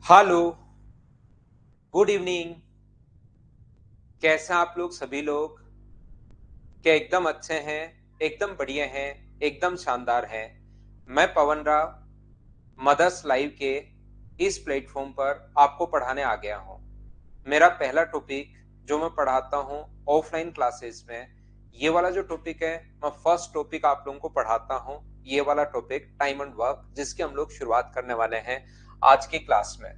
Hello, good evening. कैसे हैं आप लोग सभी लोग? क्या एकदम अच्छे हैं? एकदम बढ़िया हैं? एकदम शानदार हैं? मैं पवन राव मदर्स लाइव के इस प्लेटफॉर्म पर आपको पढ़ाने आ गया हूँ। मेरा पहला टॉपिक जो मैं पढ़ाता हूँ ऑफलाइन क्लासेस में, ये वाला जो टॉपिक है, मैं फर्स्ट टॉपिक आप लोगों को पढ़ाता हूँ। ये वाला टॉपिक टाइम एंड वर्क, जिसकी हम लोग शुरुआत करने वाले हैं आज की क्लास में।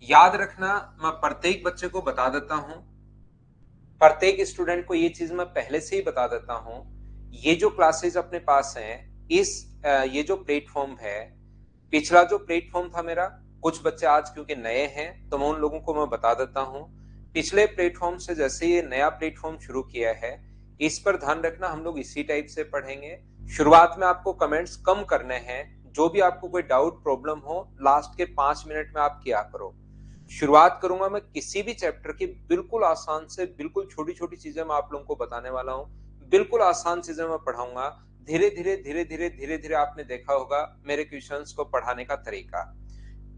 याद रखना, मैं प्रत्येक बच्चे को बता देता हूं, प्रत्येक स्टूडेंट को ये चीज मैं पहले से ही बता देता हूं। ये जो क्लासेस अपने पास हैं, इस ये जो प्लेटफॉर्म है, पिछला जो प्लेटफॉर्म था मेरा, कुछ बच्चे आज क्योंकि नए हैं तो मैं उन लोगों को मैं बता देता हूं। पिछले प्लेटफॉर्म से जैसे ये नया प्लेटफॉर्म शुरू किया है, इस पर ध्यान रखना, हम लोग इसी टाइप से पढ़ेंगे। शुरुआत में आपको कमेंट्स कम करने हैं। जो भी आपको कोई डाउट प्रॉब्लम हो, लास्ट के 5 मिनट में आप किया करो। शुरुआत करूंगा मैं किसी भी चैप्टर की, बिल्कुल आसान से, बिल्कुल छोटी छोटी चीजें मैं आप लोगों को बताने वाला हूँ। बिल्कुल आसान चीजें मैं पढ़ाऊंगा। धीरे धीरे धीरे धीरे धीरे धीरे आपने देखा होगा मेरे क्वेश्चंस को पढ़ाने का तरीका।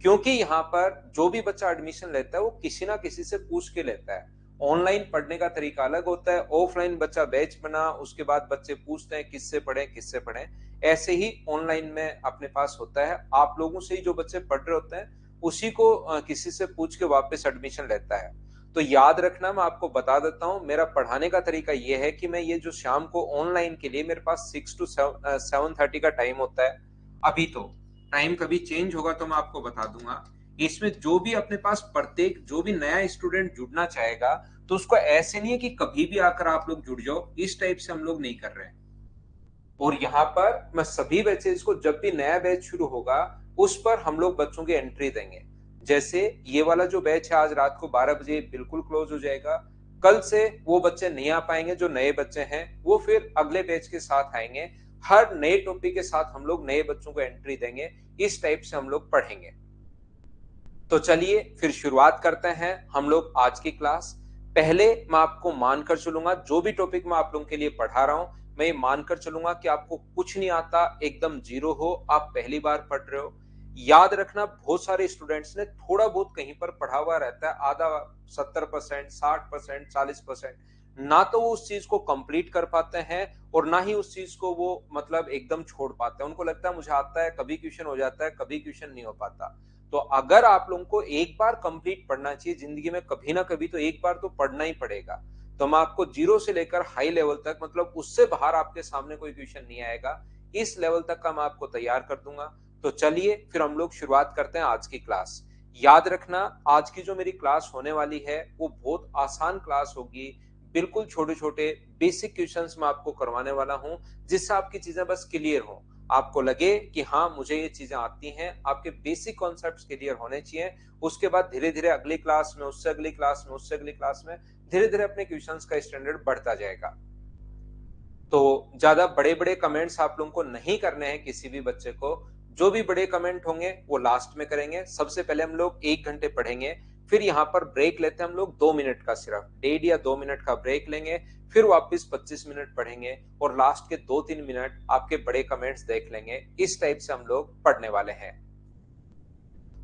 क्योंकि यहाँ पर जो भी बच्चा एडमिशन लेता है वो किसी ना किसी से पूछ के लेता है। ऑनलाइन पढ़ने का तरीका अलग होता है, ऑफलाइन बच्चा बैच बना, उसके बाद बच्चे पूछते हैं किससे पढ़े किससे पढ़े। ऐसे ही ऑनलाइन में अपने पास होता है, आप लोगों से ही जो बच्चे पढ़ रहे होते हैं उसी को किसी से पूछ के वापस एडमिशन लेता है। तो याद रखना, मैं आपको बता देता हूँ, मेरा पढ़ाने का तरीका ये है कि मैं ये जो शाम को ऑनलाइन के लिए मेरे पास 6 to 7:30 का टाइम होता है। अभी तो टाइम कभी चेंज होगा तो मैं आपको बता दूंगा। इसमें जो भी अपने पास प्रत्येक जो भी नया स्टूडेंट जुड़ना चाहेगा, तो उसको ऐसे नहीं है कि कभी भी आकर आप लोग जुड़ जाओ, इस टाइप से हम लोग नहीं कर रहे हैं। और यहाँ पर मैं सभी बैचेज को, जब भी नया बैच शुरू होगा उस पर हम लोग बच्चों की एंट्री देंगे। जैसे ये वाला जो बैच है आज रात को 12 बजे बिल्कुल क्लोज हो जाएगा। कल से वो बच्चे नहीं आ पाएंगे, जो नए बच्चे हैं वो फिर अगले बैच के साथ आएंगे। हर नए टॉपिक के साथ हम लोग नए बच्चों को एंट्री देंगे। इस टाइप से हम लोग पढ़ेंगे। तो चलिए फिर शुरुआत करते हैं हम लोग आज की क्लास। पहले मैं आपको मानकर चलूंगा, जो भी टॉपिक मैं आप लोगों के लिए पढ़ा रहा हूं, मैं ये मानकर चलूंगा कि आपको कुछ नहीं आता, एकदम जीरो हो, आप पहली बार पढ़ रहे हो। याद रखना, बहुत सारे स्टूडेंट्स ने थोड़ा बहुत कहीं पर पढ़ा हुआ रहता है, आधा 70%, 60%, 40%, ना तो वो उस चीज को कंप्लीट कर पाते हैं और ना ही उस चीज को वो मतलब एकदम छोड़ पाते हैं। उनको लगता है मुझे आता है, कभी क्वेश्चन हो जाता है, कभी क्वेश्चन नहीं हो पाता। तो अगर आप लोगों को एक बार कंप्लीट पढ़ना चाहिए जिंदगी में, कभी ना कभी तो एक बार तो पढ़ना ही पड़ेगा। तो मैं आपको जीरो से लेकर हाई लेवल तक, मतलब उससे बाहर आपके सामने कोई क्वेश्चन नहीं आएगा, इस लेवल तक का मैं आपको तैयार कर दूंगा। तो चलिए फिर हम लोग शुरुआत करते हैं आज की क्लास। याद रखना, आज की जो मेरी क्लास होने वाली है वो बहुत आसान क्लास होगी। बिल्कुल छोटे छोटे बेसिक क्वेश्चंस मैं आपको करवाने वाला हूं, जिससे आपकी चीजें बस क्लियर हो, आपको लगे कि हाँ मुझे ये चीजें आती हैं, आपके बेसिक कॉन्सेप्ट्स क्लियर होने चाहिए। उसके बाद धीरे धीरे अगली क्लास में, उससे अगली क्लास में, उससे अगली क्लास में धीरे धीरे अपने क्वेश्चंस का स्टैंडर्ड बढ़ता जाएगा। तो ज्यादा बड़े बड़े कमेंट्स आप लोगों को नहीं करने हैं किसी भी बच्चे को। जो भी बड़े कमेंट होंगे वो लास्ट में करेंगे। सबसे पहले हम लोग 1 घंटे पढ़ेंगे, फिर यहाँ पर ब्रेक लेते हैं हम लोग 2 मिनट का, सिर्फ 1.5 या 2 मिनट का ब्रेक लेंगे। फिर वापस 25 मिनट पढ़ेंगे और लास्ट के 2-3 मिनट आपके बड़े कमेंट्स देख लेंगे। इस टाइप से हम लोग पढ़ने वाले हैं।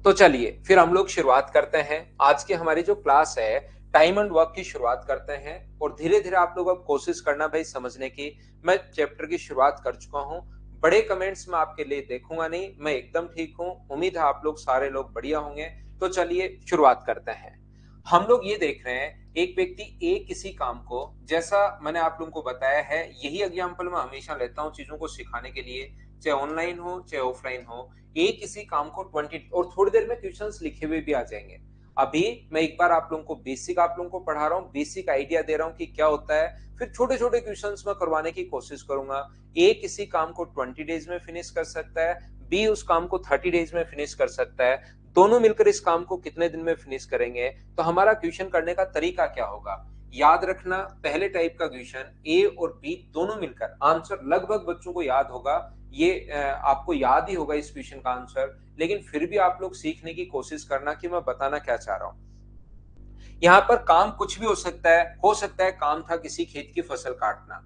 तो चलिए फिर हम लोग शुरुआत करते हैं। आज की हमारी जो क्लास है, टाइम एंड वर्क की शुरुआत करते हैं। और धीरे धीरे आप लोग अब कोशिश करना भाई समझने की। मैं चैप्टर की शुरुआत कर चुका हूं। बड़े कमेंट्स में आपके लिए देखूंगा नहीं, मैं एकदम ठीक हूं। उम्मीद है आप लोग सारे लोग बढ़िया होंगे। तो चलिए शुरुआत करते हैं। हम लोग ये देख रहे हैं, एक व्यक्ति ए किसी काम को, जैसा मैंने आप लोगों को बताया है, यही एग्जाम्पल मैं हमेशा लेता हूँ चीजों को सिखाने के लिए, चाहे ऑनलाइन हो चाहे ऑफलाइन हो। ए किसी काम को 20, और थोड़ी देर में क्वेश्चंस लिखे हुए भी आ जाएंगे। अभी मैं एक बार आप लोगों को बेसिक आप लोगों को पढ़ा रहा हूँ, बेसिक आइडिया दे रहा हूँ कि क्या होता है, फिर छोटे छोटे क्वेश्चंस में करवाने की कोशिश करूंगा। ए किसी काम को 20 डेज में फिनिश कर सकता है, बी उस काम को 30 डेज में फिनिश कर सकता है। दोनों मिलकर इस काम को कितने दिन में फिनिश करेंगे, तो हमारा क्वेश्चन करने का तरीका क्या होगा। याद रखना, पहले टाइप का क्वेश्चन ए और बी दोनों मिलकर, आंसर लगभग बच्चों को याद होगा। ये आपको याद ही होगा इस क्वेश्चन का आंसर, लेकिन फिर भी आप लोग सीखने की कोशिश करना कि मैं बताना क्या चाह रहा हूं। यहाँ पर काम कुछ भी हो सकता है। काम था किसी खेत की फसल काटना।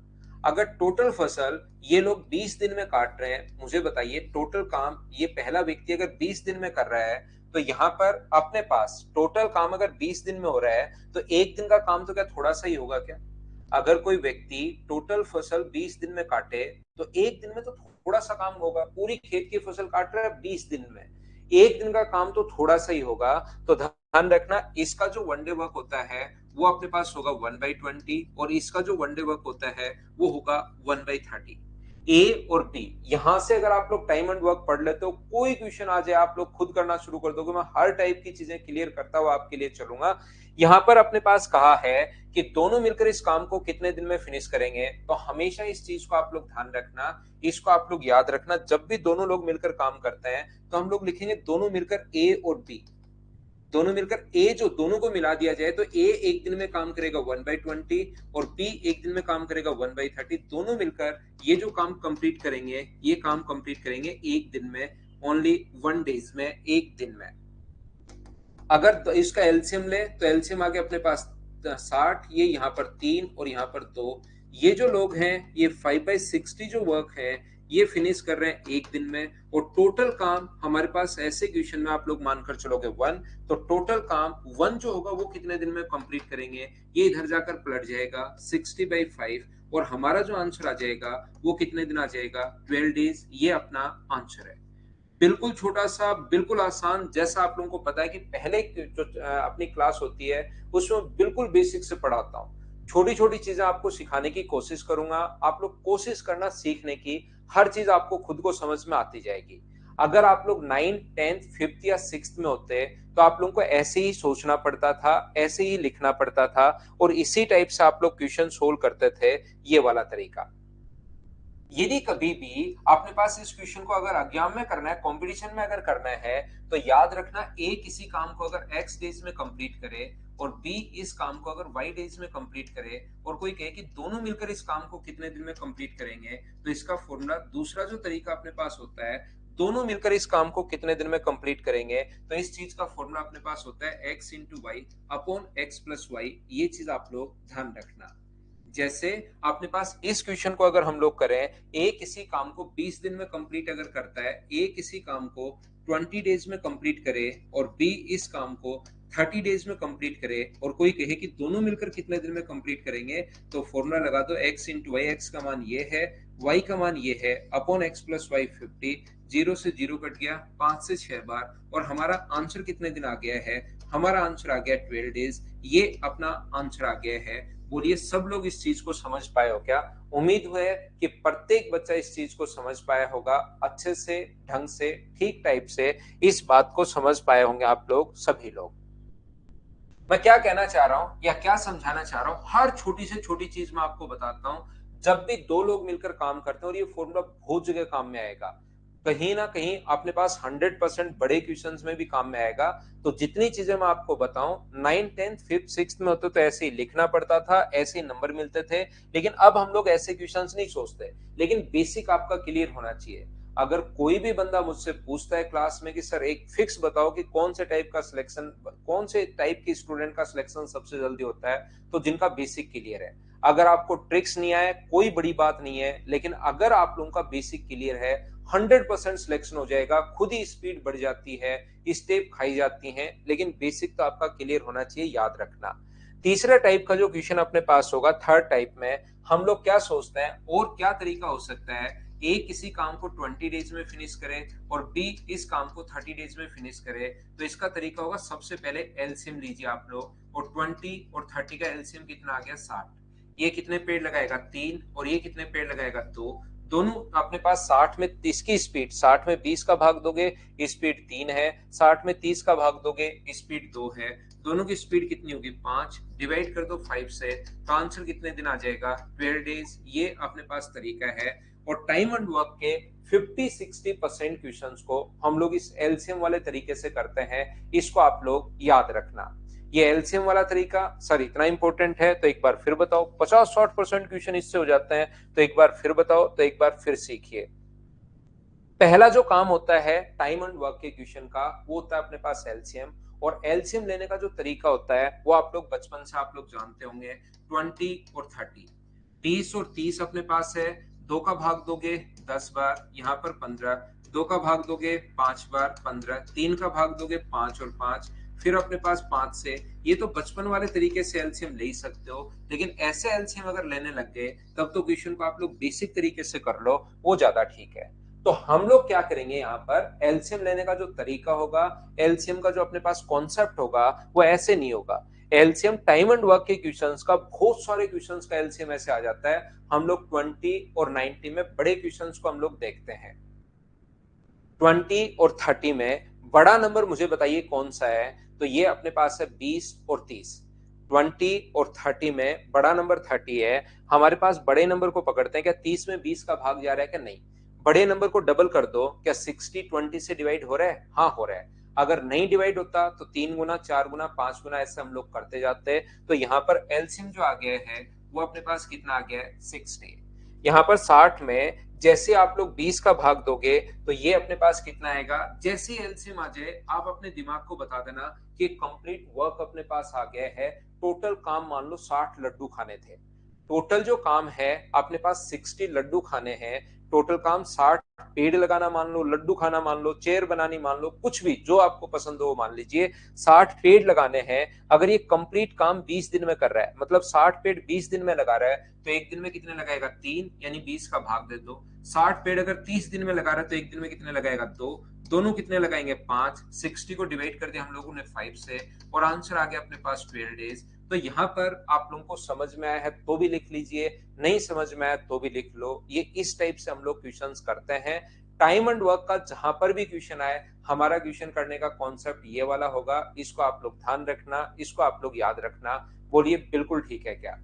अगर टोटल फसल ये लोग 20 दिन में काट रहे हैं, मुझे बताइए टोटल काम ये पहला व्यक्ति अगर 20 दिन में कर रहा है, तो यहाँ पर अपने पास टोटल काम अगर 20 दिन में हो रहा है, तो एक दिन का काम तो क्या थोड़ा सा ही होगा क्या? अगर कोई व्यक्ति टोटल फसल 20 दिन में काटे, तो एक दिन में तो थोड़ा सा काम होगा। पूरी खेत की फसल काट रहा है 20 दिन में, एक दिन का काम तो थोड़ा सा ही होगा। तो ध्यान रखना, इसका जो वन डे वर्क होता है वो अपने पास होगा 1/20, और इसका जो वन डे वर्क होता है वो होगा 1/30। ए और बी, यहां से अगर आप लोग टाइम एंड वर्क पढ़ लेते हो, कोई क्वेश्चन आ जाए आप लोग खुद करना शुरू कर दोगे। मैं हर टाइप की चीजें क्लियर करता हुआ आपके लिए चलूंगा। यहाँ पर अपने पास कहा है कि दोनों मिलकर इस काम को कितने दिन में फिनिश करेंगे, तो हमेशा इस चीज को आप लोग ध्यान रखना, इसको आप लोग याद रखना। जब भी दोनों लोग मिलकर काम करते हैं तो हम लोग लिखेंगे दोनों मिलकर ए और बी। दोनों मिलकर ए जो दोनों को मिला दिया जाए तो ए एक दिन में काम करेगा 1/20 और बी एक दिन में काम करेगा 1/30। दोनों मिलकर ये जो काम कंप्लीट करेंगे, ये काम कंप्लीट करेंगे एक दिन में, ओनली 1 डेज में, एक दिन में। अगर इसका एलसीएम ले तो एलसीएम आगे अपने पास 60, ये यहाँ पर 3 और यहाँ पर 2। ये जो लोग हैं ये 5/60 जो वर्क है ये फिनिश कर रहे हैं एक दिन में। और टोटल काम हमारे पास ऐसे क्वेश्चन में आप लोग मानकर चलोगे 1, तो टोटल काम 1 जो होगा वो कितने दिन में कंप्लीट करेंगे, ये इधर जाकर पलट जाएगा 60/5, और हमारा जो आंसर आ जाएगा वो कितने दिन आ जाएगा, 12 डेज। ये अपना आंसर है। बिल्कुल छोटा सा, बिल्कुल आसान, जैसा आप लोगों को पता है कि पहले जो अपनी क्लास होती है उसमें बिल्कुल बेसिक से पढ़ाता हूँ। छोटी छोटी चीजें आपको सिखाने की कोशिश करूंगा। आप लोग कोशिश करना सीखने की, हर चीज आपको खुद को समझ में आती जाएगी। अगर आप लोग 9th 10th 5th या 6th में होते तो आप लोगों को ऐसे ही सोचना पड़ता था, ऐसे ही लिखना पड़ता था, और इसी टाइप से आप लोग क्वेश्चन सोल्व करते थे, ये वाला तरीका। यदि कभी भी अपने पास इस क्वेश्चन को अगर एग्जाम में करना है, कंपटीशन में अगर करना है, तो याद रखना ए किसी काम को अगर एक्स डेज में कंप्लीट करे और बी इस काम को अगर वाई डेज में कंप्लीट करे, और कोई कहे कि दोनों मिलकर इस काम को कितने दिन में कंप्लीट करेंगे, तो इसका फॉर्मूला, दूसरा जो तरीका अपने पास होता है दोनों मिलकर इस काम को कितने दिन में कंप्लीट करेंगे, तो इस चीज का फॉर्मूला अपने पास होता है X into Y upon X plus Y. ये चीज आप लोग ध्यान रखना। जैसे अपने पास इस क्वेश्चन को अगर हम लोग करें, ए किसी काम को 20 दिन में कंप्लीट अगर करता है, ए किसी काम को 20 डेज में कंप्लीट करे और बी इस काम को 30 डेज में कंप्लीट करे, और कोई कहे कि दोनों मिलकर कितने दिन में कंप्लीट करेंगे, तो फॉर्मूला लगा दो एक्स इंटू वाई। एक्स का मान ये है, वाई का मान ये है, अपॉन एक्स प्लस वाई 50। 0 से 0 कट गया 5 से 6 बार, और हमारा आंसर कितने दिन आ गया है, हमारा आंसर आ गया 12 डेज। ये अपना आंसर आ गया है। बोलिए सब लोग इस चीज को समझ पाए हो क्या? उम्मीद है कि प्रत्येक बच्चा इस चीज को समझ पाया होगा, अच्छे से, ढंग से, ठीक टाइप से इस बात को समझ पाए होंगे आप लोग सभी लोग। मैं क्या कहना चाह रहा हूं या क्या समझाना चाह रहा हूं, हर छोटी से छोटी चीज मैं आपको बताता हूं। जब भी दो लोग मिलकर काम करते हैं, और ये फॉर्मूला बहुत जगह काम में आएगा, कहीं ना कहीं अपने पास 100% बड़े क्वेश्चंस में भी काम में आएगा। तो जितनी चीजें मैं आपको बताऊं, 9th 10th 5th 6th में होते तो ऐसे ही लिखना पड़ता था, ऐसे ही नंबर मिलते थे। लेकिन अब हम लोग ऐसे क्वेश्चंस नहीं सोचते, लेकिन बेसिक आपका क्लियर होना चाहिए। अगर कोई भी बंदा मुझसे पूछता है क्लास में कि सर एक फिक्स बताओ कि कौन से टाइप का सिलेक्शन, कौन से टाइप की स्टूडेंट का सिलेक्शन सबसे जल्दी होता है, तो जिनका बेसिक क्लियर है। अगर आपको ट्रिक्स नहीं आए कोई बड़ी बात नहीं है, लेकिन अगर आप लोगों का बेसिक क्लियर है, 100% सिलेक्शन हो जाएगा। खुद ही स्पीड बढ़ जाती है, स्टेप खाई जाती हैं, लेकिन बेसिक तो आपका क्लियर होना चाहिए, याद रखना। तीसरा टाइप का जो क्वेश्चन अपने पास होगा, थर्ड टाइप में हम लोग क्या सोचते हैं और क्या तरीका हो सकता है, ए किसी काम को 20 डेज में फिनिश करे और बी इस काम को 30 डेज में फिनिश करे। तो इसका तरीका होगा, सबसे पहले एलसीएम लीजिए आप लोग, और 20 और 30 का एलसीएम कितना आ गया, 60। ये कितने पेड़ लगाएगा, 3, और ये कितने पेड़ लगाएगा, 2। दोनों अपने पास 60 में 30 की स्पीड, 60 में 20 का भाग दोगे स्पीड 3 है, 60 में 30 का भाग दोगे स्पीड 2 है। दोनों की स्पीड कितनी होगी, 5, डिवाइड कर दो 5 से, तो आंसर कितने दिन आ जाएगा, 12 डेज। ये अपने पास तरीका है। और टाइम एंड वर्क के 50-60% क्वेश्चंस को हम लोग इस एलसीएम वाले तरीके से करते हैं। इसको आप लोग याद रखना। ये एलसीएम वाला तरीका सर इतना इंपॉर्टेंट है, तो एक बार फिर बताओ। 50-60% क्वेश्चन इससे हो जाते हैं, तो एक बार फिर बताओ, तो एक बार फिर सीखिए। पहला जो काम होता है टाइम एंड वर्क के क्वेश्चन का, वो होता है अपने पास एलसीएम। और एलसीएम लेने का जो तरीका होता है वो आप लोग बचपन से आप लोग जानते होंगे, 20 और 30। 30 और 30 अपने पास है, 2 का भाग दोगे 10 बार, यहाँ पर 15, 2 का भाग दोगे 5 बार 15, 3 का भाग दोगे 5 और 5, फिर अपने पास 5 से, ये तो बचपन वाले तरीके से एलसीएम ले ही सकते हो, लेकिन ऐसे एलसीएम अगर लेने लग गए तब तो क्वेश्चन को आप लोग बेसिक तरीके से कर लो, वो ज्यादा ठीक है। तो हम लोग क्या करेंगे, यहाँ पर एलसीएम लेने का जो तरीका होगा, एलसीएम का जो अपने पास कॉन्सेप्ट होगा, वो ऐसे नहीं होगा। एलसीएम टाइम एंड वर्क के क्वेश्चंस का, बहुत सारे क्वेश्चंस का एलसीएम ऐसे आ जाता है, हम लोग 20 और 90 में बड़े क्वेश्चंस को हम लोग देखते हैं। 20 और 30 में बड़ा नंबर मुझे बताइए कौन सा है, तो ये अपने पास है 20 और 30। 20 और 30 में बड़ा नंबर 30 है, हमारे पास बड़े नंबर को पकड़ते हैं, क्या 30 में 20 का भाग जा रहा है क्या, नहीं। बड़े नंबर को डबल कर दो, क्या 60 20 से डिवाइड हो रहा है, हाँ हो रहा है। अगर नहीं डिवाइड होता तो 3 गुना 4 गुना 5 गुना ऐसे हम लोग करते जाते हैं। तो यहाँ पर एलसीएम जो आ गया है वो अपने पास कितना आ गया है, 60। यहाँ पर 60 में जैसे आप लोग 20 का भाग दोगे तो ये अपने पास कितना आएगा, जैसे एलसीएम आ जाए आप अपने दिमाग को बता देना कि कंप्लीट वर्क अपने पास आ गया है। टोटल काम मान लो 60 लड्डू खाने थे, टोटल जो काम है अपने पास 60 लड्डू खाने हैं, टोटल काम 60, पेड़ लगाना मान लो, लड्डू खाना मान लो, चेयर बनानी मान लो, कुछ भी जो आपको पसंद हो वो मान लीजिए, 60 पेड़ लगाने हैं। अगर ये कंप्लीट काम 20 दिन में कर रहा है, मतलब 60 पेड़ 20 दिन में लगा रहा है, तो एक दिन में कितने लगाएगा, 3, यानी 20 का भाग दे दो। 60 पेड़ अगर 30 दिन में लगा रहा है तो एक दिन में कितने लगाएगा, 2, दोनों कितने लगाएंगे, 5, 60 को डिवाइड कर दिया हम लोगों ने 5 से, और आंसर आ गया अपने पास 12 डेज। तो यहाँ पर आप लोगों को समझ में आया है तो भी लिख लीजिए, नहीं समझ में आया तो भी लिख लो। ये इस टाइप से हम लोग क्वेश्चंस करते हैं। टाइम एंड वर्क का जहां पर भी क्वेश्चन आए, हमारा क्वेश्चन करने का कॉन्सेप्ट ये वाला होगा, इसको आप लोग ध्यान रखना, इसको आप लोग याद रखना। बोलिए बिल्कुल ठीक है क्या?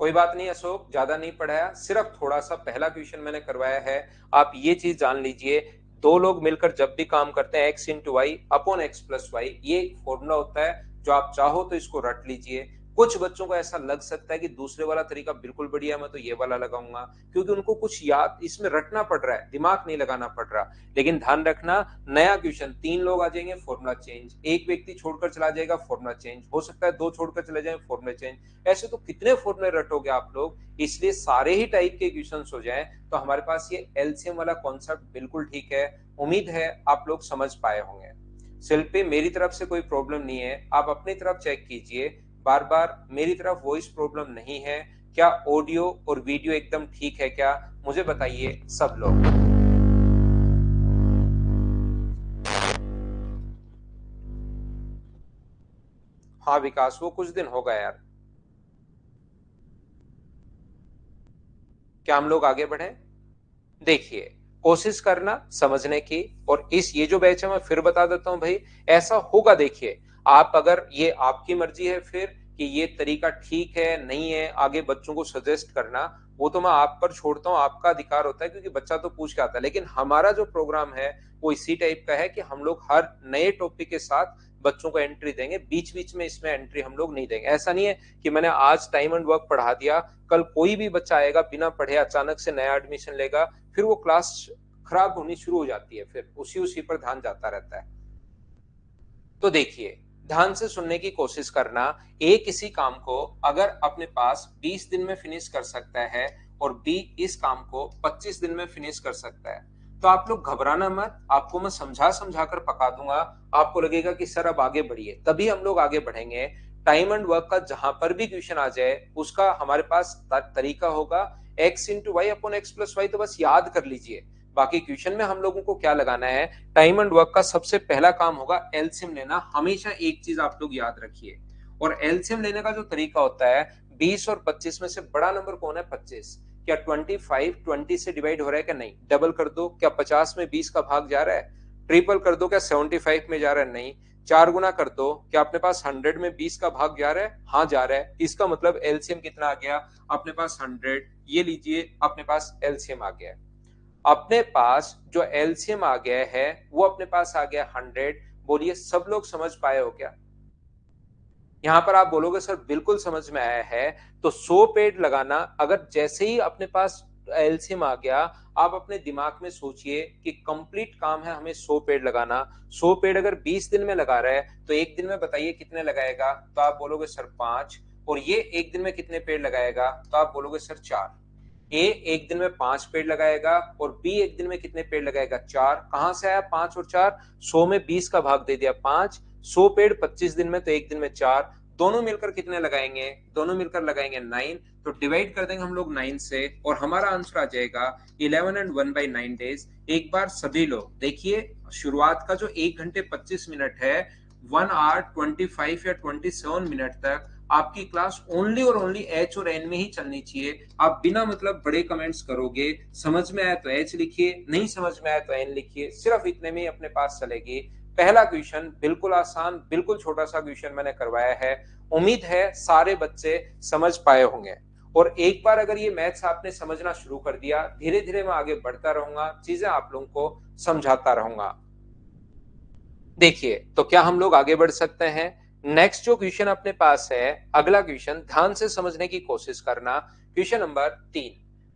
कोई बात नहीं अशोक, ज्यादा नहीं पढ़ाया, सिर्फ थोड़ा सा पहला क्वेश्चन मैंने करवाया है। आप ये चीज जान लीजिए, दो लोग मिलकर जब भी काम करते हैं, X into Y upon X plus Y, ये एक फॉर्मूला होता है, जो आप चाहो तो इसको रट लीजिए। कुछ बच्चों को ऐसा लग सकता है कि दूसरे वाला तरीका बिल्कुल बढ़िया, मैं तो ये वाला लगाऊंगा, क्योंकि उनको कुछ याद इसमें रटना पड़ रहा है, दिमाग नहीं लगाना पड़ रहा। लेकिन ध्यान रखना, नया क्वेश्चन 3 लोग आ जाएंगे, फॉर्मूला चेंज, एक व्यक्ति छोड़कर चला जाएगा, फॉर्मूला चेंज हो सकता है, 2 छोड़कर चले जाए, फॉर्मूला चेंज, ऐसे तो कितने फॉर्मूले रटोगे आप लोग। इसलिए सारे ही टाइप के क्वेश्चंस हो जाएं तो हमारे पास ये एलसीएम वाला कॉन्सेप्ट बिल्कुल ठीक है। उम्मीद है आप लोग समझ पाए होंगे। शिल्पी, मेरी तरफ से कोई प्रॉब्लम नहीं है, आप अपनी तरफ चेक कीजिए बार बार, मेरी तरफ वॉइस प्रॉब्लम नहीं है क्या, ऑडियो और वीडियो एकदम ठीक है क्या, मुझे बताइए सब लोग। हाँ विकास, वो कुछ दिन होगा यार। क्या हम लोग आगे बढ़े? देखिए, कोशिश करना समझने की, और इस ये जो बैच है मैं फिर बता देता हूं भाई, ऐसा होगा। देखिए, आप अगर, ये आपकी मर्जी है फिर कि ये तरीका ठीक है नहीं है, आगे बच्चों को सजेस्ट करना, वो तो मैं आप पर छोड़ता हूँ, आपका अधिकार होता है, क्योंकि बच्चा तो पूछ के आता है। लेकिन हमारा जो प्रोग्राम है वो इसी टाइप का है कि हम लोग हर नए टॉपिक के साथ बच्चों को एंट्री देंगे, बीच बीच में इसमें एंट्री हम लोग नहीं देंगे। ऐसा नहीं है कि मैंने आज टाइम एंड वर्क पढ़ा दिया, कल कोई भी बच्चा आएगा बिना पढ़े अचानक से नया एडमिशन लेगा, फिर वो क्लास खराब होनी शुरू हो जाती है, फिर उसी उसी पर ध्यान जाता रहता है। तो देखिए, ध्यान से सुनने की कोशिश करना। ए किसी काम को अगर अपने पास 20 दिन में फिनिश कर सकता है, और बी इस काम को 25 दिन में फिनिश कर सकता है, तो आप लोग घबराना मत, आपको मैं समझा समझा कर पका दूंगा। आपको लगेगा कि सर अब आगे बढ़िए, तभी हम लोग आगे बढ़ेंगे। टाइम एंड वर्क का जहां पर भी क्वेश्चन आ जाए, उसका हमारे पास तरीका होगा, X into Y upon X plus Y, तो बस याद कर लीजिए। बाकी क्वेश्चन में हम लोगों को क्या लगाना है, टाइम एंड वर्क का सबसे पहला काम होगा एलसीएम लेना। हमेशा एक चीज आप लोग याद रखिए, और एलसीएम लेने का जो तरीका होता है, 20 और 25 में से बड़ा नंबर कौन है, 25। क्या 25 20 से डिवाइड हो रहा है क्या, नहीं, डबल कर दो, क्या 50 में 20 का भाग जा रहा है, ट्रिपल कर दो, क्या 75 में जा रहा है, नहीं, 4 गुना कर दो, क्या अपने पास 100 में 20 का भाग जा रहा है, हाँ जा रहा है, इसका मतलब एलसीएम कितना आ गया अपने पास, 100। ये लीजिए अपने पास एलसीएम आ गया। अपने पास जो एलसीएम आ गया है वो अपने पास आ गया 100। बोलिए सब लोग समझ पाए हो क्या? यहां पर आप बोलोगे सर बिल्कुल समझ में आया है, तो 100 पेड़ लगाना, अगर जैसे ही अपने पास एलसीएम आ गया, आप अपने दिमाग में सोचिए कि कंप्लीट काम है हमें 100 पेड़ लगाना। 100 पेड़ अगर 20 दिन में लगा रहे हैं तो एक दिन में बताइए कितने लगाएगा? तो आप बोलोगे सर 5। और ये एक दिन में कितने पेड़ लगाएगा? तो आप बोलोगे सर 4। ए एक दिन में 5 पेड़ लगाएगा और बी एक दिन में कितने पेड़ लगाएगा? 4। कहां से आया 5 और 4? 100 में 20 का भाग दे दिया 5। 100 पेड़ 25 दिन में, तो एक दिन में 4। दोनों मिलकर कितने लगाएंगे? दोनों मिलकर लगाएंगे 9। तो डिवाइड कर देंगे हम लोग 9 से और हमारा आंसर आ जाएगा 11 एंड 1/9 डेज। एक बार सभी लोग देखिए, शुरुआत का जो 1 घंटे 25 मिनट है, 1 आवर 25 या 27 मिनट तक आपकी क्लास ओनली और ओनली एच और एन में ही चलनी चाहिए। आप बिना मतलब बड़े कमेंट्स करोगे, समझ में आया तो एच लिखिए, नहीं समझ में आया तो एन लिखिए, सिर्फ इतने में ही अपने पास चलेगी। पहला क्वेश्चन बिल्कुल आसान, बिल्कुल छोटा सा क्वेश्चन मैंने करवाया है। उम्मीद है सारे बच्चे समझ पाए होंगे। और एक बार अगर ये मैथ्स आपने समझना शुरू कर दिया, धीरे धीरे मैं आगे बढ़ता रहूंगा, चीजें आप लोगों को समझाता रहूंगा। देखिए, तो क्या हम लोग आगे बढ़ सकते हैं? नेक्स्ट जो क्वेश्चन अपने पास है, अगला क्वेश्चन ध्यान से समझने की कोशिश करना। Question number 3।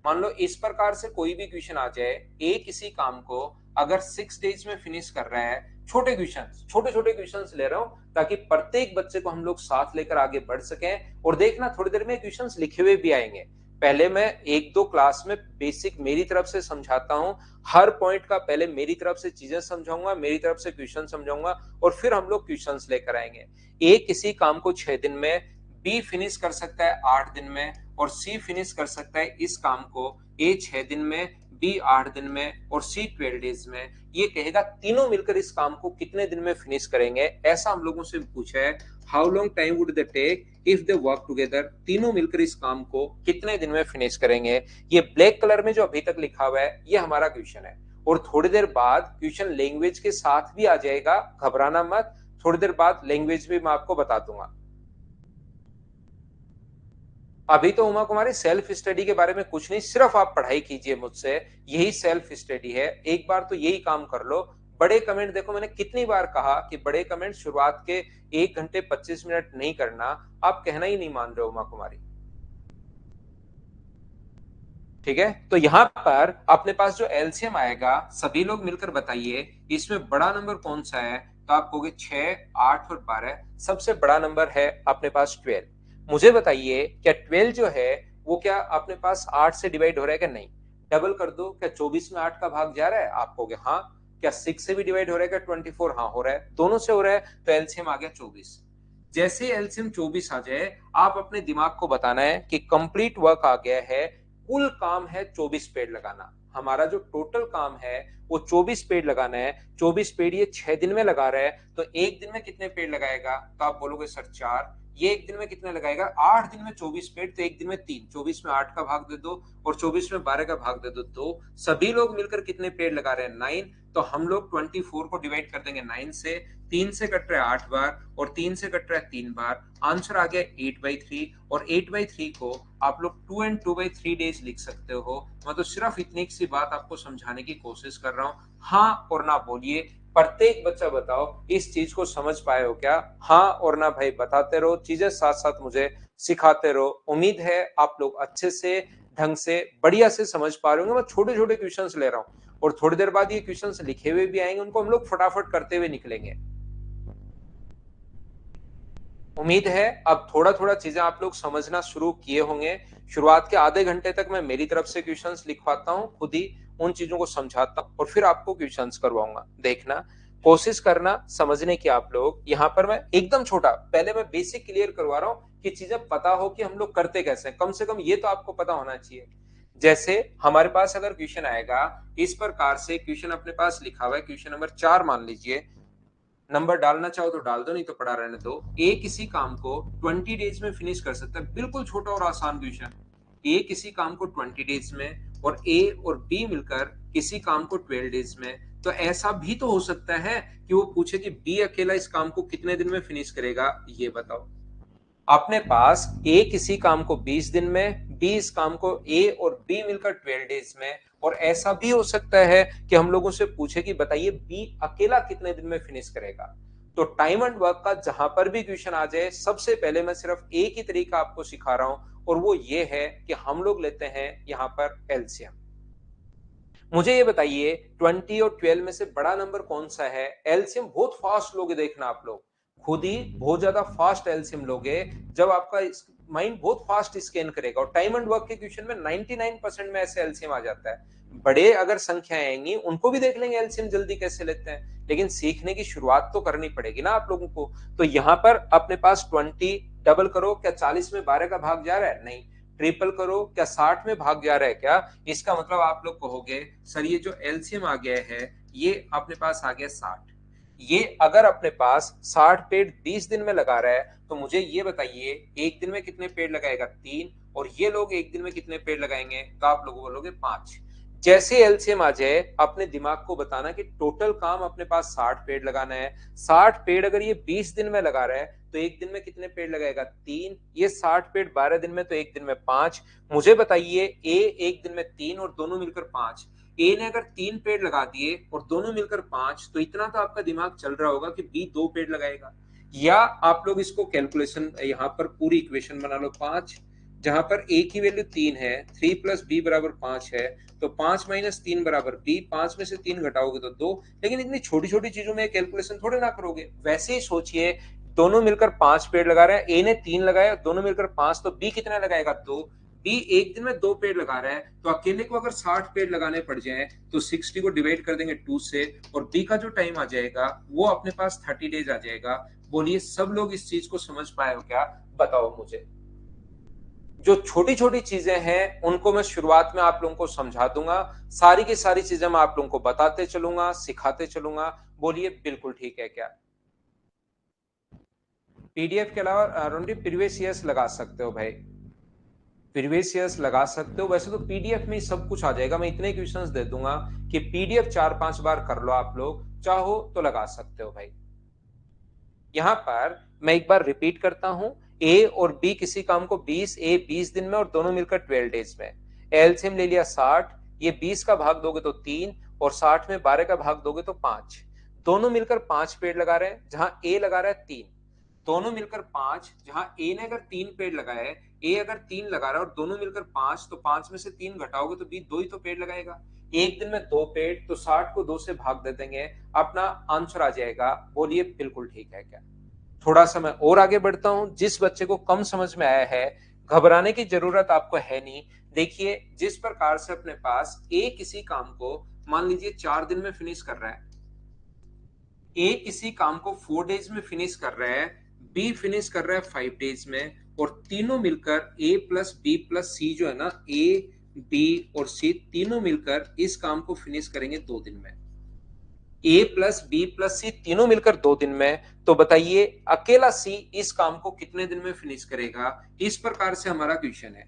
मान लो इस प्रकार से कोई भी क्वेश्चन आ जाए, ए किसी काम को अगर 6 डेज में फिनिश कर रहा है। छोटे क्वेश्चन, छोटे छोटे क्वेश्चन ले रहा हूं ताकि प्रत्येक बच्चे को हम लोग साथ लेकर आगे बढ़ सकें। और देखना थोड़ी देर में क्वेश्चन लिखे हुए भी आएंगे। पहले मैं एक दो क्लास में बेसिक मेरी तरफ से समझाता हूं। हर पॉइंट का पहले मेरी तरफ से चीजें समझाऊंगा, मेरी तरफ से क्वेश्चन समझाऊंगा और फिर हम लोग क्वेश्चंस लेकर आएंगे। ए किसी काम को 6 दिन में, बी फिनिश कर सकता है 8 दिन में और सी फिनिश कर सकता है इस काम को ए 6 दिन में, बी 8 दिन में और सी 12 डेज में। ये कहेगा तीनों मिलकर इस काम को कितने दिन में फिनिश करेंगे। ऐसा हम लोगों से पूछा है, how long time would they take if they work together. तीनों मिलकर इस काम को कितने दिन में फिनिश करेंगे। ये ब्लैक कलर में जो अभी तक लिखा हुआ है, ये हमारा क्वेश्चन है। और थोड़ी देर बाद क्वेश्चन लैंग्वेज के साथ भी आ जाएगा, घबराना मत। थोड़ी देर बाद लैंग्वेज भी मैं आपको बता दूंगा। अभी तो उमा कुमारी सेल्फ स्टडी के बारे में कुछ नहीं, सिर्फ आप पढ़ाई कीजिए मुझसे, यही सेल्फ स्टडी है। एक बार तो यही काम कर लो। बड़े कमेंट देखो, मैंने कितनी बार कहा कि बड़े कमेंट शुरुआत के 1 घंटे 25 मिनट नहीं करना। आप कहना ही नहीं मान रहे उमा कुमारी। ठीक है, तो यहां पर अपने पास जो एलसीएम आएगा, सभी लोग मिलकर बताइए इसमें बड़ा नंबर कौन सा है। तो आप कहोगे 6, 8 और 12। सबसे बड़ा नंबर है अपने पास 12। मुझे बताइए क्या 12 जो है वो क्या अपने पास 8 से डिवाइड हो रहा है क्या? नहीं। डबल कर दो, क्या 24 में 8 का भाग जा रहा है? आप कहोगे हाँ। क्या 6 से भी डिवाइड हो रहा है क्या? 24। हाँ हो रहा है, दोनों से हो रहा है, तो एलसीएम आ गया 24। जैसे एलसीएम 24 आ जाए, आप अपने दिमाग को बताना है कि कंप्लीट वर्क आ गया है। कुल काम है 24 पेड़ लगाना। हमारा जो टोटल काम है वो 24 पेड़ लगाना है। 24 पेड़ ये 6 दिन में लगा रहा है, तो एक दिन में कितने पेड़ लगाएगा? तो आप बोलोगे सर 4। ये एक दिन में कितने लगाएगा? 8 दिन में 24 पेड़, तो एक दिन में 3। 24 में 8 का भाग दे दो और 24 में 12 का भाग दे दो 2। सभी लोग मिलकर कितने पेड़ लगा रहे हैं? 9। तो हम लोग 24 को डिवाइड कर देंगे 9 से। 3 से कट रहा है 8 बार और 3 से कट रहा है 3 बार। आंसर आ गया 8/3। और 8/3 को आप लोग 2 and 2/3 डेज लिख सकते हो। मैं तो सिर्फ इतनी सी बात आपको समझाने की कोशिश कर रहा हूँ। हाँ और ना बोलिए। प्रत्येक बच्चा बताओ इस चीज को समझ पाए हो क्या? हाँ और ना भाई बताते रहो, चीजें साथ साथ मुझे सिखाते रहो। उम्मीद है आप लोग अच्छे से, ढंग से, बढ़िया से समझ पा रहे होंगे। मैं छोटे छोटे क्वेश्चंस ले रहा हूँ और थोड़ी देर बाद ये क्वेश्चंस लिखे हुए भी आएंगे, उनको हम लोग फटाफट करते हुए निकलेंगे। उम्मीद है अब थोड़ा थोड़ा चीजें आप लोग समझना शुरू किए होंगे। शुरुआत के आधे घंटे तक मैं मेरी तरफ से क्वेश्चंस लिखवाता हूँ, खुद ही उन चीजों को समझाता हूँ और फिर आपको क्वेश्चंस करवाऊंगा। देखना, कोशिश करना समझने की। आप लोग यहाँ पर मैं एकदम छोटा, पहले मैं बेसिक क्लियर करवा रहा हूँ कि चीजें पता हो कि हम लोग करते कैसे, कम से कम ये तो आपको पता होना चाहिए। जैसे हमारे पास अगर क्वेश्चन आएगा इस प्रकार से, क्वेश्चन अपने पास लिखा हुआ है, क्वेश्चन नंबर 4 मान लीजिए। नंबर डालना चाहो तो डाल दो, नहीं तो पड़ा रहने दो। ए किसी काम को 20 डेज में फिनिश कर सकता है। बिल्कुल छोटा और आसान क्वेश्चन। ए किसी काम को 20 डेज में और ए और बी मिलकर किसी काम को 12 डेज में। तो ऐसा भी तो हो सकता है कि वो पूछे कि बी अकेला इस काम को कितने दिन में फिनिश करेगा, ये बताओ। अपने पास ए किसी काम को 20 दिन में, बी इस काम को, ए और बी मिलकर 12 डेज में। और ऐसा भी हो सकता है कि हम लोगों से पूछे कि बताइए बी अकेला कितने दिन में फिनिश करेगा। तो टाइम एंड वर्क का जहां पर भी क्वेश्चन आ जाए, सबसे पहले मैं सिर्फ एक ही तरीका आपको सिखा रहा हूं, और वो ये है कि हम लोग लेते हैं यहाँ पर एलसीएम। मुझे ये बताइए 20 और 12 में से बड़ा नंबर कौन सा है? एलसीएम बहुत फास्ट लोगे, देखना आप लोग खुद ही बहुत ज्यादा फास्ट एलसीएम लोगे जब आपका माइंड बहुत फास्ट स्कैन करेगा। और टाइम एंड वर्क के क्वेश्चन में 99% में ऐसे एलसीएम आ जाता है। बड़े अगर संख्या आएंगी उनको भी देख लेंगे एलसीएम जल्दी कैसे लेते हैं, लेकिन सीखने की शुरुआत तो करनी पड़ेगी ना आप लोगों को। तो यहाँ पर अपने पास 20 डबल करो, क्या 40 में 12 का भाग जा रहा है? नहीं। ट्रिपल करो, क्या 60 में भाग जा रहा है क्या? इसका मतलब आप लोग कहोगे सर ये जो एलसीएम आ गया है ये अपने पास आ गया 60। ये अगर अपने पास 60 पेड़ 20 दिन में लगा रहा है तो मुझे ये बताइए एक दिन में कितने पेड़ लगाएगा? 3। और ये लोग एक दिन में कितने पेड़ लगाएंगे? तो आप लोग बोलोगे 5। जैसे एलसीएम आ जाए अपने दिमाग को बताना कि टोटल काम अपने पास 60 पेड़ लगाना है। 60 पेड़ अगर ये 20 दिन में लगा रहा है तो एक दिन में कितने पेड़ लगाएगा? 3। ये 60 पेड़ 12 दिन में तो एक दिन में 5। मुझे बताइए ए एक दिन में 3 और दोनों मिलकर 5। ए ने अगर 3 पेड़ लगा दिए और दोनों मिलकर 5, तो इतना तो आपका दिमाग चल रहा होगा कि बी 2 पेड़ लगाएगा। या आप लोग इसको कैलकुलेशन यहाँ पर पूरी इक्वेशन बना लो। 5 जहां पर ए की वैल्यू 3 है, 3 प्लस बी बराबर 5 है, तो 5 माइनस 3 बराबर बी। 5 में से 3 घटाओगे तो 2। लेकिन इतनी छोटी छोटी चीजों में कैलकुलेशन थोड़े ना करोगे। वैसे ही सोचिए दोनों मिलकर 5 पेड़ लगा रहे हैं, ए ने 3 लगाया, दोनों मिलकर 5, तो बी कितना लगाएगा? 2। बी एक दिन में 2 पेड़ लगा रहा है, तो अकेले को अगर 60 पेड़ लगाने पड़ जाए तो 60 को डिवाइड कर देंगे 2 से, और बी का जो टाइम आ जाएगा वो अपने पास 30 डेज आ जाएगा। बोलिए सब लोग इस चीज को समझ पाए हो क्या? बताओ मुझे। जो छोटी छोटी चीजें हैं उनको मैं शुरुआत में आप लोगों को समझा दूंगा, सारी की सारी चीजें मैं आप लोगों को बताते चलूंगा, सिखाते चलूंगा। बोलिए बिल्कुल ठीक है क्या? पीडीएफ के अलावा रोंडी प्रीवियस ईयर्स लगा सकते हो भाई, प्रीवियस ईयर्स लगा सकते हो। वैसे तो पीडीएफ में ही सब कुछ आ जाएगा, मैं इतने क्वेश्चंस दे दूंगा कि पीडीएफ 4-5 बार कर लो, आप लोग चाहो तो लगा सकते हो भाई। यहां पर मैं एक बार रिपीट करता हूं, ए और बी किसी काम को 20, ए 20 दिन में और दोनों मिलकर 12 डेज में। एलसीएम ले लिया 60, ये 20 का भाग दोगे तो 3 और 60 में 12 का भाग दोगे तो 5। दोनों मिलकर 5 पेड़ लगा रहे हैं, जहां ए लगा रहा है 3। दोनों मिलकर 5, जहां ए ने अगर 3 पेड़ लगाए, ए अगर 3 लगा रहा है और दोनों मिलकर 5, तो 5 में से 3 घटाओगे तो बी 2 ही तो पेड़ लगाएगा। एक दिन में 2 पेड़, तो 60 को 2 से भाग दे देंगे, अपना आंसर आ जाएगा। बोलिए बिल्कुल ठीक है क्या? थोड़ा सा मैं और आगे बढ़ता हूं। जिस बच्चे को कम समझ में आया है घबराने की जरूरत आपको है नहीं। देखिए जिस प्रकार से अपने पास ए किसी काम को मान लीजिए 4 दिन में फिनिश कर रहा है, ए किसी काम को 4 डेज में फिनिश कर रहा है, बी फिनिश कर रहा है 5 डेज में, और तीनों मिलकर ए प्लस बी प्लस सी जो है ना, ए बी और सी तीनों मिलकर इस काम को फिनिश करेंगे 2 दिन में। ए प्लस बी प्लस सी तीनों मिलकर 2 दिन में, तो बताइए अकेला सी इस काम को कितने दिन में फिनिश करेगा? इस प्रकार से हमारा क्वेश्चन है।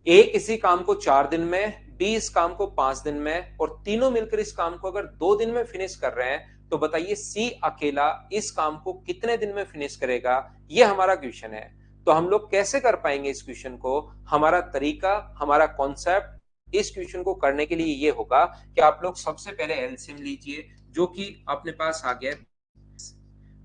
ए किसी काम को 4 दिन में, बी इस काम को 5 दिन में, और तीनों मिलकर इस काम को अगर 2 दिन में फिनिश कर रहे हैं, तो बताइए सी अकेला इस काम को कितने दिन में फिनिश करेगा? ये हमारा क्वेश्चन है। तो हम लोग कैसे कर पाएंगे इस क्वेश्चन को? हमारा तरीका, हमारा कॉन्सेप्ट इस क्वेश्चन को करने के लिए ये होगा कि आप लोग सबसे पहले एलसीएम लीजिए, जो कि अपने पास आ गया।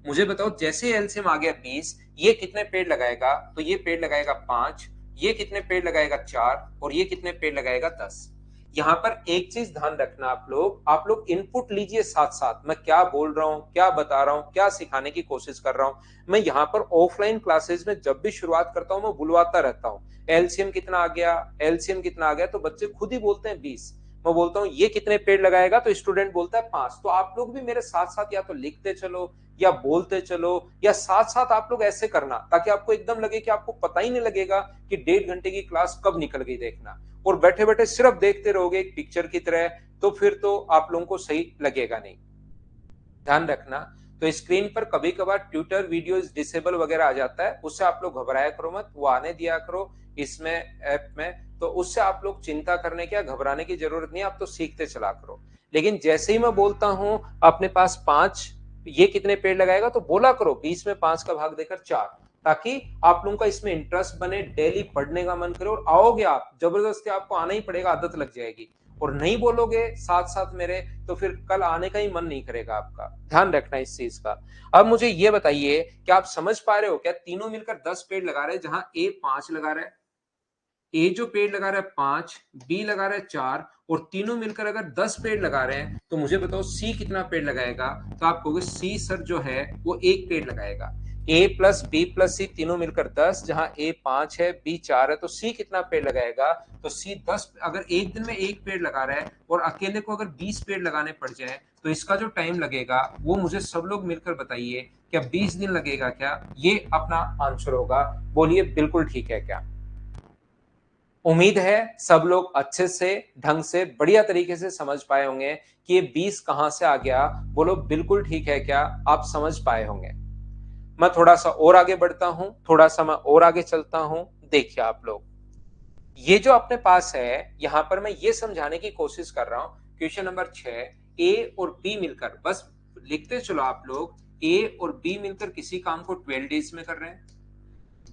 मुझे बताओ जैसे एलसीएम आ गया 20, ये कितने पेड़ लगाएगा? तो ये पेड़ लगाएगा 5, ये कितने पेड़ लगाएगा? 4, और ये कितने पेड़ लगाएगा? 10। यहाँ पर एक चीज ध्यान रखना, आप लोग इनपुट लीजिए साथ साथ। मैं क्या बोल रहा हूँ, क्या बता रहा हूँ, क्या सिखाने की कोशिश कर रहा हूँ। मैं यहाँ पर ऑफलाइन क्लासेस में जब भी शुरुआत करता हूँ मैं बुलवाता रहता हूँ, एलसीएम कितना आ गया, एलसीएम कितना आ गया, तो बच्चे खुद ही बोलते हैं 20। मैं बोलता हूँ ये कितने पेड़ लगाएगा, तो स्टूडेंट बोलता है 5। तो आप लोग भी मेरे साथ साथ या तो लिखते चलो या बोलते चलो, या साथ साथ आप लोग ऐसे करना, ताकि आपको एकदम लगे कि आपको पता ही नहीं लगेगा कि 1.5 घंटे की क्लास कब निकल गई। देखना, और बैठे बैठे सिर्फ देखते रहोगे एक पिक्चर की तरह, तो फिर तो आप लोगों को सही लगेगा नहीं। ध्यान रखना। तो स्क्रीन पर कभी कभार ट्यूटर वीडियोस डिसेबल वगैरह आ जाता है, उससे आप लोग घबराया करो मत, वो आने दिया करो इसमें ऐप में, तो उससे आप लोग चिंता करने की या घबराने की जरूरत नहीं, आप तो सीखते चला करो। लेकिन जैसे ही मैं बोलता हूं अपने पास 5, ये कितने पेड़ लगाएगा, तो बोला करो 20 में 5 का भाग देकर 4, ताकि आप लोगों का इसमें इंटरेस्ट बने, डेली पढ़ने का मन करे, और आओगे आप जबरदस्ती, आपको आना ही पड़ेगा, आदत लग जाएगी। और नहीं बोलोगे साथ साथ मेरे, तो फिर कल आने का ही मन नहीं करेगा आपका। ध्यान रखना इस चीज का। अब मुझे ये बताइए कि आप समझ पा रहे हो क्या, तीनों मिलकर 10 पेड़ लगा रहे हैं, जहां ए 5 लगा रहा है, ए जो पेड़ लगा रहा है 5, बी लगा रहा है 4, और तीनों मिलकर अगर 10 पेड़ लगा रहे हैं, तो मुझे बताओ सी कितना पेड़ लगाएगा। तो आप कहोगे सी सर जो है वो एक पेड़ लगाएगा। ए प्लस बी प्लस सी तीनों मिलकर 10, जहां ए 5 है बी 4 है, तो सी कितना पेड़ लगाएगा। तो सी 10, अगर एक दिन में एक पेड़ लगा रहा है और अकेले को अगर 20 पेड़ लगाने पड़ जाए, तो इसका जो टाइम लगेगा वो मुझे सब लोग मिलकर बताइए, क्या 20 दिन लगेगा क्या। ये अपना आंसर होगा। बोलिए बिल्कुल ठीक है क्या। उम्मीद है सब लोग अच्छे से, ढंग से, बढ़िया तरीके से समझ पाए होंगे कि ये 20 कहां से आ गया। बोलो बिल्कुल ठीक है क्या, आप समझ पाए होंगे। मैं थोड़ा सा और आगे बढ़ता हूं, थोड़ा सा मैं और आगे चलता हूं। देखिए आप लोग, ये जो अपने पास है, यहां पर मैं ये समझाने की कोशिश कर रहा हूं। क्वेश्चन नंबर 6, ए और बी मिलकर, बस लिखते चलो आप लोग, ए और बी मिलकर किसी काम को 12 डेज में कर रहे हैं,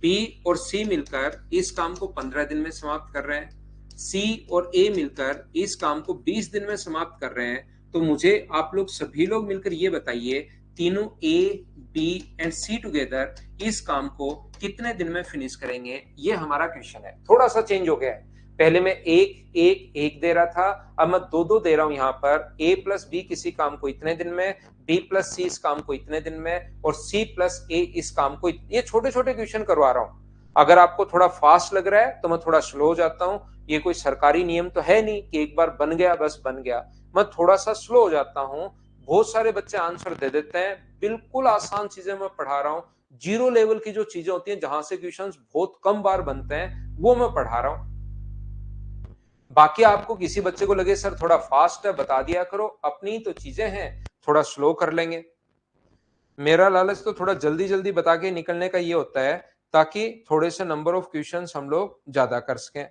बी और सी मिलकर इस काम को 15 दिन में समाप्त कर रहे हैं, सी और ए मिलकर इस काम को 20 दिन में समाप्त कर रहे हैं। तो मुझे आप लोग सभी लोग मिलकर ये बताइए, तीनों A B and C together इस काम को कितने दिन में फिनिश करेंगे। ये हमारा क्वेश्चन है। थोड़ा सा चेंज हो गया है, पहले मैं एक एक एक दे रहा था, अब मैं दो दो दे रहा हूं। यहां पर ए प्लस बी किसी काम को इतने दिन में, बी प्लस सी इस काम को इतने दिन में, और सी प्लस ए इस काम को ये छोटे छोटे क्वेश्चन करवा रहा हूं। अगर आपको थोड़ा फास्ट लग रहा है तो मैं थोड़ा स्लो हो जाता हूं। ये कोई सरकारी नियम तो है नहीं कि एक बार बन गया बस बन गया। मैं थोड़ा सा स्लो हो जाता हूं। बहुत सारे बच्चे आंसर दे देते हैं। बिल्कुल आसान चीजें मैं पढ़ा रहा हूं। जीरो लेवल की जो चीजें होती हैं, जहां से क्वेश्चन बहुत कम बार बनते हैं, वो मैं पढ़ा रहा हूं। बाकी आपको किसी बच्चे को लगे सर थोड़ा फास्ट है, बता दिया करो, अपनी तो चीजें हैं, थोड़ा स्लो कर लेंगे। मेरा लालच तो थोड़ा जल्दी जल्दी बता के निकलने का ये होता है, ताकि थोड़े से नंबर ऑफ क्वेश्चंस हम लोग ज्यादा कर सकें।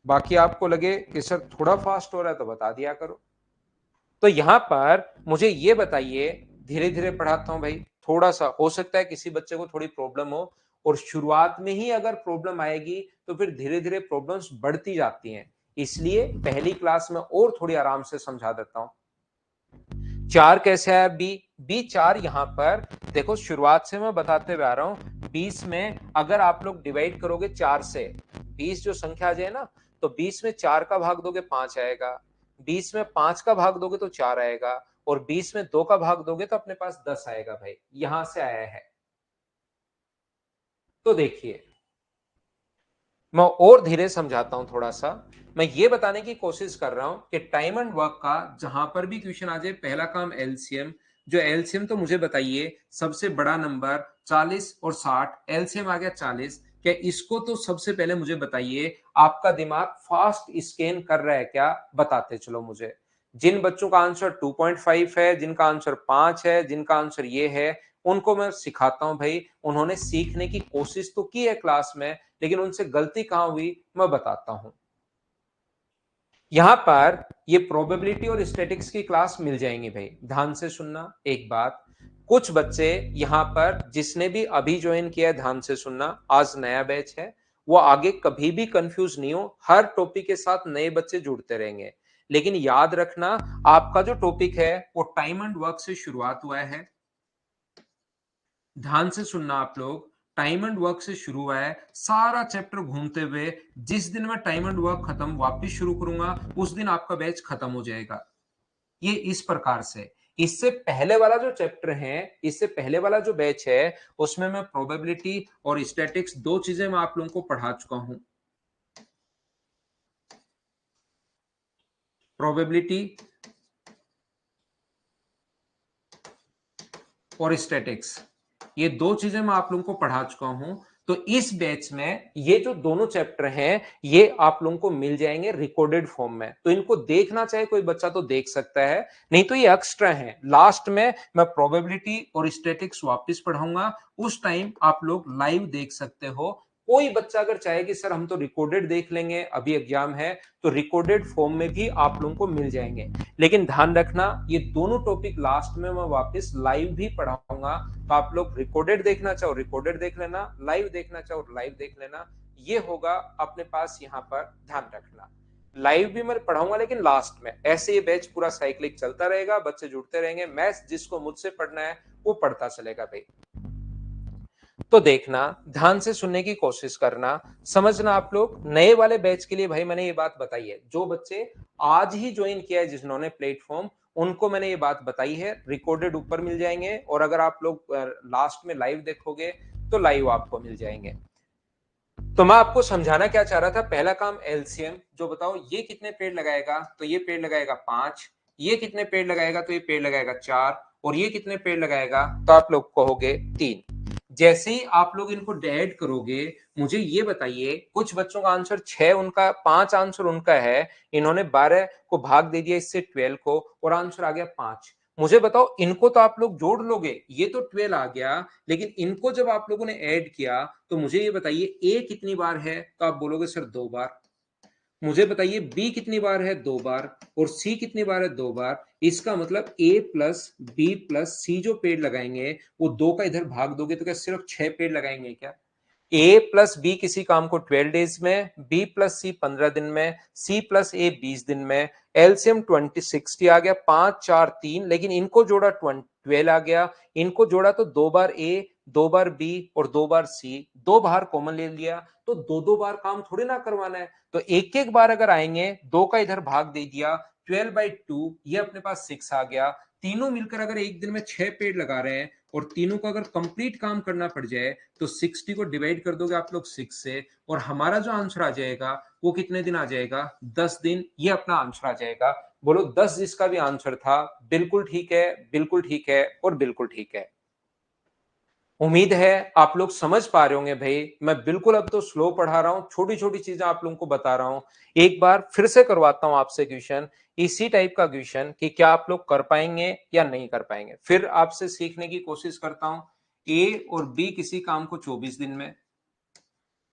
बाकी आपको लगे कि सर थोड़ा फास्ट हो रहा है तो बता दिया करो। तो यहां पर मुझे ये बताइए, धीरे धीरे पढ़ाता हूं भाई। थोड़ा सा हो सकता है किसी बच्चे को थोड़ी प्रॉब्लम हो, और शुरुआत में ही अगर प्रॉब्लम आएगी तो फिर धीरे धीरे प्रॉब्लम्स बढ़ती जाती हैं। इसलिए पहली क्लास में और थोड़ी आराम से समझा देता हूं। 4 कैसे आया बी, बी 4 यहां पर देखो, शुरुआत से मैं बताते हुए आ रहा हूं। 20 में अगर आप लोग डिवाइड करोगे 4 से, 20 जो संख्या आ जाए ना, तो 20 में 4 का भाग दोगे 5 आएगा, 20 में 5 का भाग दोगे तो 4 आएगा, और 20 में 2 का भाग दोगे तो अपने पास 10 आएगा भाई। यहां से आया है। तो देखिए, मैं और धीरे समझाता हूं थोड़ा सा। मैं ये बताने की कोशिश कर रहा हूं कि टाइम एंड वर्क का जहां पर भी क्वेश्चन आ जाए, पहला काम एलसीएम। जो एलसीएम तो मुझे बताइए, सबसे बड़ा नंबर 40 और 60, एलसीएम आ गया 40। क्या इसको तो सबसे पहले मुझे बताइए, आपका दिमाग फास्ट स्कैन कर रहा है क्या, बताते चलो मुझे। जिन बच्चों का आंसर 2.5 है, जिनका आंसर 5 है, जिनका आंसर ये है, उनको मैं सिखाता हूं भाई। उन्होंने सीखने की कोशिश तो की है क्लास में, लेकिन उनसे गलती कहां हुई मैं बताता हूं। यहां पर ये प्रोबेबिलिटी और स्टैटिक्स की क्लास मिल जाएंगी भाई, ध्यान से सुनना एक बात। कुछ बच्चे यहां पर जिसने भी अभी ज्वाइन किया है, ध्यान से सुनना, आज नया बैच है, वो आगे कभी भी कंफ्यूज नहीं हो। हर टॉपिक के साथ नए बच्चे जुड़ते रहेंगे, लेकिन याद रखना, आपका जो टॉपिक है वो टाइम एंड वर्क से शुरुआत हुआ है। ध्यान से सुनना आप लोग, टाइम एंड वर्क से शुरू हुआ है सारा चैप्टर घूमते हुए। जिस दिन मैं टाइम एंड वर्क खत्म वापस शुरू करूंगा, उस दिन आपका बैच खत्म हो जाएगा। ये इस प्रकार से। इससे पहले वाला जो चैप्टर है, इससे पहले वाला जो बैच है, उसमें मैं प्रोबेबिलिटी और स्टैटिक्स दो चीजें मैं आप लोगों को पढ़ा चुका हूं। प्रोबेबिलिटी और स्टैटिक्स, ये दो चीजें मैं आप लोगों को पढ़ा चुका हूं। तो इस बैच में ये जो दोनों चैप्टर हैं, ये आप लोगों को मिल जाएंगे रिकॉर्डेड फॉर्म में। तो इनको देखना चाहे कोई बच्चा तो देख सकता है, नहीं तो ये एक्स्ट्रा है। लास्ट में मैं प्रोबेबिलिटी और स्टैटिक्स वापस पढ़ाऊंगा, उस टाइम आप लोग लाइव देख सकते हो। कोई बच्चा अगर चाहे कि सर हम तो रिकॉर्डेड देख लेंगे, अभी एग्जाम है, तो रिकॉर्डेड फॉर्म में भी आप लोगों को मिल जाएंगे। लेकिन ध्यान रखना, ये दोनों टॉपिक लास्ट में मैं वापस लाइव भी पढ़ाऊंगा। तो आप लोग रिकॉर्डेड देखना चाहो रिकॉर्डेड देख लेना, लाइव देखना चाहो लाइव देख लेना। ये होगा अपने पास, यहां पर ध्यान रखना। लाइव भी मैं पढ़ाऊंगा लेकिन लास्ट में। ऐसे ये बैच पूरा साइक्लिक चलता रहेगा, बच्चे जुड़ते रहेंगे, मैथ्स जिसको मुझसे पढ़ना है वो पढ़ता चलेगा भाई। तो देखना, ध्यान से सुनने की कोशिश करना, समझना। आप लोग नए वाले बैच के लिए भाई मैंने ये बात बताई है, जो बच्चे आज ही ज्वाइन किया है जिन्होंने प्लेटफॉर्म, उनको मैंने ये बात बताई है, रिकॉर्डेड ऊपर मिल जाएंगे, और अगर आप लोग लास्ट में लाइव देखोगे तो लाइव आपको मिल जाएंगे। तो मैं आपको समझाना क्या चाह रहा था, पहला काम एलसीएम, जो बताओ ये कितने पेड़ लगाएगा, तो ये पेड़ लगाएगा 5, ये कितने पेड़ लगाएगा, तो ये पेड़ लगाएगा 4, और ये कितने पेड़ लगाएगा, तो आप लोग कहोगे 3। जैसे ही आप लोग इनको ऐड करोगे, मुझे ये बताइए, कुछ बच्चों का आंसर 6, उनका 5 आंसर उनका है, इन्होंने 12 को भाग दे दिया इससे 12 को, और आंसर आ गया 5। मुझे बताओ, इनको तो आप लोग जोड़ लोगे, ये तो 12 आ गया, लेकिन इनको जब आप लोगों ने ऐड किया तो मुझे ये बताइए ए कितनी बार है, तो आप बोलोगे सर 2 बार। मुझे बताइए बी कितनी बार है, 2 बार, और सी कितनी बार है, 2 बार। इसका मतलब ए प्लस बी प्लस सी जो पेड़ लगाएंगे वो 2 का इधर भाग दोगे तो क्या सिर्फ 6 पेड़ लगाएंगे क्या? ए प्लस बी किसी काम को 12 डेज में, बी प्लस सी 15 दिन में, सी प्लस ए 20 दिन में, एलसीएम 2060 आ गया, 5 4 3, लेकिन इनको जोड़ा 12 आ गया, इनको जोड़ा तो 2 बार ए, 2 बार बी और 2 बार सी, 2 बार कॉमन ले लिया, तो 2 बार काम थोड़ी ना करवाना है, तो एक एक बार अगर आएंगे, 2 का इधर भाग दे दिया, 12/2, ये अपने पास 6 आ गया। तीनों मिलकर अगर एक दिन में 6 पेड़ लगा रहे हैं, और तीनों को अगर कंप्लीट काम करना पड़ जाए, तो 60 को डिवाइड कर दोगे आप लोग 6 से, और हमारा जो आंसर आ जाएगा वो कितने दिन आ जाएगा, 10 दिन, ये अपना आंसर आ जाएगा। बोलो 10 जिसका भी आंसर था, बिल्कुल ठीक है, बिल्कुल ठीक है, और बिल्कुल ठीक है। उम्मीद है आप लोग समझ पा रहे होंगे भाई, मैं बिल्कुल अब तो स्लो पढ़ा रहा हूं, छोटी छोटी चीजें आप लोगों को बता रहा हूं। एक बार फिर से करवाता हूं आपसे क्वेश्चन, इसी टाइप का क्वेश्चन, कि क्या आप लोग कर पाएंगे या नहीं कर पाएंगे। फिर आपसे सीखने की कोशिश करता हूं। ए और बी किसी काम को 24 दिन में,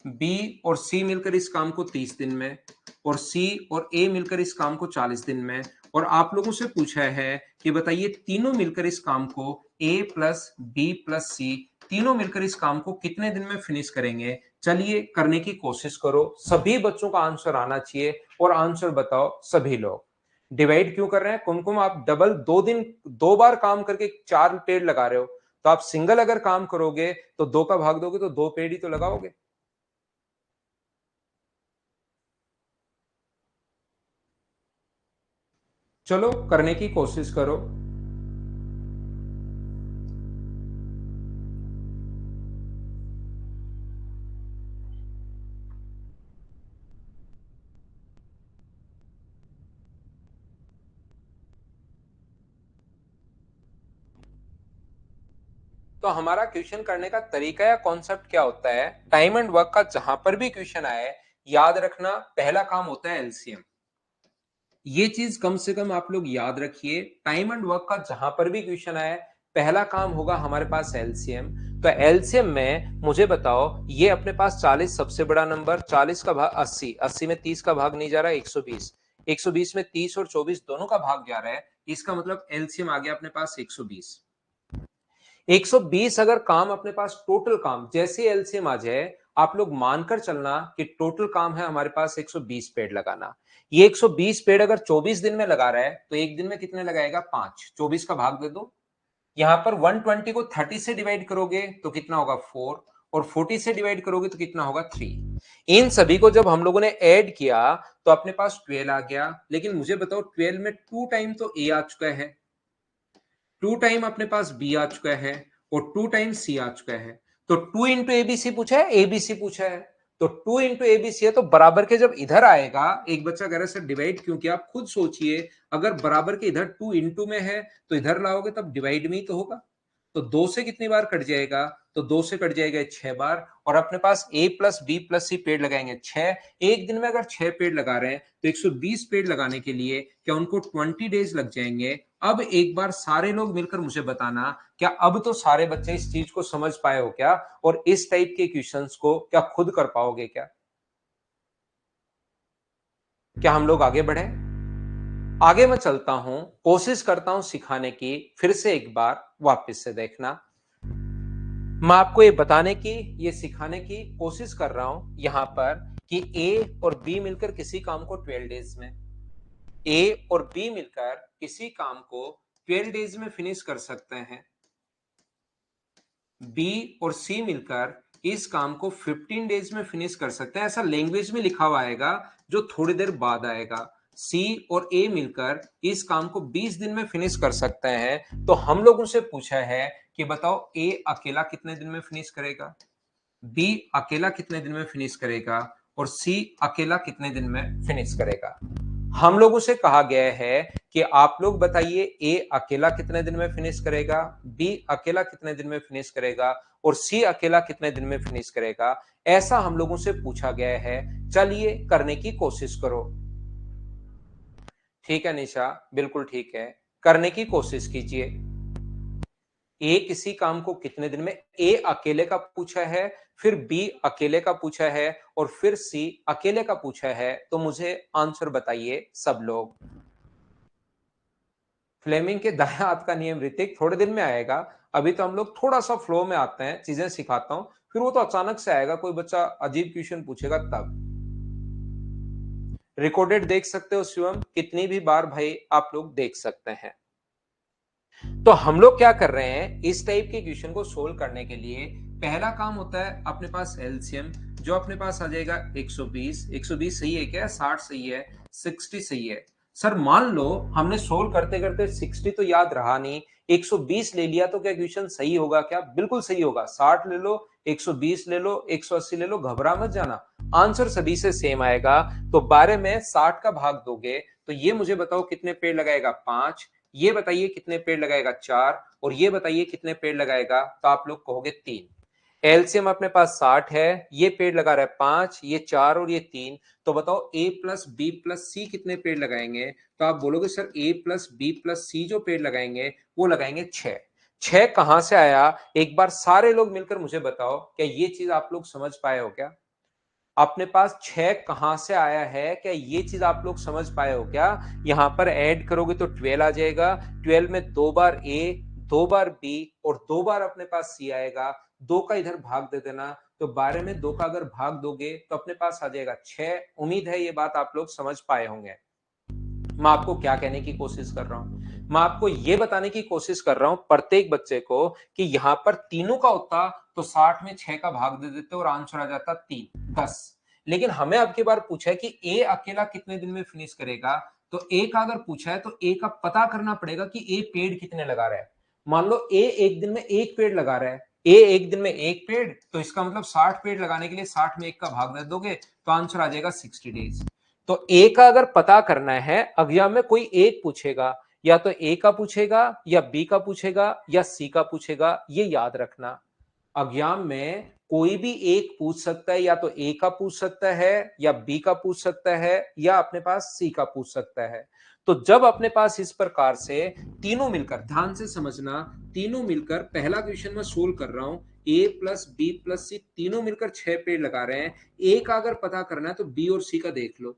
बी और सी मिलकर इस काम को 30 दिन में, और सी और ए मिलकर इस काम को 40 दिन में, और आप लोगों से पूछा है कि बताइए तीनों मिलकर इस काम को, ए प्लस बी प्लस सी, तीनों मिलकर इस काम को कितने दिन में फिनिश करेंगे। चलिए करने की कोशिश करो, सभी बच्चों का आंसर आना चाहिए, और आंसर बताओ सभी लोग। डिवाइड क्यों कर रहे हैं, कुमकुम आप डबल 2 दिन 2 बार काम करके 4 पेड़ लगा रहे हो, तो आप सिंगल अगर काम करोगे तो 2 का भाग दोगे तो 2 पेड़ ही तो लगाओगे। चलो करने की कोशिश करो। तो हमारा क्वेश्चन करने का तरीका या कॉन्सेप्ट क्या होता है, टाइम एंड वर्क का जहां पर भी क्वेश्चन आए, याद रखना पहला काम होता है एलसीएम। ये चीज कम से कम आप लोग याद रखिए, टाइम एंड वर्क का जहां पर भी क्वेश्चन आए, पहला काम होगा हमारे पास एलसीएम। तो एलसीएम में मुझे बताओ, ये अपने पास 40 सबसे बड़ा नंबर, 40 का भाग 80, 80 में 30 का भाग नहीं जा रहा है, 120, 120 में 30 और 24 दोनों का भाग जा रहा है, इसका मतलब एलसीएम आ गया अपने पास 120। 120 अगर काम अपने पास टोटल काम, जैसे एलसीएम आ जाए, आप लोग मानकर चलना कि टोटल काम है हमारे पास 120 पेड़ लगाना। ये 120 पेड़ अगर 24 दिन में लगा रहा है, तो एक दिन में कितने लगाएगा, 5, 24 का भाग दे दो। यहां पर 120 को 30 से डिवाइड करोगे तो कितना होगा, 4, और 40 से डिवाइड करोगे तो कितना होगा, 3। इन सभी को जब हम लोगों ने ऐड किया तो अपने पास 12 आ गया, लेकिन मुझे बताओ 12 में 2 टाइम तो ए आ चुका है, 2 टाइम अपने पास बी आ चुका है, और 2 टाइम सी आ चुका है, तो 2 इंटू एबीसी पूछा है, एबीसी पूछा है, तो 2 इंटू एबीसी है, तो बराबर के जब इधर आएगा, एक बच्चा कह रहा है सर डिवाइड क्यों किया, आप खुद सोचिए, अगर बराबर के इधर 2 इंटू में है तो इधर लाओगे तब डिवाइड में ही तो होगा, तो 2 से कितनी बार कट जाएगा, तो 2 से कट जाएगा 6 बार, और अपने पास ए प्लस बी प्लस सी पेड़ लगाएंगे 6, एक दिन में अगर 6 पेड़ लगा रहे हैं तो 120 पेड़ लगाने के लिए क्या उनको 20 डेज लग जाएंगे। अब एक बार सारे लोग मिलकर मुझे बताना, क्या अब तो सारे बच्चे इस चीज को समझ पाए हो क्या, और इस टाइप के क्वेश्चंस को क्या खुद कर पाओगे क्या? क्या हम लोग आगे बढ़े? आगे मैं चलता हूं, कोशिश करता हूं सिखाने की, फिर से एक बार वापस से देखना। मैं आपको ये बताने की, ये सिखाने की कोशिश कर रहा हूं यहां पर कि ए और बी मिलकर किसी काम को 12 डेज में, ए और बी मिलकर किसी काम को 12 डेज में फिनिश कर सकते हैं, बी और सी मिलकर इस काम को 15 डेज में फिनिश कर सकते हैं। ऐसा लैंग्वेज में लिखा हुआ आएगा जो थोड़ी देर बाद आएगा। सी और ए मिलकर इस काम को 20 दिन में फिनिश कर सकते हैं। तो हम लोगों से पूछा है कि बताओ ए अकेला कितने दिन में फिनिश करेगा, बी अकेला कितने दिन में फिनिश करेगा और सी अकेला कितने दिन में फिनिश करेगा। हम लोगों से कहा गया है कि आप लोग बताइए ए अकेला कितने दिन में फिनिश करेगा, बी अकेला कितने दिन में फिनिश करेगा और सी अकेला कितने दिन में फिनिश करेगा। ऐसा हम लोगों से पूछा गया है। चलिए करने की कोशिश करो। ठीक है निशा, बिल्कुल ठीक है, करने की कोशिश कीजिए। ए किसी काम को कितने दिन में, ए अकेले का पूछा है, फिर बी अकेले का पूछा है और फिर सी अकेले का पूछा है। तो मुझे आंसर बताइए सब लोग। फ्लेमिंग के दाएं हाथ का नियम ऋतिक थोड़े दिन में आएगा। अभी तो हम लोग थोड़ा सा फ्लो में आते हैं, चीजें सिखाता हूं, फिर वो तो अचानक से आएगा, कोई बच्चा अजीब क्वेश्चन पूछेगा तब। रिकॉर्डेड देख सकते हो शिवम, कितनी भी बार भाई आप लोग देख सकते हैं। तो हम लोग क्या कर रहे हैं, इस टाइप के क्वेश्चन को सोल्व करने के लिए पहला काम होता है अपने पास एलसीएम, जो अपने पास आ जाएगा 120। 120 सही है क्या, 60 सही है, 60 सही है। सर मान लो हमने सोल्व करते करते 60 तो याद रहा नहीं, 120 ले लिया तो क्या क्वेश्चन सही होगा क्या? बिल्कुल सही होगा। 60 ले लो, 120 ले लो, 180 ले लो, घबरा मत जाना, आंसर सभी से सेम आएगा। तो 12 में 60 का भाग दोगे तो ये मुझे बताओ कितने पेड़ लगाएगा, 5। ये बताइए कितने पेड़ लगाएगा, 4। और ये बताइए कितने पेड़ लगाएगा, तो आप लोग कहोगे 3। एलसीएम अपने पास 60 है, ये पेड़ लगा रहा है 5, ये 4 और ये 3। तो बताओ ए प्लस बी प्लस सी कितने पेड़ लगाएंगे? तो आप बोलोगे सर ए प्लस बी प्लस सी जो पेड़ लगाएंगे वो लगाएंगे 6। 6 कहां से आया, एक बार सारे लोग मिलकर मुझे बताओ, क्या ये चीज आप लोग समझ पाए हो क्या? अपने पास 6 कहां से आया है, क्या ये चीज आप लोग समझ पाए हो क्या? यहां पर ऐड करोगे तो 12 आ जाएगा। 12 में 2 बार ए, 2 बार बी और 2 बार अपने पास सी आएगा। 2 का इधर भाग दे देना, तो 12 में 2 का अगर भाग दोगे तो अपने पास आ जाएगा 6। उम्मीद है ये बात आप लोग समझ पाए होंगे। मैं आपको क्या कहने की कोशिश कर रहा हूं, मैं आपको यह बताने की कोशिश कर रहा हूं प्रत्येक बच्चे को कि यहां पर तीनों का होता तो 60 में 6 का भाग दे देते और आंसर आ जाता 3, 10। लेकिन हमें अब की बार पूछा है कि ए अकेला कितने दिन में फिनिश करेगा। तो ए का अगर पूछा है तो ए का पता करना पड़ेगा कि ए पेड़ कितने लगा रहा है। मान लो ए एक दिन में एक पेड़ लगा रहा है, ए एक दिन में एक पेड़, तो इसका मतलब 60 पेड़ लगाने के लिए 60 में 1 का भाग दे दोगे तो आंसर आ जाएगा 60 डेज। तो ए का अगर पता करना है, एग्जाम में कोई एक पूछेगा, या तो ए का पूछेगा या बी का पूछेगा या सी का पूछेगा, ये याद रखना। एग्जाम में कोई भी एक पूछ सकता है, या तो ए का पूछ सकता है या बी का पूछ सकता है या अपने पास सी का पूछ सकता है। तो जब अपने पास इस प्रकार से तीनों मिलकर, ध्यान से समझना, तीनों मिलकर पहला क्वेश्चन में सोल्व कर रहा हूं, ए प्लस बी प्लस सी तीनों मिलकर 6 पेड़ लगा रहे हैं। ए का अगर पता करना है तो बी और सी का देख लो,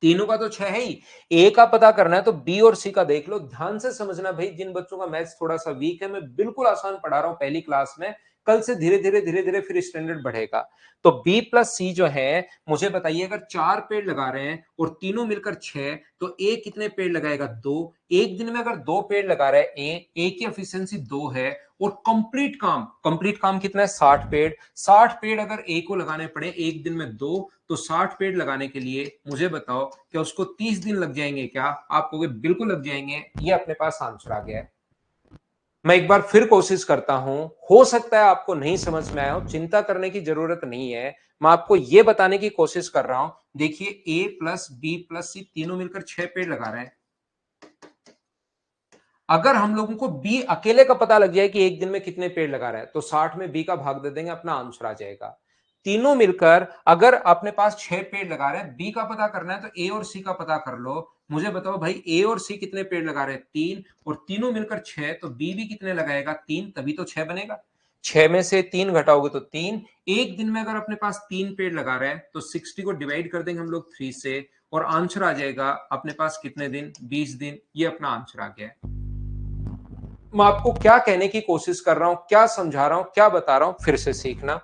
तीनों का तो 6 है ही, ए का पता करना है तो बी और सी का देख लो। ध्यान से समझना भाई, जिन बच्चों का मैथ्स थोड़ा सा वीक है, मैं बिल्कुल आसान पढ़ा रहा हूं पहली क्लास में, कल से धीरे धीरे फिर स्टैंडर्ड बढ़ेगा। तो बी प्लस सी जो है, मुझे बताइए अगर 4 पेड़ लगा रहे हैं और तीनों मिलकर 6, तो ए कितने पेड़ लगाएगा, 2। एक दिन में अगर 2 पेड़ लगा रहा है ए की एफिशिएंसी 2 है, और कंप्लीट काम कितना है, 60 पेड़। 60 पेड़ अगर ए को लगाने पड़े एक दिन में 2, तो 60 पेड़ लगाने के लिए मुझे बताओ क्या उसको 30 दिन लग जाएंगे क्या? आप कहोगे बिल्कुल लग जाएंगे। ये अपने पास आंसर आ गया है। मैं एक बार फिर कोशिश करता हूं, हो सकता है आपको नहीं समझ में आया हो, चिंता करने की जरूरत नहीं है। मैं आपको यह बताने की कोशिश कर रहा हूं, देखिए ए प्लस बी प्लस सी तीनों मिलकर 6 पेड़ लगा रहे हैं। अगर हम लोगों को बी अकेले का पता लग जाए कि एक दिन में कितने पेड़ लगा रहा है, तो 60 में बी का भाग दे देंगे, अपना आंसर आ जाएगा। तीनों मिलकर अगर अपने पास 6 पेड़ लगा रहे हैं, बी का पता करना है तो ए और सी का पता कर लो। मुझे बताओ भाई ए और सी कितने पेड़ लगा रहे हैं, 3, और तीनों मिलकर 6, तो बी भी कितने लगाएगा, 3, तभी तो 6 बनेगा। 6 में से 3 घटाओगे तो 3। एक दिन में अगर अपने पास 3 पेड़ लगा रहे हैं तो 60 को डिवाइड कर देंगे हम लोग 3 से, और आंसर आ जाएगा अपने पास कितने दिन, 20 दिन। ये अपना आंसर आ गया है। मैं आपको क्या कहने की कोशिश कर रहा हूं, क्या समझा रहा हूं, क्या बता रहा हूं, फिर से सीखना।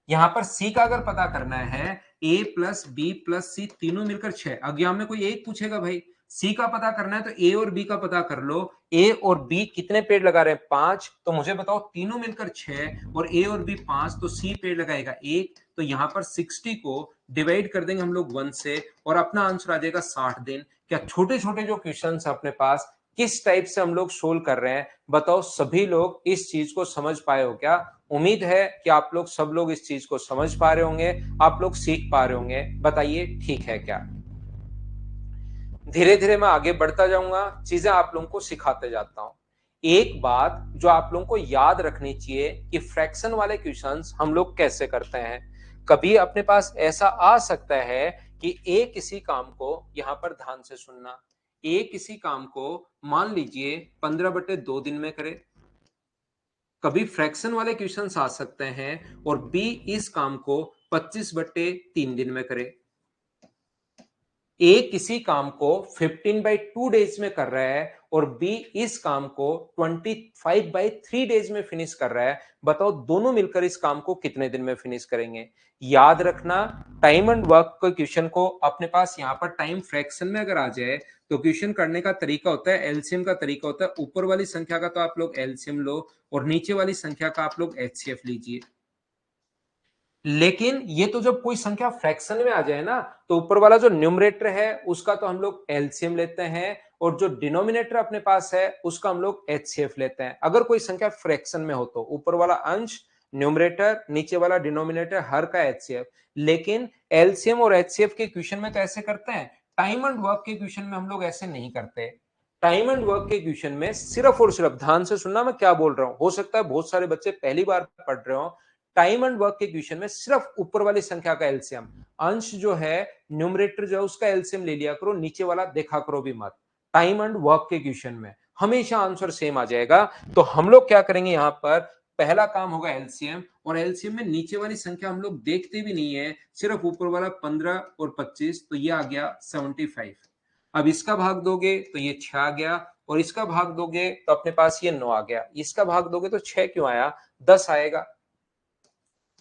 यहां पर सी का अगर पता करना है, ए प्लस बी प्लस सी तीनों मिलकर 6। एग्जाम में कोई एक पूछेगा भाई सी का पता करना है तो ए और बी का पता कर लो। ए और बी कितने पेड़ लगा रहे हैं? 5। तो मुझे बताओ तीनों मिलकर 6 और ए और बी 5, तो सी पेड़ लगाएगा 1। तो यहां पर 60 को डिवाइड कर देंगे हम लोग 1 से और अपना आंसर आ जाएगा 60 दिन। क्या छोटे छोटे जो क्वेश्चन अपने पास किस टाइप से हम लोग सोल्व कर रहे हैं, बताओ सभी लोग इस चीज को समझ पाए हो क्या? उम्मीद है कि आप लोग सब लोग इस चीज को समझ पा रहे होंगे, आप लोग सीख पा रहे होंगे। बताइए ठीक है क्या? धीरे धीरे मैं आगे बढ़ता जाऊंगा, चीजें आप लोगों को सिखाते जाता हूं। एक बात जो आप लोगों को याद रखनी चाहिए कि फ्रैक्शन वाले क्वेश्चंस हम लोग कैसे करते हैं। कभी अपने पास ऐसा आ सकता है कि ए किसी काम को, यहां पर ध्यान से सुनना, ए किसी काम को मान लीजिए 15/2 दिन में करे। कभी फ्रैक्शन वाले क्वेश्चंस आ सकते हैं और बी इस काम को 25/3 दिन में करे। ए किसी काम को 15/2 डेज में कर रहा है और बी इस काम को 25/3 डेज में फिनिश कर रहा है। बताओ दोनों मिलकर इस काम को कितने दिन में फिनिश करेंगे? याद रखना, टाइम एंड वर्क के क्वेश्चन को अपने पास यहां पर टाइम फ्रैक्शन में अगर आ जाए तो क्वेश्चन करने का तरीका होता है, एलसीएम का तरीका होता है। ऊपर वाली संख्या का तो आप लोग एलसीएम लो और नीचे वाली संख्या का आप लोग एचसीएफ लीजिए। लेकिन ये तो जब कोई संख्या फ्रैक्शन में आ जाए ना, तो ऊपर वाला जो न्यूमरेटर है उसका तो हम लोग एलसीएम लेते हैं और जो डिनोमिनेटर अपने पास है उसका हम लोग एचसीएफ लेते हैं। अगर कोई संख्या फ्रैक्शन में हो तो ऊपर वाला अंश न्यूमरेटर, नीचे वाला डिनोमिनेटर, हर का एचसीएफ। लेकिन एलसीएम और एचसीएफ के क्वेश्चन में कैसे करते हैं? टाइम एंड वर्क के क्वेश्चन में हम लोग ऐसे नहीं करते। टाइम एंड वर्क के क्वेश्चन में सिर्फ और सिर्फ, ध्यान से सुनना मैं क्या बोल रहा हूं, हो सकता है बहुत सारे बच्चे पहली बार पढ़ रहे हो। टाइम एंड वर्क के क्वेश्चन में सिर्फ ऊपर वाली संख्या का एलसीएम, अंश जो है न्यूमरेटर जो है उसका एलसीएम ले लिया करो, नीचे वाला देखा करो भी मत। टाइम एंड वर्क के क्वेश्चन में हमेशा आंसर सेम आ जाएगा। तो हम लोग क्या करेंगे, यहां पर पहला काम होगा एलसीएम, और एलसीएम में नीचे वाली संख्या हम लोग देखते भी नहीं है, सिर्फ ऊपर वाला 15 और 25, तो ये आ गया 75। अब इसका भाग दोगे तो ये 6 आ गया, और इसका भाग दोगे तो अपने पास ये 9 आ गया। इसका भाग दोगे तो 6 क्यों आया, 10 आएगा।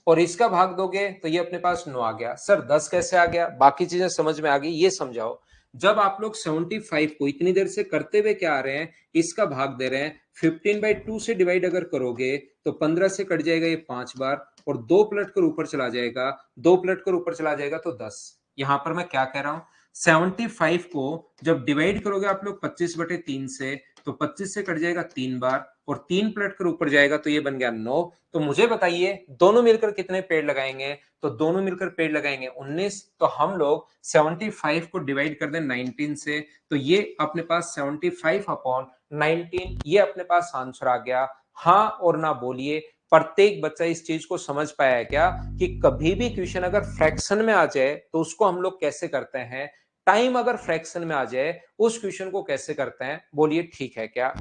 और इसका भाग दोगे तो ये अपने पास 9 आ गया। सर 10 कैसे आ गया? बाकी चीजें समझ में आ गई, ये समझाओ। जब आप लोग 75 को इतनी देर से करते हुए क्या आ रहे हैं, इसका भाग दे रहे हैं, 15/2 से डिवाइड अगर करोगे तो 15 से कट जाएगा ये 5 बार, और 2 पलट कर ऊपर चला जाएगा, 2 पलट कर ऊपर चला जाएगा तो 10। यहां पर मैं क्या कह रहा हूं, 75 को जब डिवाइड करोगे आप लोग 25/3 से, तो 25 से कट जाएगा 3 बार, और 3 पलट कर ऊपर जाएगा तो ये बन गया 9। तो मुझे बताइए दोनों मिलकर कितने पेड़ लगाएंगे? तो दोनों मिलकर पेड़ लगाएंगे 19। तो हम लोग 75 को डिवाइड कर दें 19 से, तो ये अपने पास 75/19, ये अपने पास आंसर आ गया। हाँ और ना बोलिए, प्रत्येक बच्चा इस चीज को समझ पाया है क्या कि कभी भी क्वेश्चन अगर फ्रैक्शन में आ जाए तो उसको हम लोग कैसे करते हैं, टाइम अगर फ्रैक्शन में आ जाए उस क्वेश्चन को कैसे करते हैं? बोलिए ठीक है क्या?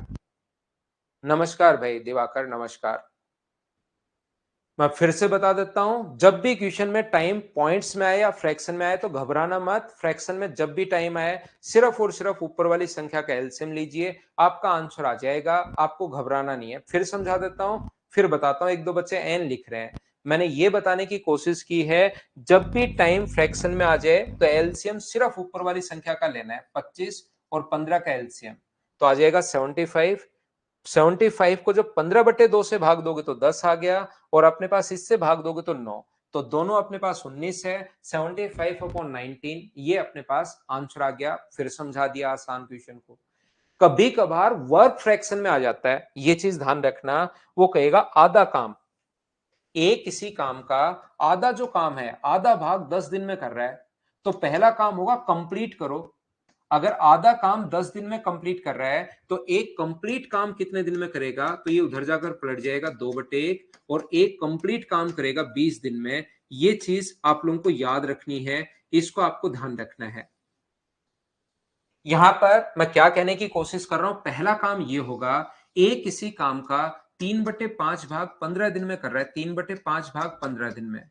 नमस्कार भाई दिवाकर, नमस्कार। मैं फिर से बता देता हूं, जब भी क्वेश्चन में टाइम पॉइंट्स में आए या फ्रैक्शन में आए तो घबराना मत। फ्रैक्शन में जब भी टाइम आए सिर्फ और सिर्फ ऊपर वाली संख्या का एलसीएम लीजिए, आपका आंसर आ जाएगा, आपको घबराना नहीं है। फिर समझा देता हूं, फिर बताता हूं। एक दो बच्चे एन लिख रहे हैं, मैंने ये बताने की कोशिश की है जब भी टाइम फ्रैक्शन में आ जाए तो एलसीएम सिर्फ ऊपर वाली संख्या का लेना है, 25 और 15 का एलसीएम, तो आ जाएगा 75। 75 को जब 15/2 से भाग दोगे तो 10 आ गया, और अपने पास इससे भाग दोगे तो 9, तो दोनों अपने पास 19 है। 75/19 ये अपने पास आंसर आ गया। फिर समझा दिया आसान क्वेश्चन को। कभी कभार वर्क फ्रैक्शन में आ जाता है, ये चीज ध्यान रखना, वो कहेगा आधा काम, ए किसी काम का आधा जो काम है, आधा भाग 10 दिन में कर रहा है, तो पहला काम होगा कंप्लीट करो। अगर आधा काम 10 दिन में कंप्लीट कर रहा है तो एक कंप्लीट काम कितने दिन में करेगा, तो ये उधर जाकर पलट जाएगा 2/1, और एक कंप्लीट काम करेगा 20 दिन में। ये चीज आप लोगों को याद रखनी है, इसको आपको ध्यान रखना है। यहां पर मैं क्या कहने की कोशिश कर रहा हूं, पहला काम ये होगा, ए किसी काम का 3/5 भाग 15 दिन में कर रहा है, 3/5 भाग 15 दिन में।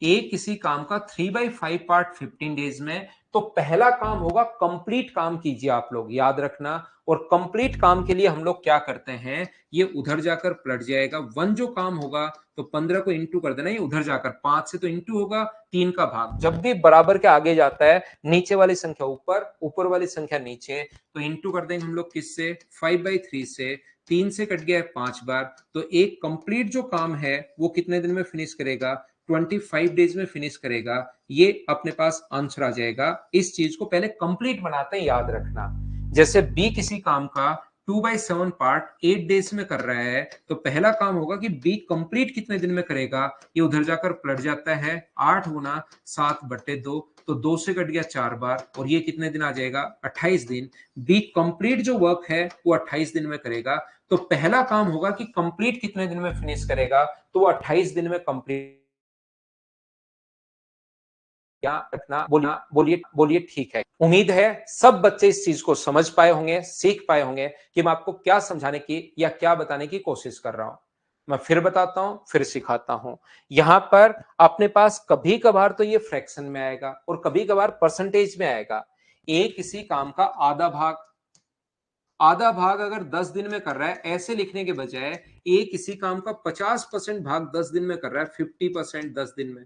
ए किसी काम का 3/5 पार्ट 15 डेज में, तो पहला काम होगा कंप्लीट काम कीजिए आप लोग, याद रखना। और कंप्लीट काम के लिए हम लोग क्या करते हैं, ये उधर जाकर पलट जाएगा। 1 जो काम होगा तो 15 को इंटू कर देना, ये उधर जाकर 5 से तो इंटू होगा, 3 का भाग। जब भी बराबर के आगे जाता है, नीचे वाली संख्या ऊपर, ऊपर वाली संख्या नीचे, तो इंटू कर देंगे हम लोग किससे, 5/3 से। 3 से कट गया है 5 बार, तो एक कंप्लीट जो काम है वो कितने दिन में फिनिश करेगा, 25 डेज में फिनिश करेगा। ये अपने पास आंसर आ जाएगा। इस चीज को पहले कंप्लीट बनाते हैं, याद रखना। जैसे बी किसी काम का 2/7 पार्ट 8 डेज में कर रहा है, तो पहला काम होगा कि बी कंप्लीट कितने दिन में करेगा, ये उधर जाकर पलट जाता है, 8 गुना 7/2, तो 2 से कट गया 4 बार, और ये कितने दिन आ जाएगा, 28 दिन। बी कंप्लीट जो वर्क है वो 28 दिन में करेगा। तो पहला काम होगा कि कंप्लीट कितने दिन में फिनिश करेगा, तो वो 28 दिन में कंप्लीट। क्या रखना, बोलिए बोलिए बोलिए, ठीक है। उम्मीद है सब बच्चे इस चीज को समझ पाए होंगे, सीख पाए होंगे कि मैं आपको क्या समझाने की या क्या बताने की कोशिश कर रहा हूं। मैं फिर बताता हूं, फिर सिखाता हूं। यहां पर अपने पास कभी कभार तो ये फ्रैक्शन में आएगा और कभी कभार परसेंटेज में आएगा। ए किसी काम का आधा भाग, आधा भाग अगर 10 दिन में कर रहा है, ऐसे लिखने के बजाय ए किसी काम का 50% भाग 10 दिन में कर रहा है, 50% 10 दिन में,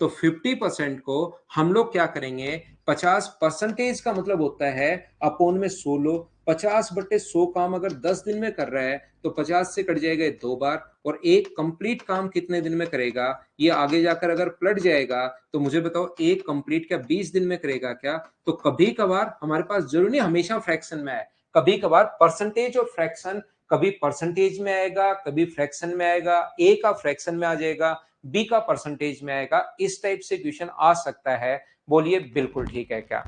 तो 50% को हम लोग क्या करेंगे, 50% का मतलब होता है अपोन में 16, 50/100 काम अगर 10 दिन में कर रहा है तो 50 से कट जाएगा 2 बार, और एक कंप्लीट काम कितने दिन में करेगा, ये आगे जाकर अगर पलट जाएगा तो मुझे बताओ एक कंप्लीट क्या 20 दिन में करेगा क्या। तो कभी कभार हमारे पास जरूरी नहीं हमेशा फ्रैक्शन में है, कभी कभार परसेंटेज और फ्रैक्शन, कभी परसेंटेज में आएगा, कभी फ्रैक्शन में आएगा, ए का फ्रैक्शन में आ जाएगा, बी का परसेंटेज में आएगा। इस टाइप से क्वेश्चन आ सकता है। बोलिए बिल्कुल ठीक है क्या।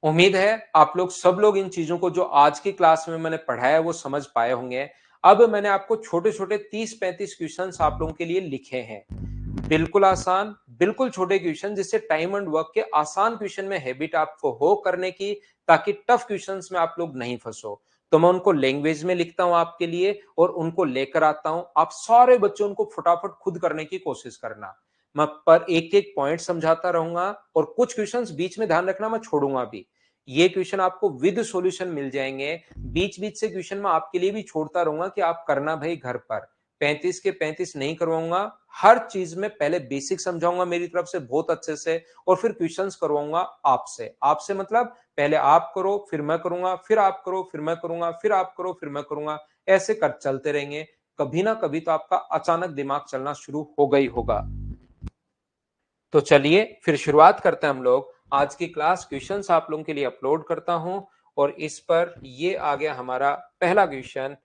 उम्मीद है आप लोग सब लोग इन चीजों को जो आज की क्लास में मैंने पढ़ाया वो समझ पाए होंगे। अब मैंने आपको छोटे छोटे 30-35 क्वेश्चंस आप लोगों के लिए लिखे हैं, बिल्कुल आसान, बिल्कुल छोटे क्वेश्चन, जिससे टाइम एंड वर्क के आसान क्वेश्चन में हैबिट आपको हो करने की, ताकि टफ क्वेश्चंस में आप लोग नहीं फंसो। तो मैं उनको लैंग्वेज में लिखता हूं आपके लिए और उनको लेकर आता हूं। आप सारे बच्चे उनको फटाफट खुद करने की कोशिश करना। मैं पर एक एक पॉइंट समझाता रहूंगा, और कुछ क्वेश्चंस बीच में ध्यान रखना मैं छोड़ूंगा भी। ये क्वेश्चन आपको विद सॉल्यूशन मिल जाएंगे। बीच बीच से क्वेश्चन मैं आपके लिए भी छोड़ता रहूंगा कि आप करना भाई घर पर। 35 के 35 नहीं करवाऊंगा, हर चीज में पहले बेसिक समझाऊंगा मेरी तरफ से बहुत अच्छे से, और फिर क्वेश्चंस करवाऊंगा आपसे। आपसे मतलब पहले आप करो फिर मैं करूंगा, फिर आप करो फिर मैं करूंगा, फिर आप करो फिर मैं करूंगा, ऐसे कर चलते रहेंगे। कभी ना कभी तो आपका अचानक दिमाग चलना शुरू होगा ही होगा। तो चलिए फिर शुरुआत करते हैं हम लोग। आज की क्लास क्वेश्चंस आप लोगों के लिए अपलोड करता हूं, और इस पर ये आ गया हमारा पहला क्वेश्चन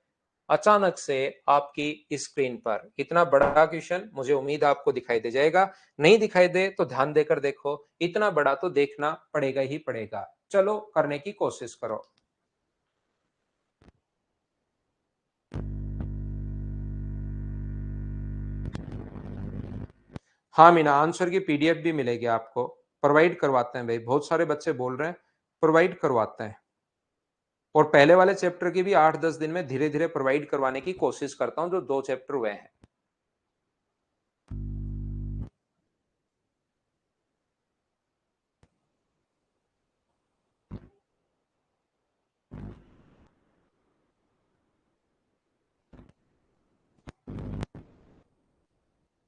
अचानक से आपकी स्क्रीन पर। इतना बड़ा क्वेश्चन मुझे उम्मीद है आपको दिखाई दे जाएगा, नहीं दिखाई दे तो ध्यान देकर देखो, इतना बड़ा तो देखना पड़ेगा ही पड़ेगा। चलो करने की कोशिश करो। हाँ मीना, आंसर की पीडीएफ भी मिलेगी आपको, प्रोवाइड करवाते हैं भाई, बहुत सारे बच्चे बोल रहे हैं, प्रोवाइड करवाते हैं। और पहले वाले चैप्टर की भी 8-10 दिन में धीरे धीरे प्रोवाइड करवाने की कोशिश करता हूं, जो 2 चैप्टर हुए हैं।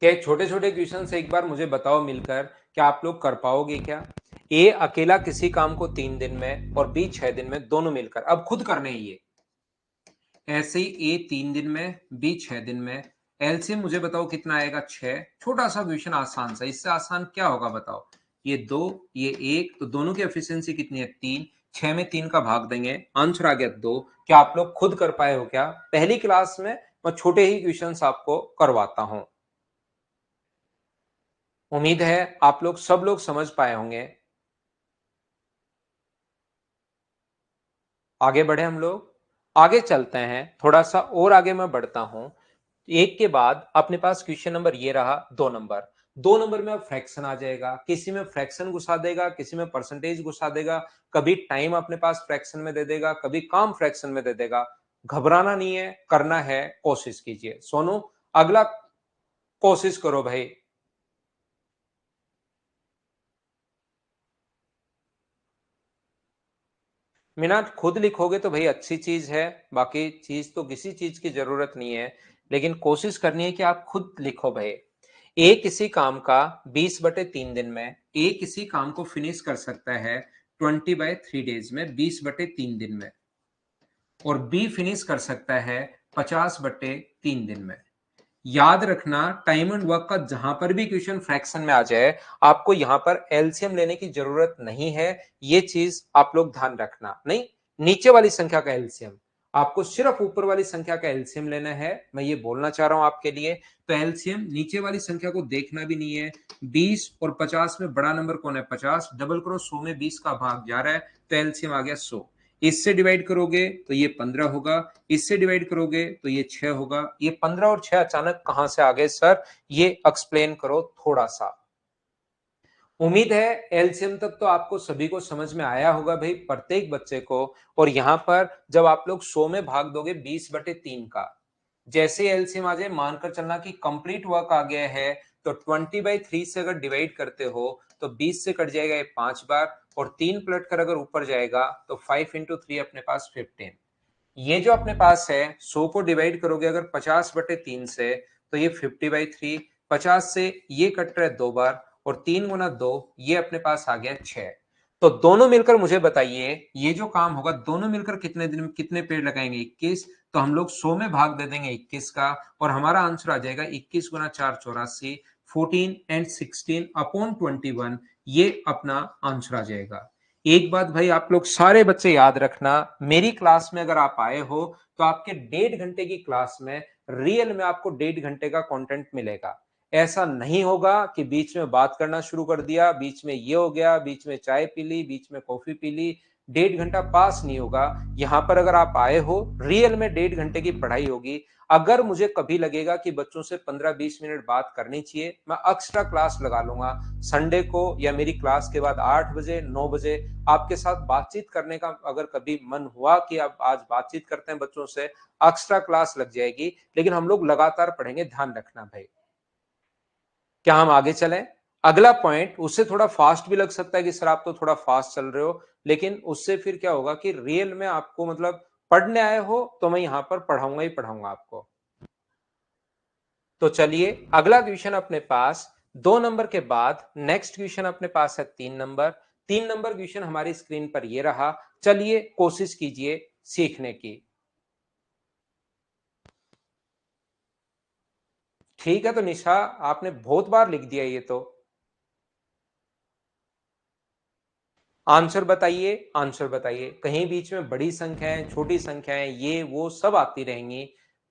क्या छोटे छोटे क्वेश्चन एक बार मुझे बताओ मिलकर, क्या आप लोग कर पाओगे क्या। ए अकेला किसी काम को 3 दिन में और बी 6 दिन में, दोनों मिलकर। अब खुद करने ही ये ऐसे ही, ए 3 दिन में बी 6 दिन में। एलसीएम मुझे बताओ कितना आएगा, 6। छोटा सा क्वेश्चन, आसान सा, इससे आसान क्या होगा बताओ। ये 2 ये 1, तो दोनों की एफिशिएंसी कितनी है, 3। 6 में 3 का भाग देंगे, आंसर आ गया 2। क्या आप लोग खुद कर पाए हो क्या। पहली क्लास में मैं छोटे ही क्वेश्चंस आपको करवाता हूं। उम्मीद है आप लोग सब लोग समझ पाए होंगे। आगे बढ़े हम लोग, आगे चलते हैं, थोड़ा सा और आगे मैं बढ़ता हूं। एक के बाद अपने पास क्वेश्चन नंबर ये रहा 2 नंबर। 2 नंबर में अब फ्रैक्शन आ जाएगा, किसी में फ्रैक्शन घुसा देगा, किसी में परसेंटेज घुसा देगा, कभी टाइम अपने पास फ्रैक्शन में दे देगा, कभी काम फ्रैक्शन में दे देगा। घबराना नहीं है, करना है, कोशिश कीजिए। सोनू अगला कोशिश करो भाई। मिनाज खुद लिखोगे तो भाई अच्छी चीज है, बाकी चीज तो किसी चीज की जरूरत नहीं है, लेकिन कोशिश करनी है कि आप खुद लिखो भाई। ए किसी काम का 20/3 दिन में, ए किसी काम को फिनिश कर सकता है 20/3 डेज में, 20/3 दिन में, और बी फिनिश कर सकता है 50/3 दिन में। याद रखना, टाइम एंड वर्क का जहां पर भी क्वेश्चन फ्रैक्शन में आ जाए, आपको यहां पर एलसीएम लेने की जरूरत नहीं है। ये चीज आप लोग ध्यान रखना, नहीं नीचे वाली संख्या का एलसीएम, आपको सिर्फ ऊपर वाली संख्या का एलसीएम लेना है। मैं ये बोलना चाह रहा हूं आपके लिए। तो एलसीएम नीचे वाली संख्या को देखना भी नहीं है। 20 और 50 में बड़ा नंबर कौन है? 50। डबल करो, 100 में 20 का भाग जा रहा है, तो एलसीएम आ गया 100। इससे डिवाइड करोगे तो ये 15 होगा, इससे डिवाइड करोगे तो ये 6 होगा। ये 15 और 6 अचानक कहां से आ गए सर? ये एक्सप्लेन करो थोड़ा सा। उम्मीद है एलसीएम तक तो आपको सभी को समझ में आया होगा भाई, प्रत्येक बच्चे को। और यहां पर जब आप लोग 100 में भाग दोगे 20/3 का, जैसे एलसीएम आ जाए, मानकर चलना कि कंप्लीट वर्क आ गया है, तो 20/3 से अगर डिवाइड करते हो तो 20 से कट जाएगा ये 5 बार, और 3 पलट कर अगर ऊपर जाएगा तो 5 इंटू 3 अपने पास 15। ये जो अपने पास है 100 को डिवाइड करोगे अगर 50/3 से, तो ये 50/3। 50 से ये कट रहा है 2 बार, और 3 गुना 2 ये अपने पास आ गया 6। तो दोनों मिलकर मुझे बताइए, ये जो काम होगा दोनों मिलकर कितने दिन में कितने पेड़ लगाएंगे? 21। तो हम लोग 100 में भाग दे देंगे 21 का, और हमारा आंसर आ जाएगा 21 गुना 4 84, 14 एंड 16 अपॉन 21। ये अपना आंसर आ जाएगा। एक बात भाई आप लोग सारे बच्चे याद रखना, मेरी क्लास में अगर आप आए हो तो आपके 1.5 घंटे की क्लास में रियल में आपको 1.5 घंटे का कंटेंट मिलेगा। ऐसा नहीं होगा कि बीच में बात करना शुरू कर दिया, बीच में ये हो गया, बीच में चाय पी ली, बीच में कॉफी पी ली, 1.5 घंटा पास नहीं होगा। यहां पर अगर आप आए हो रियल में 1.5 घंटे की पढ़ाई होगी। अगर मुझे कभी लगेगा कि बच्चों से 15-20 मिनट बात करनी चाहिए, मैं एक्स्ट्रा क्लास लगा लूंगा संडे को, या मेरी क्लास के बाद 8 बजे 9 बजे आपके साथ बातचीत करने का अगर कभी मन हुआ कि आप आज बातचीत करते हैं बच्चों से, एक्स्ट्रा क्लास लग जाएगी। लेकिन हम लोग लगातार पढ़ेंगे, ध्यान रखना भाई। क्या हम आगे चलें? अगला पॉइंट, उससे थोड़ा फास्ट भी लग सकता है कि सर आप तो थोड़ा फास्ट चल रहे हो, लेकिन उससे फिर क्या होगा कि रियल में आपको मतलब पढ़ने आए हो तो मैं यहां पर पढ़ाऊंगा ही पढ़ाऊंगा आपको। तो चलिए अगला क्वेश्चन अपने पास 2 नंबर के बाद नेक्स्ट क्वेश्चन अपने पास है 3 नंबर। 3 नंबर क्वेश्चन हमारी स्क्रीन पर ये रहा। चलिए कोशिश कीजिए सीखने की। ठीक है, तो निशा आपने बहुत बार लिख दिया ये तो। आंसर बताइए, आंसर बताइए। कहीं बीच में बड़ी संख्याएं छोटी संख्याएं ये वो सब आती रहेंगी।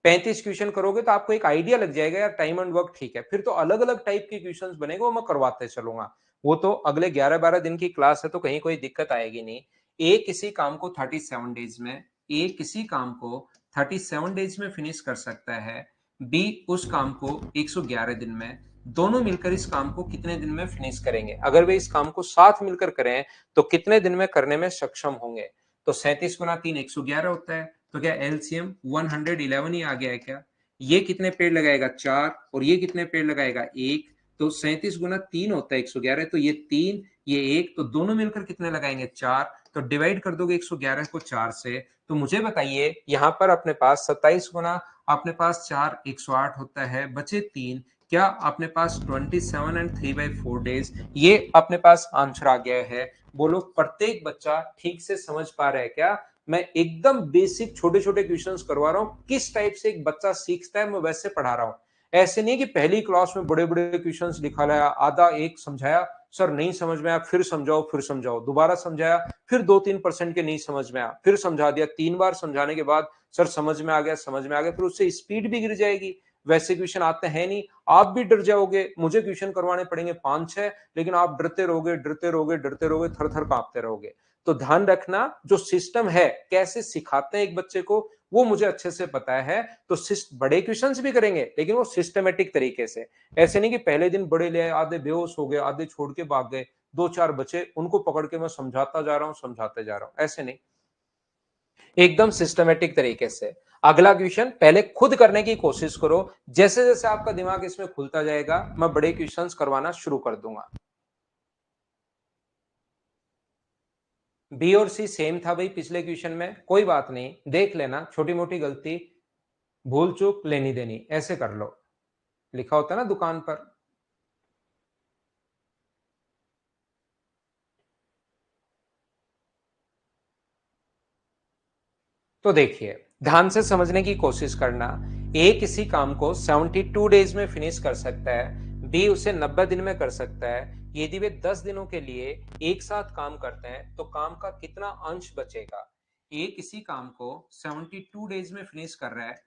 35 क्वेश्चन करोगे तो आपको एक आइडिया लग जाएगा यार, टाइम एंड वर्क ठीक है। फिर तो अलग अलग टाइप के क्वेश्चंस बनेंगे, वो मैं करवाते चलूंगा। वो तो अगले 11-12 दिन की क्लास है, तो कहीं कोई दिक्कत आएगी नहीं। ए किसी काम को 37 डेज में, ए किसी काम को 37 डेज में फिनिश कर सकता है, बी उस काम को 111 दिन में। दोनों मिलकर इस काम को कितने दिन में फिनिश करेंगे? अगर वे इस काम को साथ मिलकर करें तो कितने दिन में करने में सक्षम होंगे? तो 37 गुना 3 111 होता है। तो क्या एलसीएम 111 ही आ गया है क्या? ये कितने पेड़ लगाएगा? 4। और ये कितने पेड़ लगाएगा? 1। तो 37 गुना 3 होता है 111। तो ये 3 ये 1, तो दोनों मिलकर कितने लगाएंगे? 4। तो डिवाइड कर दोगे 111 को 4 से, तो मुझे बताइए यहां पर अपने पास 27 गुना अपने पास 4 108 होता है, बचे 3। क्या अपने पास 27 एंड 3/4 डेज, ये अपने पास आंसर आ गया है। बोलो प्रत्येक बच्चा ठीक से समझ पा रहा है क्या? मैं एकदम बेसिक छोटे छोटे क्वेश्चंस करवा रहा हूं, किस टाइप से एक बच्चा सीखता है मैं वैसे पढ़ा रहा हूं। ऐसे नहीं कि पहली क्लास में बड़े बड़े क्वेश्चंस लिखा लाया, आधा एक समझाया, सर नहीं समझ में आया, फिर समझाओ, दोबारा समझाया, फिर 2-3% के नहीं समझ में आया, फिर समझा दिया, 3 बार समझाने के बाद सर समझ में आ गया, समझ में आ गया, फिर उससे स्पीड भी गिर जाएगी। वैसे क्वेश्चन आते हैं नहीं, आप भी डर जाओगे, मुझे क्वेश्चन करवाने पड़ेंगे 5-6, लेकिन आप डरते रहोगे, डरते रहोगे, डरते रहोगे, थर थर कांपते रहोगे। तो ध्यान रखना, जो सिस्टम है कैसे सिखाते हैं एक बच्चे को, वो मुझे अच्छे से पता है। तो बड़े क्वेश्चंस भी करेंगे लेकिन वो सिस्टमेटिक तरीके से। ऐसे नहीं कि पहले दिन बड़े ले आए, आधे बेहोश हो गए, आधे छोड़ के भाग गए, 2-4 बचे उनको पकड़ के मैं समझाता जा रहा हूं, समझाते जा रहा हूं, ऐसे नहीं, एकदम सिस्टमेटिक तरीके से। अगला क्वेश्चन पहले खुद करने की कोशिश करो, जैसे जैसे आपका दिमाग इसमें खुलता जाएगा मैं बड़े क्वेश्चंस करवाना शुरू कर दूंगा। बी और सी सेम था भाई पिछले क्वेश्चन में, कोई बात नहीं, देख लेना, छोटी मोटी गलती भूल चूक लेनी देनी ऐसे कर लो, लिखा होता है ना दुकान पर। तो देखिए, ध्यान से समझने की कोशिश करना। ए किसी काम को 72 डेज में फिनिश कर सकता है, बी उसे 90 दिन में कर सकता है। यदि वे 10 दिनों के लिए एक साथ काम करते हैं तो काम का कितना अंश बचेगा। ए किसी काम को 72 डेज में फिनिश कर रहा है,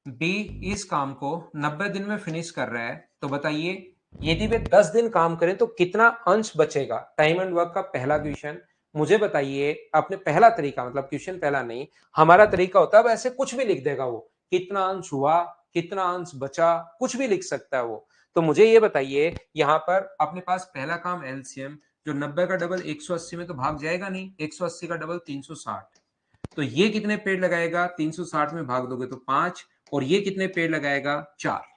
बी इस काम को 90 दिन में फिनिश कर रहा है, तो बताइए यदि वे 10 दिन काम करें तो कितना अंश बचेगा। टाइम एंड वर्क का पहला क्वेश्चन। मुझे बताइए, अपने पहला तरीका, मतलब क्वेश्चन पहला नहीं, हमारा तरीका होता है ऐसे कुछ भी लिख देगा वो, कितना अंश हुआ, कितना अंश बचा, कुछ भी लिख सकता है वो। तो मुझे ये बताइए, यहाँ पर अपने पास पहला काम एलसीएम, जो 90 का डबल 180 में तो भाग जाएगा नहीं, 180 का डबल 360, तो ये कितने पेड़ लगाएगा, 360 में भाग दोगे तो 5, और ये कितने पेड़ लगाएगा, 4।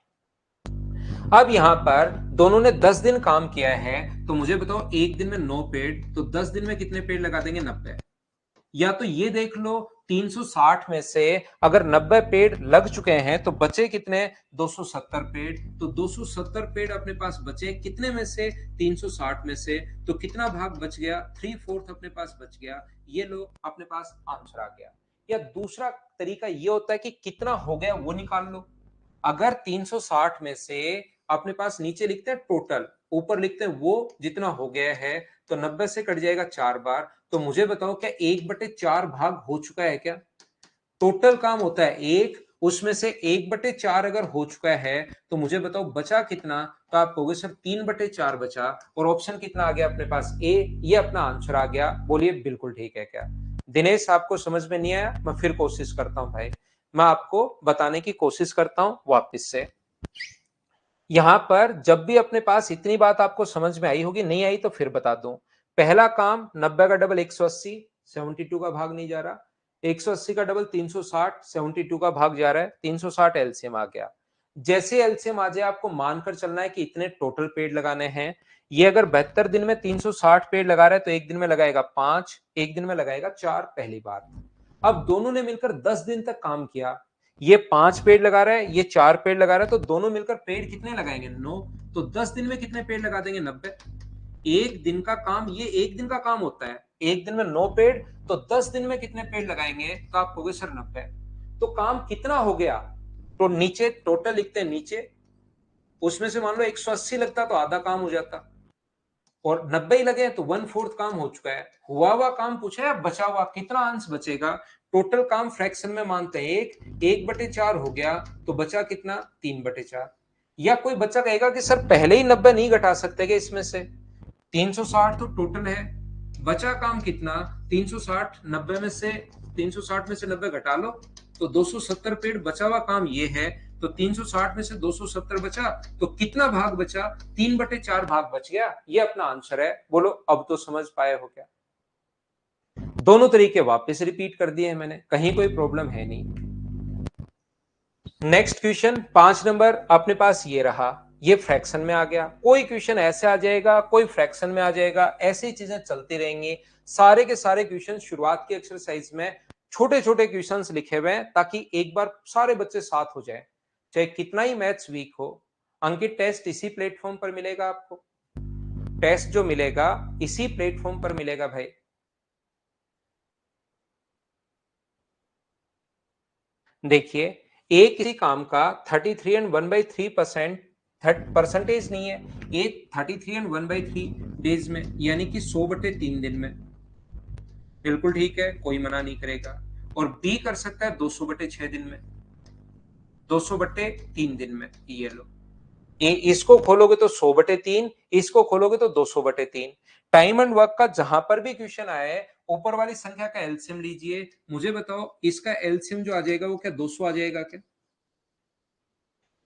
अब यहां पर दोनों ने 10 दिन काम किया है, तो मुझे बताओ एक दिन में 9 पेड़, तो 10 दिन में कितने पेड़ लगा देंगे, 90। या तो ये देख लो, 360 में से अगर 90 पेड़ लग चुके हैं तो बचे कितने, 270 पेड़। तो 270 पेड़ अपने पास बचे कितने में से, 360 में से, तो कितना भाग बच गया, 3/4 अपने पास बच गया। ये लो अपने पास आंसर आ गया। या दूसरा तरीका ये होता है कि कितना हो गया वो निकाल लो। अगर 360 में से अपने पास नीचे लिखते हैं टोटल, ऊपर लिखते हैं वो जितना हो गया है, तो 90 से कट जाएगा 4 बार। तो मुझे बताओ क्या 1/4 भाग हो चुका है क्या। टोटल काम होता है 1, उसमें से 1/4 अगर हो चुका है तो मुझे बताओ बचा कितना। तो आप कहोगे सर 3/4 बचा, और ऑप्शन कितना आ गया अपने पास, ए। ये अपना आंसर आ गया। बोलिए बिल्कुल ठीक है क्या। दिनेश आपको समझ में नहीं आया, मैं फिर कोशिश करता हूं भाई, मैं आपको बताने की कोशिश करता हूं वापस से। यहां पर जब भी अपने पास इतनी बात आपको समझ में आई होगी, नहीं आई तो फिर बता दूं। पहला काम 90 का डबल 180, 72 का भाग नहीं जा रहा। 180 का डबल 360, 72 का भाग जा रहा है, 360 एलसीएम आ गया। जैसे एलसीएम आ जाए आपको मानकर चलना है कि इतने टोटल पेड़ लगाने हैं। ये अगर 72 दिन में 360 पेड़ लगा रहा है तो एक दिन में लगाएगा 5, एक दिन में लगाएगा 4, पहली बात। अब दोनों ने मिलकर 10 दिन तक काम किया, ये 5 पेड़ लगा रहा है, ये 4 पेड़ लगा रहा है, तो दोनों मिलकर पेड़ कितने लगाएंगे, 9। तो 10 दिन में कितने पेड़ लगा देंगे, 90। एक दिन का काम, ये एक दिन का काम होता है, एक दिन में 9 पेड़, तो 10 दिन में कितने पेड़ लगाएंगे, तो आप कहोगे सर 90। तो काम कितना हो गया, तो नीचे टोटल लिखते हैं नीचे, उसमें से मान लो 180 लगता तो आधा काम हो जाता, और 90 ही लगे तो 1/4 काम हो चुका है। हुआ हुआ काम पूछा है, बचा हुआ कितना अंश बचेगा। टोटल काम फ्रैक्शन में मानते हैं 1/4 हो गया, तो बचा कितना, 3/4। या कोई बच्चा कहेगा कि सर पहले ही 90 नहीं घटा सकते क्या इसमें से, 360 तो टोटल है, बचा काम कितना, 360 90 में से, 360 में से 90 घटा लो तो 270 पेड़, बचा हुआ काम ये है। तो 360 में से 270 बचा, तो कितना भाग बचा, 3/4 भाग बच गया। ये अपना आंसर है। बोलो अब तो समझ पाए हो क्या। दोनों तरीके वापस रिपीट कर दिए हैं मैंने, कहीं कोई प्रॉब्लम है नहीं। नेक्स्ट क्वेश्चन 5 नंबर अपने पास ये रहा, ये फ्रैक्शन में आ गया। कोई क्वेश्चन ऐसे आ जाएगा, कोई फ्रैक्शन में आ जाएगा, ऐसी चीजें चलती रहेंगी। सारे के सारे क्वेश्चन शुरुआत की एक्सरसाइज में छोटे छोटे क्वेश्चंस लिखे हुए हैं, ताकि एक बार सारे बच्चे साथ हो जाए, चाहे कितना ही मैथ्स वीक हो। अंकित टेस्ट इसी प्लेटफॉर्म पर मिलेगा आपको, टेस्ट जो मिलेगा इसी प्लेटफॉर्म पर मिलेगा भाई। देखिए, एक किसी काम का 33 एंड 1/3% परसेंटेज नहीं है, ये 33 एंड 1/3 डेज में, यानी कि 100/3 दिन में। बिल्कुल ठीक है, कोई मना नहीं करेगा। और बी कर सकता है 200/6 दिन में, 200/3 दिन में। ये लो, इसको खोलोगे तो 100/3, इसको खोलोगे तो 200/3। टाइम एंड वर्क का जहां पर भी क्वेश्चन आए, ऊपर वाली संख्या का एलसीएम लीजिए। मुझे बताओ इसका एलसीएम जो आ जाएगा वो क्या 200 आ जाएगा क्या।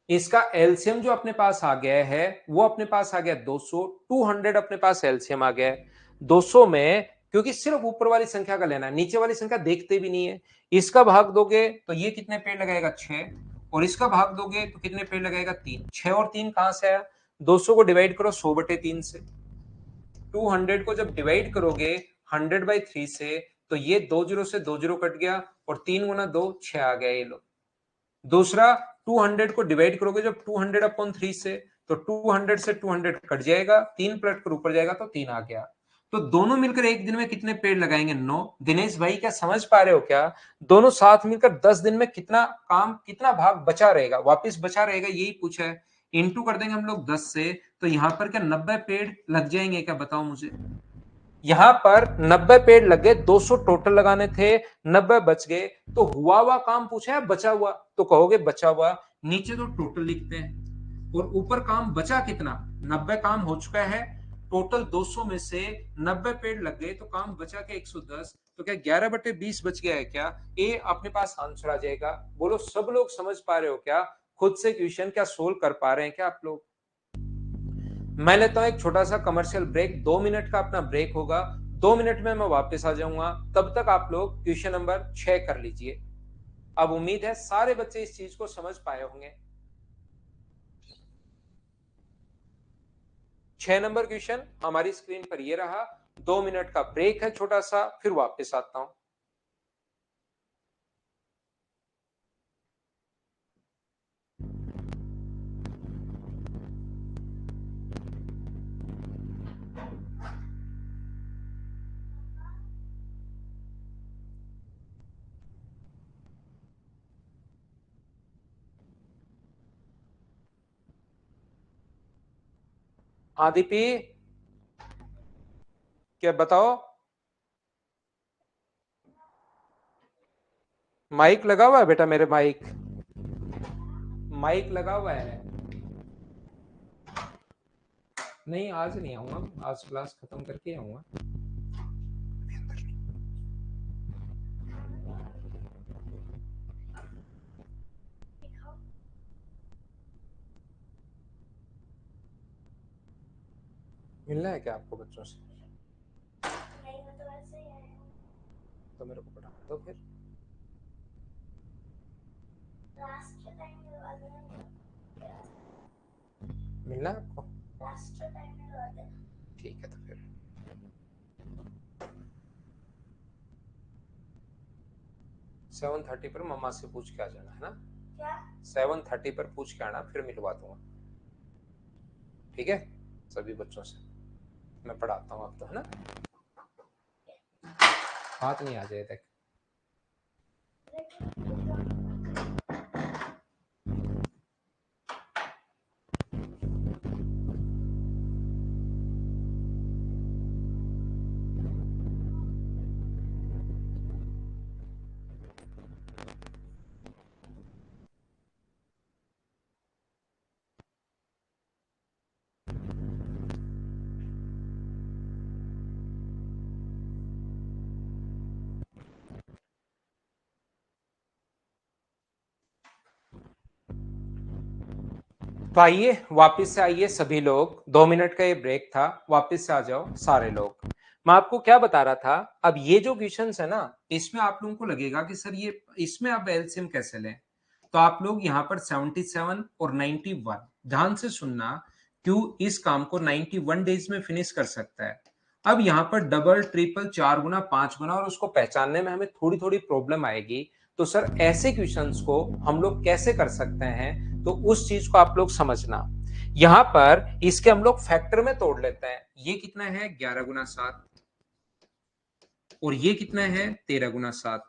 इसका एलसीएम जो अपने पास आ गया है वो अपने पास आ गया 200, 200 अपने पास एलसीएम आ गया है। 200 में, क्योंकि सिर्फ ऊपर वाली संख्या का लेना है, नीचे वाली संख्या देखते भी नहीं है। इसका भाग दोगे तो ये कितने पेड़ लगाएगा, 6, और इसका भाग दोगे तो कितने पेड़ लगाएगा, 3। 6 और 3 कहां से आया, 200 को डिवाइड करो 100/3 से, 200 को जब डिवाइड करोगे 100/3 से, तो ये 2 जीरो से 2 जीरो कट गया और 3 गुना 2 6 आ गया, ये लो। दूसरा 200 को डिवाइड करोगे जब 200/3 से, तो 200 से 200 कट जाएगा, 3 पलट कर ऊपर जाएगा तो 3 आ गया। तो दोनों मिलकर एक दिन में कितने पेड़ लगाएंगे? 9। दिनेश भाई क्या समझ पा रहे हो क्या? दोनों साथ मिलकर 10 दिन में कितना काम, कितना भाग बचा रहेगा, वापस बचा रहेगा, यही पूछा है। इंटू कर देंगे हम लोग 10 से, तो यहां पर क्या 90 पेड़ लग जाएंगे क्या? बताओ मुझे। यहां पर 90 पेड़ लगे, 200 टोटल लगाने थे, 90 बच गए, तो हुआ काम पूछा है बचा हुआ, तो कहोगे बचा हुआ। नीचे तो टोटल लिखते हैं और ऊपर काम बचा कितना? 90 काम हो चुका है, टोटल 200 में से 90 पेड़ लग गए, तो काम बचा के 110, तो क्या 11/20 बच गया है क्या? ए अपने पास आंसर आ जाएगा। बोलो सब लोग समझ पा रहे हो क्या? खुद से क्वेश्चन क्या सोल्व कर पा रहे हैं क्या आप लोग? मैं लेता हूं एक छोटा सा कमर्शियल ब्रेक, 2 मिनट का अपना ब्रेक होगा। 2 मिनट में मैं वापस आ जाऊंगा, तब तक आप लोग क्वेश्चन नंबर 6 कर लीजिए। अब उम्मीद है सारे बच्चे इस चीज को समझ पाए होंगे। 6 नंबर क्वेश्चन हमारी स्क्रीन पर ये रहा। 2 मिनट का ब्रेक है छोटा सा, फिर वापस आता हूं। आदिपी, क्या बताओ? माइक लगा हुआ है बेटा? मेरे माइक माइक लगा हुआ है? नहीं, आज नहीं आऊंगा, आज क्लास खत्म करके आऊंगा। मिलना है क्या आपको बच्चों से? तो मेरे को पढ़ा दो फिर। मिलना है आपको? ठीक है, तो फिर 7:30 पर मम्मा से पूछ के आ जाना, है ना? क्या? 7:30 पर पूछ के आना, फिर मिलवा दूंगा। ठीक है, सभी बच्चों से मैं पढ़ाता हूँ अब तो, है ना? हाथ नहीं आ जाए तक। तो आइए वापस से आइए सभी लोग, 2 मिनट का ये ब्रेक था, वापस से आ जाओ सारे लोग। मैं आपको क्या बता रहा था, अब ये जो क्वेश्चंस है ना, इसमें आप लोगों को लगेगा कि सर ये इसमें आप एलसीएम कैसे लें? तो आप लोग यहाँ पर 77 और 91 ध्यान से सुनना, क्यों इस काम को 91 डेज में फिनिश कर सकता है। अब यहाँ पर डबल ट्रिपल 4 गुना 5 गुना और उसको पहचानने में हमें थोड़ी थोड़ी प्रॉब्लम आएगी। तो सर ऐसे क्वेश्चंस को हम लोग कैसे कर सकते हैं, तो उस चीज को आप लोग समझना। यहां पर इसके हम लोग फैक्टर में तोड़ लेते हैं। ये कितना है? 11 गुना 7, और ये कितना है? 13 गुना 7।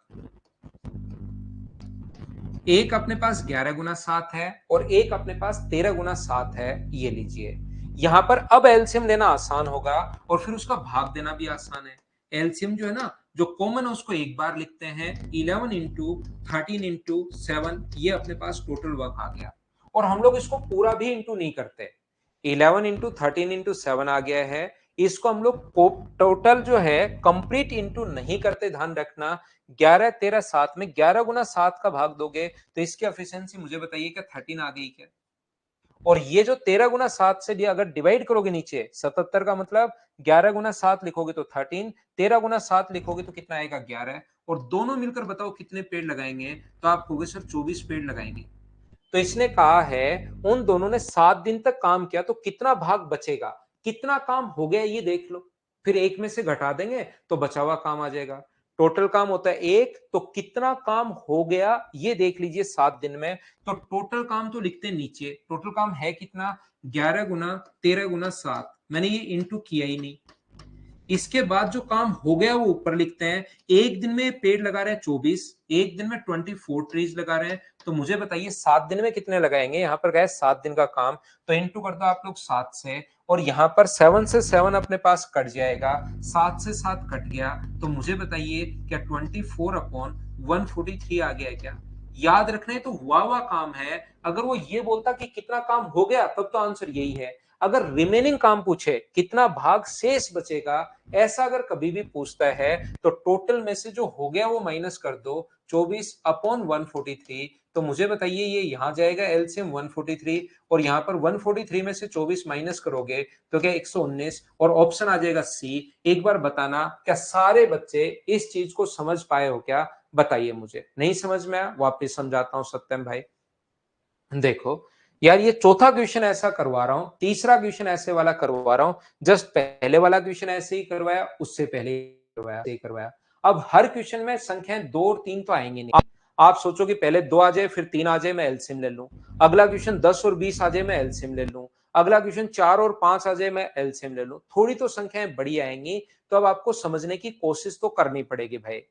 एक अपने पास 11 गुना 7 है और एक अपने पास 13 गुना 7 है, ये लीजिए। यहां पर अब एलसीएम लेना आसान होगा और फिर उसका भाग देना भी आसान है। एलसीएम जो है ना, जो कॉमन है उसको एक बार लिखते हैं, 11 इंटू 13 इंटू 7, ये अपने पास टोटल वर्क आ गया। और हम लोग इसको पूरा भी इंटू नहीं करते, 11 इंटू 13 इंटू 7 आ गया है, इसको हम लोग टोटल जो है कंप्लीट इंटू नहीं करते, ध्यान रखना। 11 13 7 में 11 गुना 7 का भाग दोगे तो इसकी एफिशिएंसी मुझे बताइए क्या 13 आ गई क्या? और ये जो 13 गुना 7 से अगर डिवाइड करोगे नीचे 77 का मतलब 11 गुना 7 लिखोगे तो 13, 13 गुना 7 लिखोगे तो कितना आएगा? 11। और दोनों मिलकर बताओ कितने पेड़ लगाएंगे? तो आप कहोगे सर 24 पेड़ लगाएंगे। तो इसने कहा है उन दोनों ने 7 दिन तक काम किया, तो कितना भाग बचेगा, कितना काम हो गया ये देख लो। फिर एक में से घटा देंगे तो बचा हुआ काम आ जाएगा। टोटल काम होता है एक, तो कितना काम हो गया ये देख लीजिए 7 दिन में। तो टोटल काम तो लिखते हैं नीचे, टोटल काम है कितना, 11 गुना 13 गुना 7, मैंने ये इंटू किया ही नहीं। इसके बाद जो काम हो गया वो ऊपर लिखते हैं। एक दिन में पेड़ लगा रहे हैं 24, एक दिन में 24 ट्रीज लगा रहे हैं, तो मुझे बताइए 7 दिन में कितने लगाएंगे। यहां पर गए 7 दिन का काम, तो इंटू कर दो आप लोग 7 से, और यहां पर 7 से 7 अपने पास कट जाएगा, 7 से 7 कट गया, तो मुझे बताइए क्या 24/143 आ गया है क्या। याद रखना है तो हुआ काम है। अगर वो ये बोलता कि कितना काम हो गया तब तो आंसर यही है। अगर रिमेनिंग काम पूछे कितना भाग शेष बचेगा, ऐसा अगर कभी भी पूछता है तो टोटल में से जो हो गया वो माइनस कर दो, 24/143। तो मुझे बताइए ये यहां जाएगा एलसीएम 143, और यहां पर 143 में से 24 माइनस करोगे तो क्या 119, और ऑप्शन आ जाएगा सी। एक बार बताना क्या सारे बच्चे इस चीज को समझ पाए हो क्या, बताइए मुझे। नहीं समझ में आया वापिस समझाता हूं सत्यम भाई। देखो यार, ये चौथा क्वेश्चन ऐसा करवा रहा हूं, तीसरा क्वेश्चन ऐसे वाला करवा रहा हूं, जस्ट पहले वाला क्वेश्चन ऐसे ही करवाया, उससे पहले करवाया। अब हर क्वेश्चन में संख्याएं 2 और 3 तो आएंगे नहीं। आप सोचो कि पहले 2 आ जाए फिर 3 आ जाए मैं एलसीएम ले लूं, अगला क्वेश्चन 10 और 20 आ जाए मैं एलसीएम ले लूं, अगला क्वेश्चन 4 और 5 आ जाए मैं एलसीएम ले लूं, थोड़ी तो संख्याएं बड़ी आएंगी। तो अब आपको समझने की कोशिश तो करनी पड़ेगी भाई।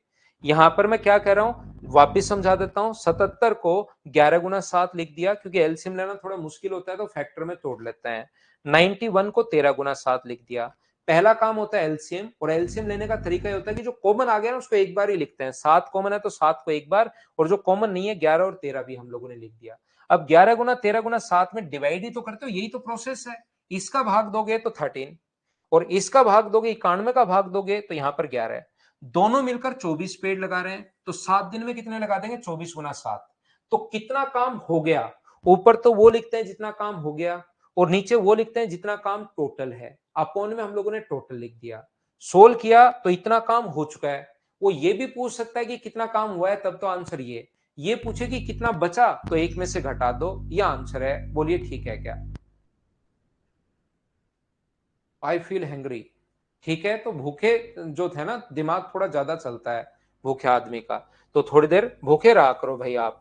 यहां पर मैं क्या कह रहा हूं, वापिस समझा देता हूं। 77 को 11 गुना 7 लिख दिया, क्योंकि एलसीएम लेना थोड़ा मुश्किल होता है तो फैक्टर में तोड़ लेते हैं। 91 को 13 गुना 7 लिख दिया। पहला काम होता है एलसीएम, और एलसीएम लेने का तरीका ये होता है कि जो कॉमन आ गया ना उसको एक बार ही लिखते हैं। 7 कॉमन है तो 7 को एक बार, और जो कॉमन नहीं है 11 और 13 भी हम लोगों ने लिख दिया। अब 11 गुना 13 गुना 7 में डिवाइड ही तो करते हो, यही तो प्रोसेस है। इसका भाग दोगे तो 13, और इसका भाग दोगे 91 का भाग दोगे तो यहां पर 11 है। दोनों मिलकर 24 पेड़ लगा रहे हैं, तो 7 दिन में कितने लगा देंगे, 24 गुना 7। तो कितना काम हो गया, ऊपर तो वो लिखते हैं जितना काम हो गया, और नीचे वो लिखते हैं जितना काम टोटल है। अपोन में हम लोगों ने टोटल लिख दिया। सोल्व किया तो इतना काम हो चुका है। वो ये भी पूछ सकता है कि कितना काम हुआ है, तब तो आंसर ये पूछे कि कितना बचा तो एक में से घटा दो, यह आंसर है। बोलिए ठीक है क्या। आई फील हैंग्री, ठीक है। तो भूखे जो थे ना, दिमाग थोड़ा ज्यादा चलता है भूखे आदमी का, तो थोड़ी देर भूखे रहा करो भाई आप।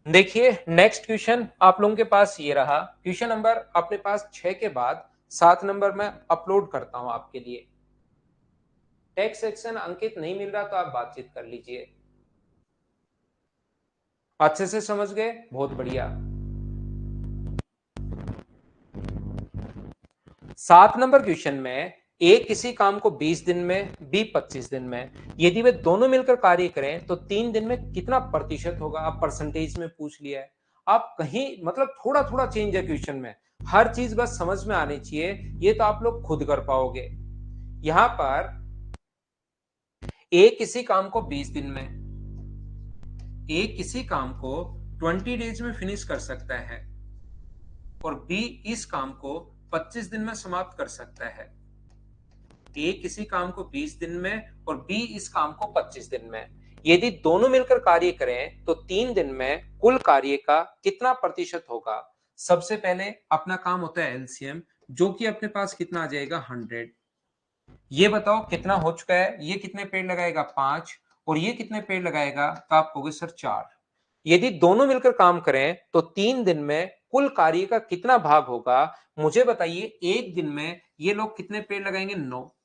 देखिए नेक्स्ट क्वेश्चन आप लोगों के पास ये रहा, क्वेश्चन नंबर अपने पास 6 के बाद 7 नंबर में अपलोड करता हूं आपके लिए। टेक्स्ट सेक्शन अंकित नहीं मिल रहा तो आप बातचीत कर लीजिए। अच्छे से समझ गए, बहुत बढ़िया। 7 नंबर क्वेश्चन में ए किसी काम को 20 दिन में, बी 25 दिन में, यदि वे दोनों मिलकर कार्य करें तो 3 दिन में कितना प्रतिशत होगा। आप परसेंटेज में पूछ लिया है। आप कहीं मतलब थोड़ा थोड़ा चेंज है क्वेश्चन में, हर चीज बस समझ में आनी चाहिए, ये तो आप लोग खुद कर पाओगे। यहां पर ए किसी काम को 20 दिन में, ए किसी काम को 20 डेज में फिनिश कर सकता है, और बी इस काम को 25 दिन में समाप्त कर सकता है। ए किसी काम को 20 दिन में और बी इस काम को 25 दिन में, यदि दोनों मिलकर कार्य करें तो 3 दिन में कुल कार्य का कितना प्रतिशत होगा। सबसे पहले अपना काम होता है एलसीएम, जो कि अपने पास कितना आ जाएगा 100। ये बताओ कितना हो चुका है, ये कितने पेड़ लगाएगा 5, और ये कितने पेड़ लगाएगा, तो आप कहोगे सर 4। यदि दोनों मिलकर काम करें तो 3 दिन में कुल कार्य का कितना भाग होगा। मुझे बताइए एक दिन में ये लोग कितने पेड़ लगाएंगे, 9।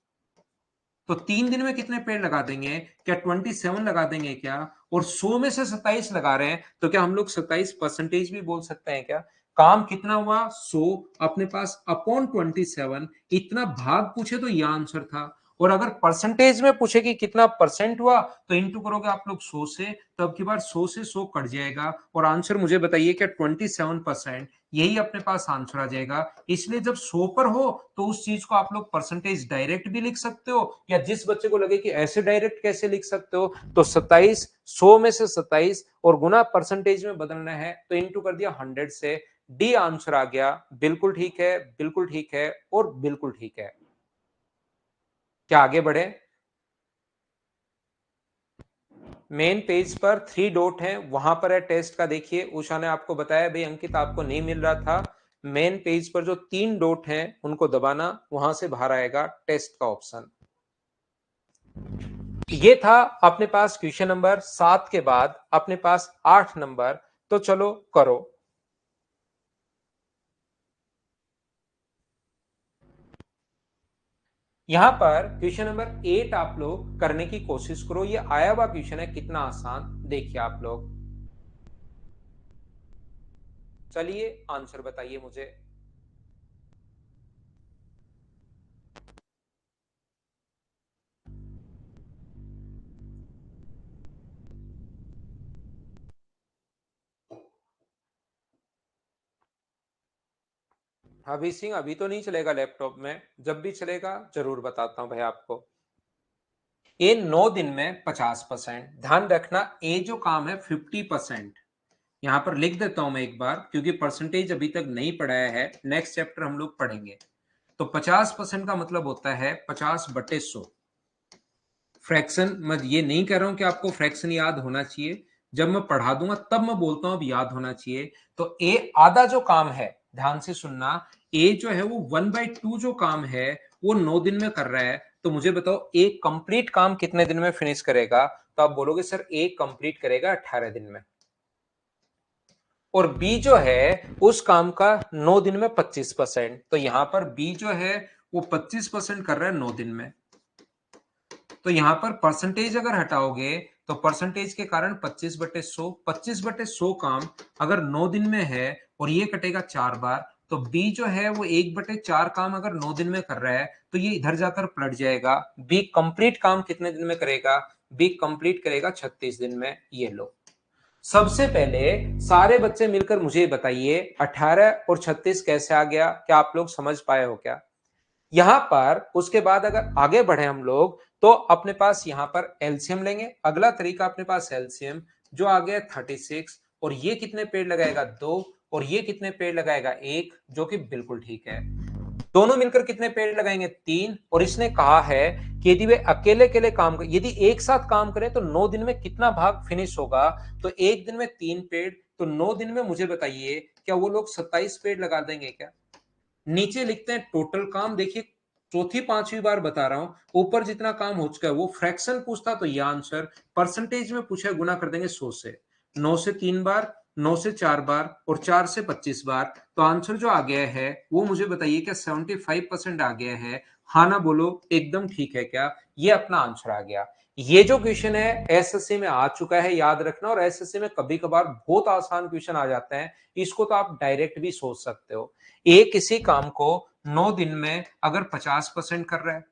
तो 3 दिन में कितने पेड़ लगा देंगे, क्या 27 लगा देंगे क्या। और 100 में से 27 लगा रहे हैं, तो क्या हम लोग 27% भी बोल सकते हैं क्या। काम कितना हुआ 100, अपने पास अपॉन 27, इतना भाग पूछे तो यह आंसर था। और अगर परसेंटेज में पूछे कि कितना परसेंट हुआ, तो इंटू करोगे आप लोग 100 से, तो अब की बार 100 से 100 कट जाएगा, और आंसर मुझे बताइए क्या 27%, यही अपने पास आंसर आ जाएगा। इसलिए जब 100 पर हो तो उस चीज को आप लोग परसेंटेज डायरेक्ट भी लिख सकते हो, या जिस बच्चे को लगे कि ऐसे डायरेक्ट कैसे लिख सकते हो, तो 27, 100 में से 27 और गुना परसेंटेज में बदलना है तो इंटू कर दिया 100 से। डी आंसर आ गया। बिल्कुल ठीक है, बिल्कुल ठीक है, और बिल्कुल ठीक है। क्या आगे बढ़े। मेन पेज पर 3 डॉट है, वहां पर है टेस्ट का। देखिए उषा ने आपको बताया भाई अंकित आपको नहीं मिल रहा था, मेन पेज पर जो 3 डॉट हैं उनको दबाना, वहां से बाहर आएगा टेस्ट का ऑप्शन। ये था अपने पास क्वेश्चन नंबर 7 के बाद अपने पास 8 नंबर। तो चलो करो। यहां पर क्वेश्चन नंबर 8 आप लोग करने की कोशिश करो। ये आया हुआ क्वेश्चन है, कितना आसान देखिए आप लोग। चलिए आंसर बताइए मुझे। अभी सिंह अभी तो नहीं चलेगा लैपटॉप में, जब भी चलेगा जरूर बताता हूं भाई आपको। ये 9 दिन में 50%। ध्यान रखना ये जो काम है 50%। यहां पर लिख देता हूं मैं एक बार, क्योंकि परसेंटेज अभी तक नहीं पढ़ाया है, नेक्स्ट चैप्टर हम लोग पढ़ेंगे। तो 50% का मतलब होता है 50/100। फ्रैक्शन मैं ये नहीं कह रहा हूं कि आपको फ्रैक्शन याद होना चाहिए, जब मैं पढ़ा दूंगा तब मैं बोलता हूं अब याद होना चाहिए। तो ए आधा जो काम है, ध्यान से सुनना, ए जो है वो 1/2 जो काम है वो 9 दिन में कर रहा है। तो मुझे बताओ ए कंप्लीट काम कितने दिन में फिनिश करेगा? तो आप बोलोगे सर ए कंप्लीट करेगा 18 दिन में। और बी जो है उस काम का 9 दिन में 25%। तो यहां पर बी जो है वो 25% कर रहा है 9 दिन में। तो यहां पर परसेंटेज अगर हटाओगे तो परसेंटेज के कारण 25/100, 25/100 काम अगर 9 दिन में है और ये कटेगा 4 बार, तो बी जो है वो 1/4 काम अगर 9 दिन में कर रहा है तो ये इधर जाकर पलट जाएगा। बी कंप्लीट काम कितने दिन में करेगा? बी कंप्लीट करेगा 36 दिन में। ये लो, सबसे पहले सारे बच्चे मिलकर मुझे बताइए 18 और 36 कैसे आ गया? क्या आप लोग समझ पाए हो क्या? यहां पर उसके बाद अगर आगे बढ़े हम लोग तो अपने पास यहां पर एलसीएम लेंगे। अगला तरीका अपने पास एलसीएम जो आ गया 36, और ये कितने पेड़ लगाएगा? 2, और ये कितने पेड़ लगाएगा? 1, जो कि बिल्कुल ठीक है। दोनों मिलकर कितने पेड़ लगाएंगे? 3। और इसने कहा है कि यदि वे अकेले अकेले काम कर, यदि एक साथ काम करें तो 9 दिन में कितना भाग फिनिश होगा? तो एक दिन में 3 पेड़, तो 9 दिन में मुझे बताइए क्या वो लोग 27 पेड़ लगा देंगे क्या? नीचे लिखते हैं टोटल काम। देखिए चौथी पांचवी बार बता रहा हूं, ऊपर जितना काम हो चुका है वो फ्रैक्शन पूछता तो ये आंसर, परसेंटेज में पूछा गुना कर देंगे 100 से। 9 से 3 बार, 9 से 4 बार और 4 से 25 बार। तो आंसर जो आ गया है वो मुझे बताइए क्या 75% आ गया है? हाँ ना बोलो, एकदम ठीक है क्या? ये अपना आंसर आ गया। ये जो क्वेश्चन है एसएससी में आ चुका है, याद रखना। और एसएससी में कभी कभार बहुत आसान क्वेश्चन आ जाते हैं, इसको तो आप डायरेक्ट भी सोच सकते हो। ए किसी काम को 9 दिन में अगर 50% कर रहा है,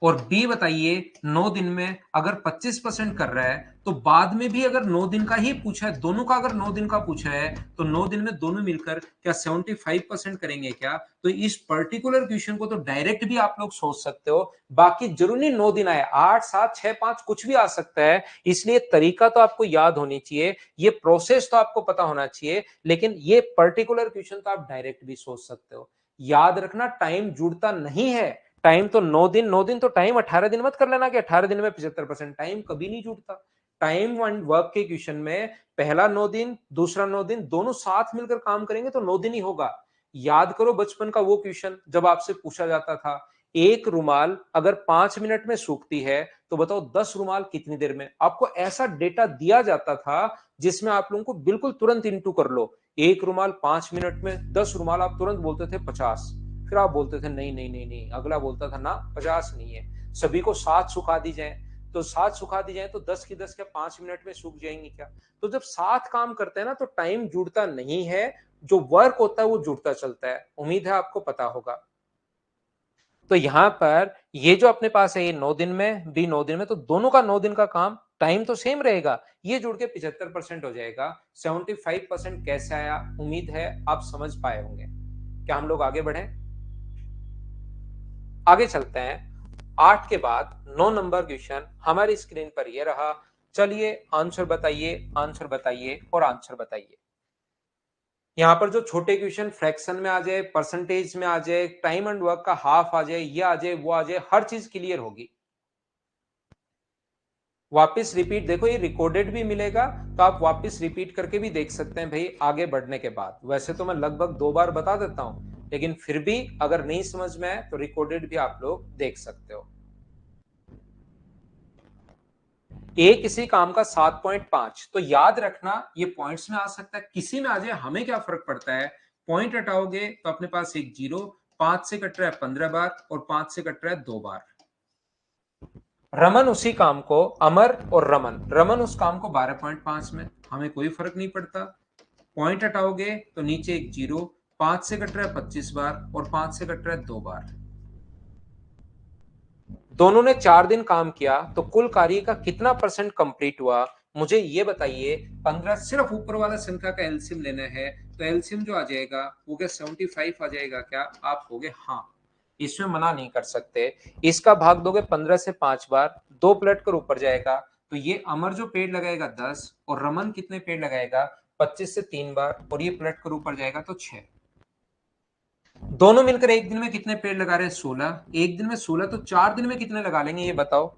और बी बताइए 9 दिन में अगर 25% कर रहा है, तो बाद में भी अगर 9 दिन का ही पूछा है, दोनों का अगर 9 दिन का पूछा है, तो 9 दिन में दोनों मिलकर क्या 75% करेंगे क्या? तो इस पर्टिकुलर क्वेश्चन को तो डायरेक्ट भी आप लोग सोच सकते हो। बाकी जरूरी 9 दिन आए, 8, 7, 6, 5 कुछ भी आ सकता है। इसलिए तरीका तो आपको याद होनी चाहिए, ये प्रोसेस तो आपको पता होना चाहिए, लेकिन ये पर्टिकुलर क्वेश्चन तो आप डायरेक्ट भी सोच सकते हो। याद रखना टाइम जुड़ता नहीं है। टाइम तो 9 दिन, 9 दिन तो टाइम 18 दिन मत कर लेना कि 18 दिन में 75%। टाइम कभी नहीं जुड़ता। टाइम एंड वर्क के क्वेश्चन में पहला 9 दिन, दूसरा 9 दिन, दोनों साथ मिलकर काम करेंगे तो 9 दिन ही होगा। याद करो बचपन का वो क्वेश्चन जब आपसे पूछा जाता था, एक रुमाल अगर 5 मिनट में सूखती है तो बताओ 10 रुमाल कितनी देर में? आपको ऐसा डेटा दिया जाता था जिसमें आप लोगों को बिल्कुल तुरंत इंटू कर लो। एक रुमाल 5 मिनट में, 10 रुमाल आप तुरंत बोलते थे 50। फिर आप बोलते थे नहीं नहीं नहीं नहीं, अगला बोलता था ना 50 नहीं है, सभी को 7 सुखा दी जाए। तो 7 सुखा दी जाए तो 10 की 10 क्या 5 मिनट में सूख जाएंगी क्या? तो जब साथ काम करते हैं ना तो टाइम जुड़ता नहीं है, जो वर्क होता है वो जुड़ता चलता है। उम्मीद है आपको पता होगा। तो यहां पर ये जो अपने पास है ये 9 दिन में, बी 9 दिन में, तो दोनों का 9 दिन का काम टाइम तो सेम रहेगा। ये जुड़ के 75% हो जाएगा। 75% कैसे आया? उम्मीद है आप समझ पाए होंगे। क्या हम लोग आगे बढ़े? आगे चलते हैं। 8 के बाद 9 नंबर क्वेश्चन हमारी स्क्रीन पर ये रहा। चलिए आंसर बताइए, आंसर बताइए और आंसर बताइए। यहां पर जो छोटे क्वेश्चन फ्रैक्शन में आ जाए, परसेंटेज में आ जाए, टाइम एंड वर्क का हाफ आ जाए, ये आ जाए, वो आ जाए, हर चीज क्लियर होगी। वापस रिपीट, देखो ये रिकॉर्डेड भी मिलेगा, तो आप वापस रिपीट करके भी देख सकते हैं भाई आगे बढ़ने के बाद। वैसे तो मैं लगभग 2 बार बता देता हूं, लेकिन फिर भी अगर नहीं समझ में आए तो रिकॉर्डेड भी आप लोग देख सकते हो। ए किसी काम का 7.5, तो याद रखना ये पॉइंट्स में आ सकता है, किसी में आ जाए, हमें क्या फर्क पड़ता है। पॉइंट हटाओगे तो अपने पास एक जीरो, 5 से कट रहा है 15 बार और 5 से कट रहा है 2 बार। रमन उसी काम को, अमर और रमन, रमन उस काम को 12.5 में, हमें कोई फर्क नहीं पड़ता। पॉइंट हटाओगे तो नीचे एक जीरो, 5 से कट रहा है 25 बार और 5 से कट रहा है 2 बार। दोनों ने 4 दिन काम किया तो कुल कार्य का कितना परसेंट कंप्लीट हुआ, मुझे ये बताइए। 15, सिर्फ ऊपर वाला संख्या का एलसीएम लेना है, तो एलसीएम जो आ जाएगा वो क्या 75 आ जाएगा क्या? आप कहोगे हाँ, इसमें मना नहीं कर सकते। इसका भाग दोगे 15 से 5 बार, 2 पलट कर ऊपर जाएगा, तो ये अमर जो पेड़ लगाएगा 10 और रमन कितने पेड़ लगाएगा 25 से 3 बार, और ये पलट कर ऊपर जाएगा तो 6। दोनों मिलकर एक दिन में कितने पेड़ लगा रहे हैं 16, एक दिन में 16, तो 4 दिन में कितने लगा लेंगे ये बताओ।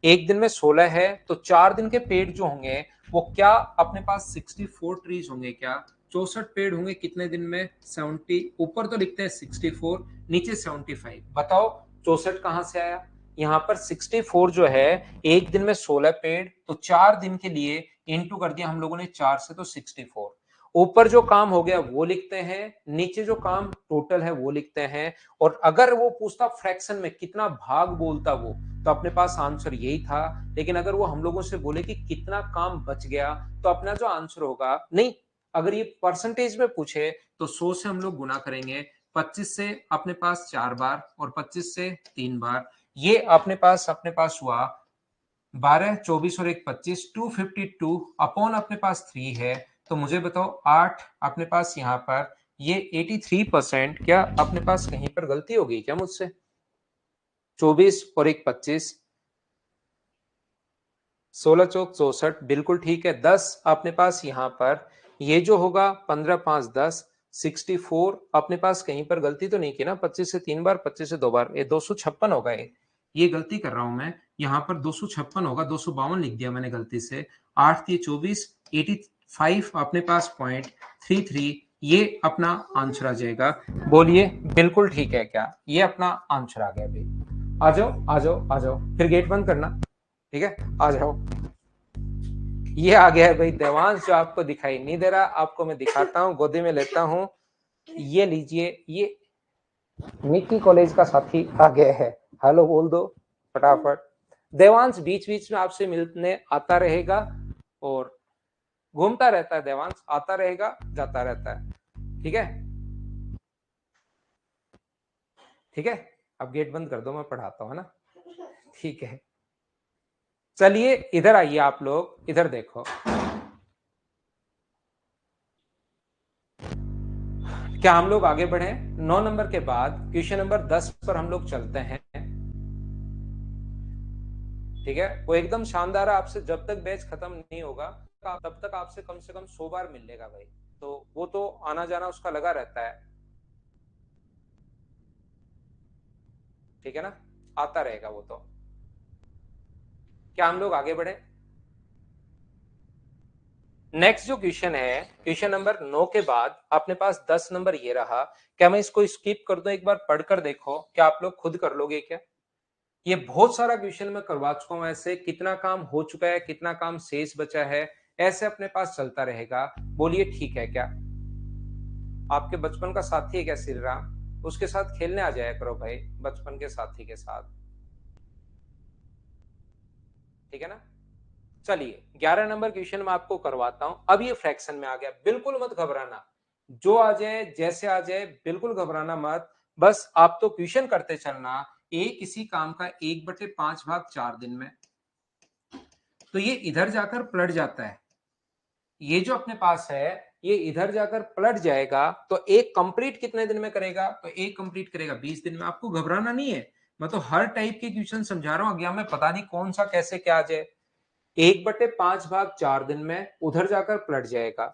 एक दिन में 16 है तो 4 दिन के पेड़ जो होंगे वो क्या अपने पास 64 ट्रीज होंगे क्या, 64 पेड़ होंगे कितने दिन में 70, ऊपर तो लिखते हैं 64, नीचे 75, बताओ 64 कहां से आया। यहाँ पर 64 जो है, एक दिन में 16 पेड़, तो 4 दिन के लिए इंटू कर दिया हम लोगों ने 4 से, तो 64। ऊपर जो काम हो गया वो लिखते हैं, नीचे जो काम टोटल है वो लिखते हैं, और अगर वो पूछता फ्रैक्शन में कितना भाग बोलता वो, तो अपने पास आंसर यही था। लेकिन अगर वो हम लोगों से बोले कि कितना काम बच गया, तो अपना जो आंसर होगा, नहीं, अगर ये परसेंटेज में पूछे तो 100 से हम लोग गुना करेंगे, 25 से अपने पास 4 बार और 25 से 3 बार, ये अपने पास हुआ 12, 24 और 1 25, 252 अपॉन अपने पास 3 है। तो मुझे बताओ 8 अपने पास यहाँ पर, ये 83%, क्या अपने पास कहीं पर गलती हो गई क्या मुझसे? 24 और 1 25, 16 चौक 64, बिल्कुल ठीक है। 10 अपने पास यहाँ पर, ये जो होगा 15 5 10, 64 अपने पास कहीं पर गलती तो नहीं की ना, 25 से 3 बार 25 से 2 बार, ये 256 होगा। ये गलती कर रहा हूं मैं, यहाँ पर 256 होगा, 252 लिख दिया मैंने गलती से। 8 थी 24, 85 अपने पास 0.33, ये अपना आंसर आ जाएगा। बोलिए बिल्कुल ठीक है क्या? ये अपना आंसर आ गया भाई। आ जाओ आ जाओ आ जाओ, फिर गेट बंद करना, ठीक है, आ जाओ। ये आ गया है भाई देवांश, जो आपको दिखाई नहीं दे रहा, आपको मैं दिखाता हूँ, गोदी में लेता हूँ। ये लीजिए, ये निक्की कॉलेज का साथी आ गया है, हेलो बोल दो फटाफट। देवांश बीच बीच में आपसे मिलने आता रहेगा और घूमता रहता है, देवांश आता रहेगा जाता रहता है, ठीक है, ठीक है। अब गेट बंद कर दो, मैं पढ़ाता हूँ, है ना, ठीक है। चलिए इधर आइए, आप लोग इधर देखो, क्या हम लोग आगे बढ़े? 9 नंबर के बाद क्वेश्चन नंबर 10 पर हम लोग चलते हैं, ठीक है। वो एकदम शानदार है, आपसे जब तक बैच खत्म नहीं होगा तब तक आपसे कम से कम 100 बार मिल लेगा भाई, तो वो तो आना जाना उसका लगा रहता है, ठीक है ना, आता रहेगा वो तो। क्या हम लोग आगे बढ़े? नेक्स्ट जो क्वेश्चन है, क्वेश्चन नंबर 9 के बाद अपने पास 10 नंबर ये रहा। क्या मैं इसको स्किप कर दूं? एक बार पढ़कर देखो, क्या आप लोग खुद कर लोगे क्या? ये बहुत सारा क्वेश्चन मैं करवा चुका हूं, ऐसे कितना काम हो चुका है, कितना काम शेष बचा है, ऐसे अपने पास चलता रहेगा। बोलिए ठीक है क्या? आपके बचपन का साथी है क्या श्री राम? उसके साथ खेलने आ जाया करो भाई, बचपन के साथी के साथ, ठीक है ना। चलिए 11 नंबर क्वेश्चन मैं आपको करवाता हूं। अब ये फ्रैक्शन में आ गया, बिल्कुल मत घबराना, जो आ जाए जैसे आ जाए बिल्कुल घबराना मत, बस आप तो क्वेश्चन करते चलना। ए किसी काम का 1/5 भाग 4 दिन में, तो ये इधर जाकर पलट जाता है, ये जो अपने पास है ये इधर जाकर पलट जाएगा, तो एक कंप्लीट कितने दिन में करेगा? तो एक कंप्लीट करेगा 20 दिन में। आपको घबराना नहीं है, मैं तो हर टाइप के क्वेश्चन समझा रहा हूं, एग्जाम में पता नहीं कौन सा कैसे क्या आ जाए। 1/5 भाग 4 दिन में उधर जाकर पलट जाएगा।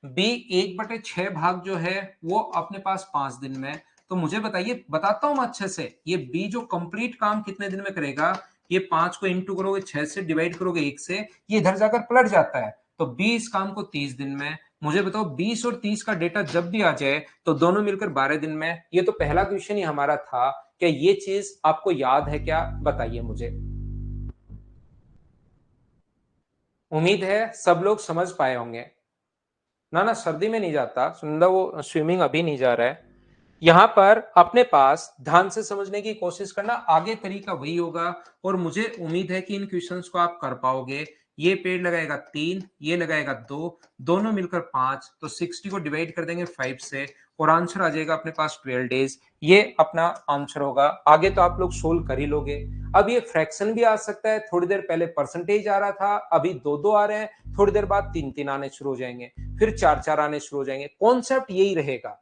बी 1/6 भाग जो है वो अपने पास 5 दिन में। तो मुझे बताइए, बताता हूं मैं अच्छे से, ये बी जो कंप्लीट काम कितने दिन में करेगा? ये 5 को इंटू करोगे 6 से, डिवाइड करोगे 1 से, ये इधर जाकर पलट जाता है। तो 20 काम को 30 दिन में। मुझे बताओ 20 और 30 का डेटा जब भी आ जाए तो दोनों मिलकर 12 दिन में। ये तो पहला क्वेश्चन ही हमारा था। क्या ये चीज आपको याद है क्या? बताइए मुझे। उम्मीद है सब लोग समझ पाए होंगे। ना ना, सर्दी में नहीं जाता सुनंदा, वो स्विमिंग अभी नहीं जा रहा है। यहां पर अपने पास ध्यान से समझने की कोशिश करना, आगे तरीका वही होगा। और मुझे उम्मीद है कि इन क्वेश्चंस को आप कर पाओगे। ये पेड़ लगाएगा 3, ये लगाएगा 2, दोनों मिलकर 5, तो 60 को डिवाइड कर देंगे 5 से और आंसर आ जाएगा अपने पास 12 डेज। ये अपना आंसर होगा। आगे तो आप लोग सोल्व कर ही लोगे। अब ये फ्रैक्शन भी आ सकता है, थोड़ी देर पहले परसेंटेज आ रहा था, अभी 2-2 आ रहे हैं, थोड़ी देर बाद 3-3 आने शुरू हो जाएंगे, फिर 4-4 आने शुरू हो जाएंगे। कॉन्सेप्ट यही रहेगा,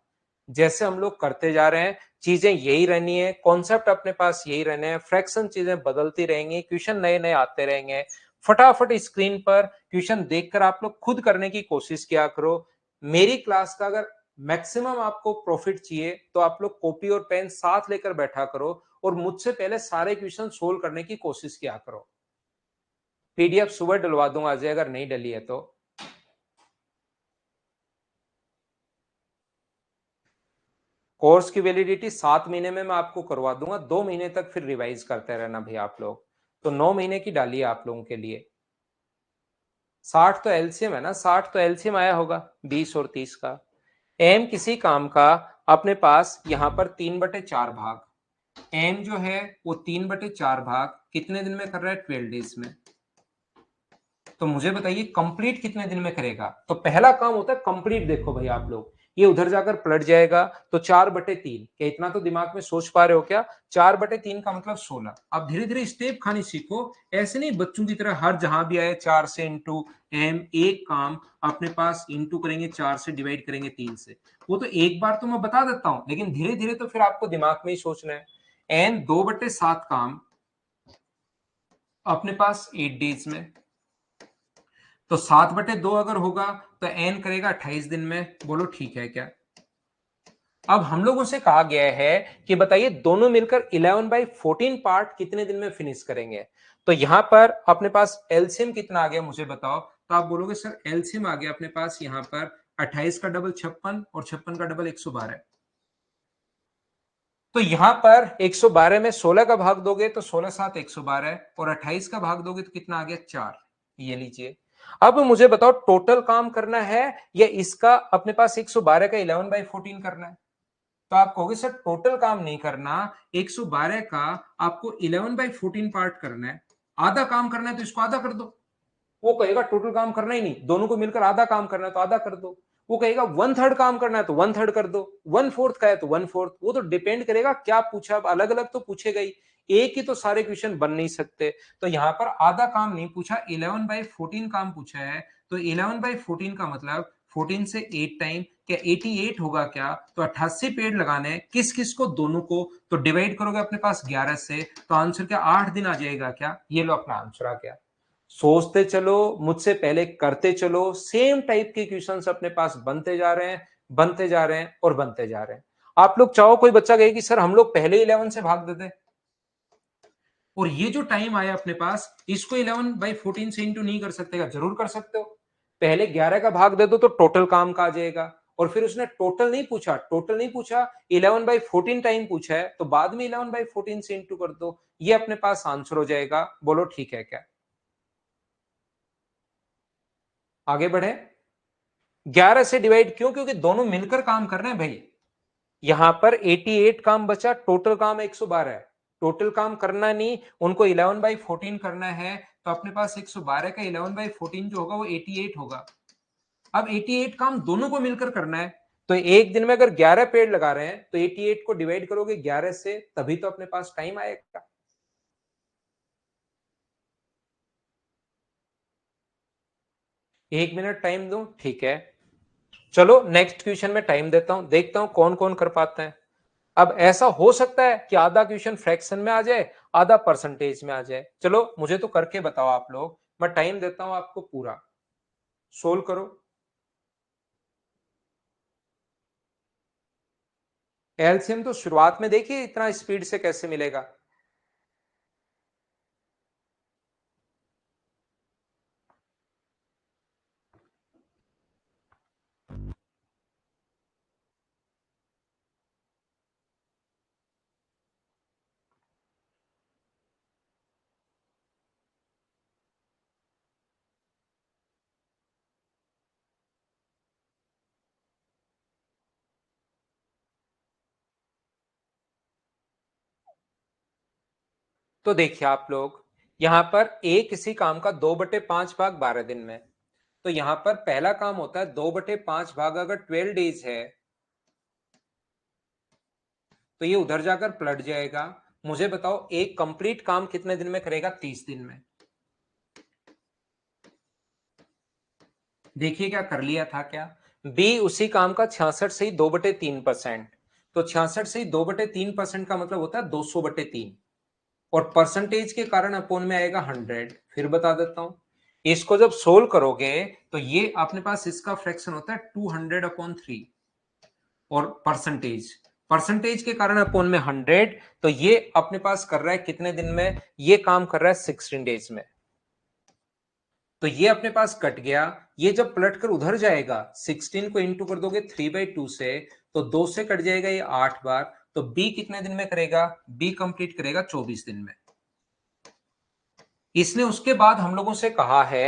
जैसे हम लोग करते जा रहे हैं चीजें यही रहनी है, कॉन्सेप्ट अपने पास यही रहने हैं। फ्रैक्शन चीजें बदलती रहेंगी, क्वेश्चन नए नए आते रहेंगे। फटाफट स्क्रीन पर क्वेश्चन देखकर आप लोग खुद करने की कोशिश किया करो। मेरी क्लास का अगर मैक्सिमम आपको प्रॉफिट चाहिए तो आप लोग कॉपी और पेन साथ लेकर बैठा करो और मुझसे पहले सारे क्वेश्चन सोल्व करने की कोशिश किया करो। पीडीएफ सुबह डलवा दूंगा अजय, अगर नहीं डली है तो। कोर्स की वैलिडिटी 7 महीने में मैं आपको करवा दूंगा, 2 महीने तक फिर रिवाइज करते रहना भाई आप लोग। तो 9 महीने की डालिए आप लोगों के लिए। 60 तो एलसीएम है ना, 60 तो एलसीएम आया होगा 20 और 30 का। एम किसी काम का अपने पास यहां पर 3/4 भाग। एम जो है वो 3/4 भाग कितने दिन में कर रहा है? 12 डेज में। तो मुझे बताइए कंप्लीट कितने दिन में करेगा? तो पहला काम होता है कंप्लीट। देखो भाई आप लोग, ये उधर जाकर पलट जाएगा तो 4/3। क्या इतना तो दिमाग में सोच पा रहे हो क्या? 4/3 का मतलब 16। अब धीरे धीरे स्टेप खानी सीखो। ऐसे नहीं बच्चों की तरह हर जहां भी आए 4 से इंटू। एम एक काम अपने पास इंटू करेंगे 4 से, डिवाइड करेंगे 3 से। वो तो एक बार तो मैं बता देता हूं, लेकिन धीरे धीरे तो फिर आपको दिमाग में ही सोचना है। एन 2/7 काम अपने पास 8 डेज में। तो 7/2 अगर होगा तो एन करेगा 28 दिन में। बोलो ठीक है क्या? अब हम लोगों से कहा गया है कि बताइए दोनों मिलकर 11/14 पार्ट कितने दिन में फिनिश करेंगे। तो यहां पर अपने पास एलसीएम कितना आ गया मुझे बताओ। तो आप बोलोगे सर एलसीएम आ गया अपने पास यहां पर 28 का डबल 56 और 56 का डबल 112। तो यहां पर 112 में 16 का भाग दोगे तो 16 7 112 और 28 का भाग दोगे तो कितना आ गया? 4। ये लीजिए। अब मुझे बताओ टोटल काम करना है या इसका अपने पास 112 का 11/14 करना है? तो आप कहोगे सर टोटल काम नहीं करना, 112 का आपको 11/14 पार्ट करना है। आधा काम करना है तो इसको आधा कर दो। वो कहेगा टोटल काम करना ही नहीं, दोनों को मिलकर आधा काम करना है तो आधा कर दो। वो कहेगा 1/3 काम करना है तो 1/3 कर दो। 1/4 का है तो 1/4। वो तो डिपेंड करेगा क्या पूछा। अब अलग अलग तो पूछेगा ही, एक ही तो सारे क्वेश्चन बन नहीं सकते। तो यहां पर आधा काम नहीं पूछा, 11/14 काम पूछा है। तो 11/14 का मतलब 14 से 8 टाइम क्या 88 होगा क्या? तो 88 पेड़ लगाने हैं। किस किस को? दोनों को। तो डिवाइड करोगे अपने पास 11 से तो आंसर क्या 8 दिन आ जाएगा क्या? ये लो अपना आंसर आ गया। सोचते चलो, मुझसे पहले करते चलो। सेम टाइप के क्वेश्चंस अपने पास बनते जा रहे हैं, बनते जा रहे हैं और बनते जा रहे हैं। आप लोग चाहो कोई बच्चा कहे कि सर हम लोग पहले 11 से भाग देते, और ये जो टाइम आया अपने पास इसको 11/14 से इंटू नहीं कर सकते क्या? जरूर कर सकते हो। पहले 11 का भाग दे दो तो टोटल काम का आ जाएगा। और फिर उसने टोटल नहीं पूछा, टोटल नहीं पूछा, 11/14 टाइम पूछा है तो बाद में 11/14 से इंटू कर दो। ये अपने पास आंसर हो जाएगा। बोलो ठीक है क्या? आगे बढ़े। 11 से डिवाइड क्यों? क्योंकि दोनों मिलकर काम कर रहे हैं भाई। यहां पर 88 काम बचा, टोटल काम 112 है। टोटल काम करना नहीं, उनको 11/14 करना है। तो अपने पास 112 का 11/14 जो होगा वो 88 होगा। अब 88 काम दोनों को मिलकर करना है। तो एक दिन में अगर 11 पेड़ लगा रहे हैं तो 88 को डिवाइड करोगे 11 से, तभी तो अपने पास टाइम आएगा। 1 मिनट टाइम दो, ठीक है। चलो नेक्स्ट क्वेश्चन में टाइम देता हूं, देखता हूं कौन कौन कर पाते हैं। अब ऐसा हो सकता है कि आधा क्वेश्चन फ्रैक्शन में आ जाए, आधा परसेंटेज में आ जाए। चलो मुझे तो करके बताओ आप लोग, मैं टाइम देता हूं आपको पूरा। सोल्व करो। एलसीएम तो शुरुआत में देखिए इतना स्पीड से कैसे मिलेगा। तो देखिए आप लोग, यहां पर a किसी काम का 2/5 भाग 12 दिन में, तो यहां पर पहला काम होता है 2/5 भाग, अगर 12 डेज है तो ये उधर जाकर पलट जाएगा। मुझे बताओ एक कंप्लीट काम कितने दिन में करेगा? 30 दिन में। देखिए क्या कर लिया था क्या, बी उसी काम का 66 से ही 2/3%, तो 66 से ही 2/3% का मतलब होता है 200/3, और परसेंटेज के कारण अपोन में आएगा 100। फिर बता देता हूं, इसको जब सोल्व करोगे तो ये अपने पास इसका फ्रैक्शन होता है 200/3, और परसेंटेज परसेंटेज के कारण अपोन में 100, तो ये अपने पास कर रहा है कितने दिन में? ये काम कर रहा है 16 डेज में। तो ये अपने पास कट गया, ये जब पलट कर उधर जाएगा 16 को इंटू कर दोगे 3/2 से, तो 2 से कट जाएगा ये 8 बार, तो बी कितने दिन में करेगा? बी कंप्लीट करेगा 24 दिन में। इसने उसके बाद हम लोगों से कहा है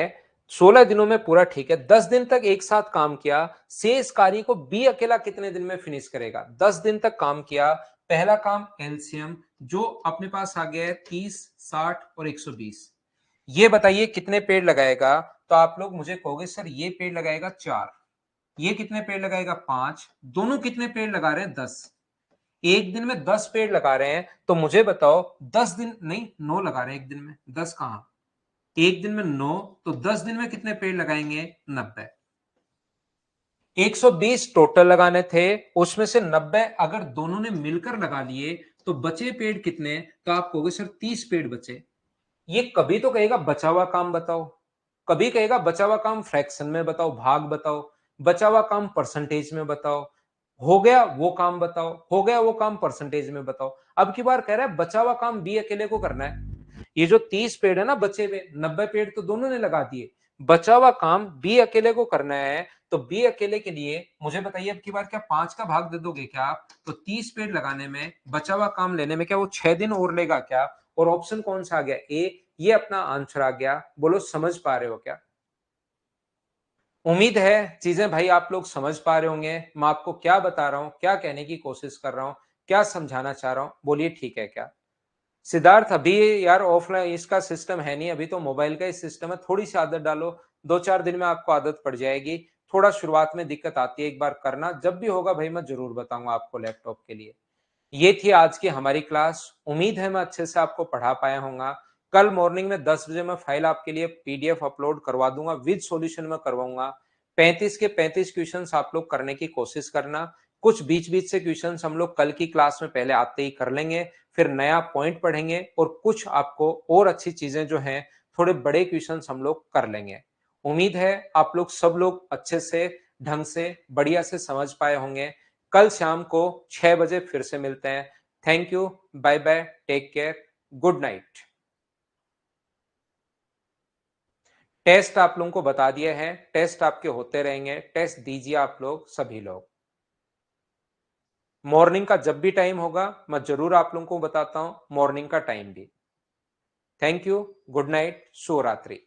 16 दिनों में पूरा ठीक है, 10 दिन तक एक साथ काम किया, शेष कार्य को बी अकेला कितने दिन में फिनिश करेगा? 10 दिन तक काम किया, पहला काम एलसीएम जो अपने पास आ गया है 30, 60 और 120, ये बताइए कितने पेड़ लगाएगा? तो आप लोग मुझे कहोगे सर ये पेड़ लगाएगा 4, ये कितने पेड़ लगाएगा? 5, दोनों कितने पेड़ लगा रहे हैं? 10। एक दिन में 10 पेड़ लगा रहे हैं, तो मुझे बताओ 10 दिन नहीं, 9 लगा रहे हैं एक दिन में, 10 कहां, एक दिन में 9, तो 10 दिन में कितने पेड़ लगाएंगे? 90। 120 टोटल लगाने थे, उसमें से 90 अगर दोनों ने मिलकर लगा लिए तो बचे पेड़ कितने? तो आप कहोगे सर 30 पेड़ बचे। ये कभी तो कहेगा बचा हुआ काम बताओ, कभी कहेगा बचा हुआ काम फ्रैक्शन में बताओ, भाग बताओ, बचा हुआ काम परसेंटेज में बताओ, हो गया वो काम बताओ, हो गया वो काम परसेंटेज में बताओ। अब की बार कह रहा है बचा हुआ काम बी अकेले को करना है। ये जो 30 पेड़ है ना बचे हुए, 90 पेड़ तो दोनों ने लगा दिए, बचा हुआ काम बी अकेले को करना है। तो बी अकेले के लिए मुझे बताइए अब की बार क्या 5 का भाग दे दोगे क्या आप? तो 30 पेड़ लगाने में, बचा हुआ काम लेने में क्या वो 6 दिन और लेगा क्या? और ऑप्शन कौन सा आ गया? ए, ये अपना आंसर आ गया। बोलो समझ पा रहे हो क्या? उम्मीद है चीजें भाई आप लोग समझ पा रहे होंगे, मैं आपको क्या बता रहा हूं, क्या कहने की कोशिश कर रहा हूं, क्या समझाना चाह रहा हूं, बोलिए ठीक है क्या? सिद्धार्थ अभी यार ऑफलाइन इसका सिस्टम है नहीं, अभी तो मोबाइल का ही सिस्टम है, थोड़ी सी आदत डालो, 2-4 दिन में आपको आदत पड़ जाएगी। थोड़ा शुरुआत में दिक्कत आती है, एक बार करना, जब भी होगा भाई मैं जरूर बताऊंगा आपको लैपटॉप के लिए। ये थी आज की हमारी क्लास, उम्मीद है मैं अच्छे से आपको पढ़ा पाया होऊंगा। कल मॉर्निंग में 10 बजे मैं फाइल आपके लिए पीडीएफ अपलोड करवा दूंगा, विद सॉल्यूशन में करवाऊंगा। 35 के 35 क्वेश्चंस आप लोग करने की कोशिश करना। कुछ बीच बीच से क्वेश्चंस हम लोग कल की क्लास में पहले आते ही कर लेंगे, फिर नया पॉइंट पढ़ेंगे, और कुछ आपको और अच्छी चीजें जो हैं थोड़े बड़े क्वेश्चंस हम लोग कर लेंगे। उम्मीद है आप लोग सब लोग अच्छे से, ढंग से, बढ़िया से समझ पाए होंगे। कल शाम को 6 बजे फिर से मिलते हैं। Thank you, bye bye, take care, good night. Test आप लोगों को बता दिया है, टेस्ट आपके होते रहेंगे, टेस्ट दीजिए आप लोग सभी लोग। मॉर्निंग का जब भी टाइम होगा मैं जरूर आप लोगों को बताता हूं, मॉर्निंग का टाइम भी। थैंक यू, गुड नाइट, शुभ रात्रि।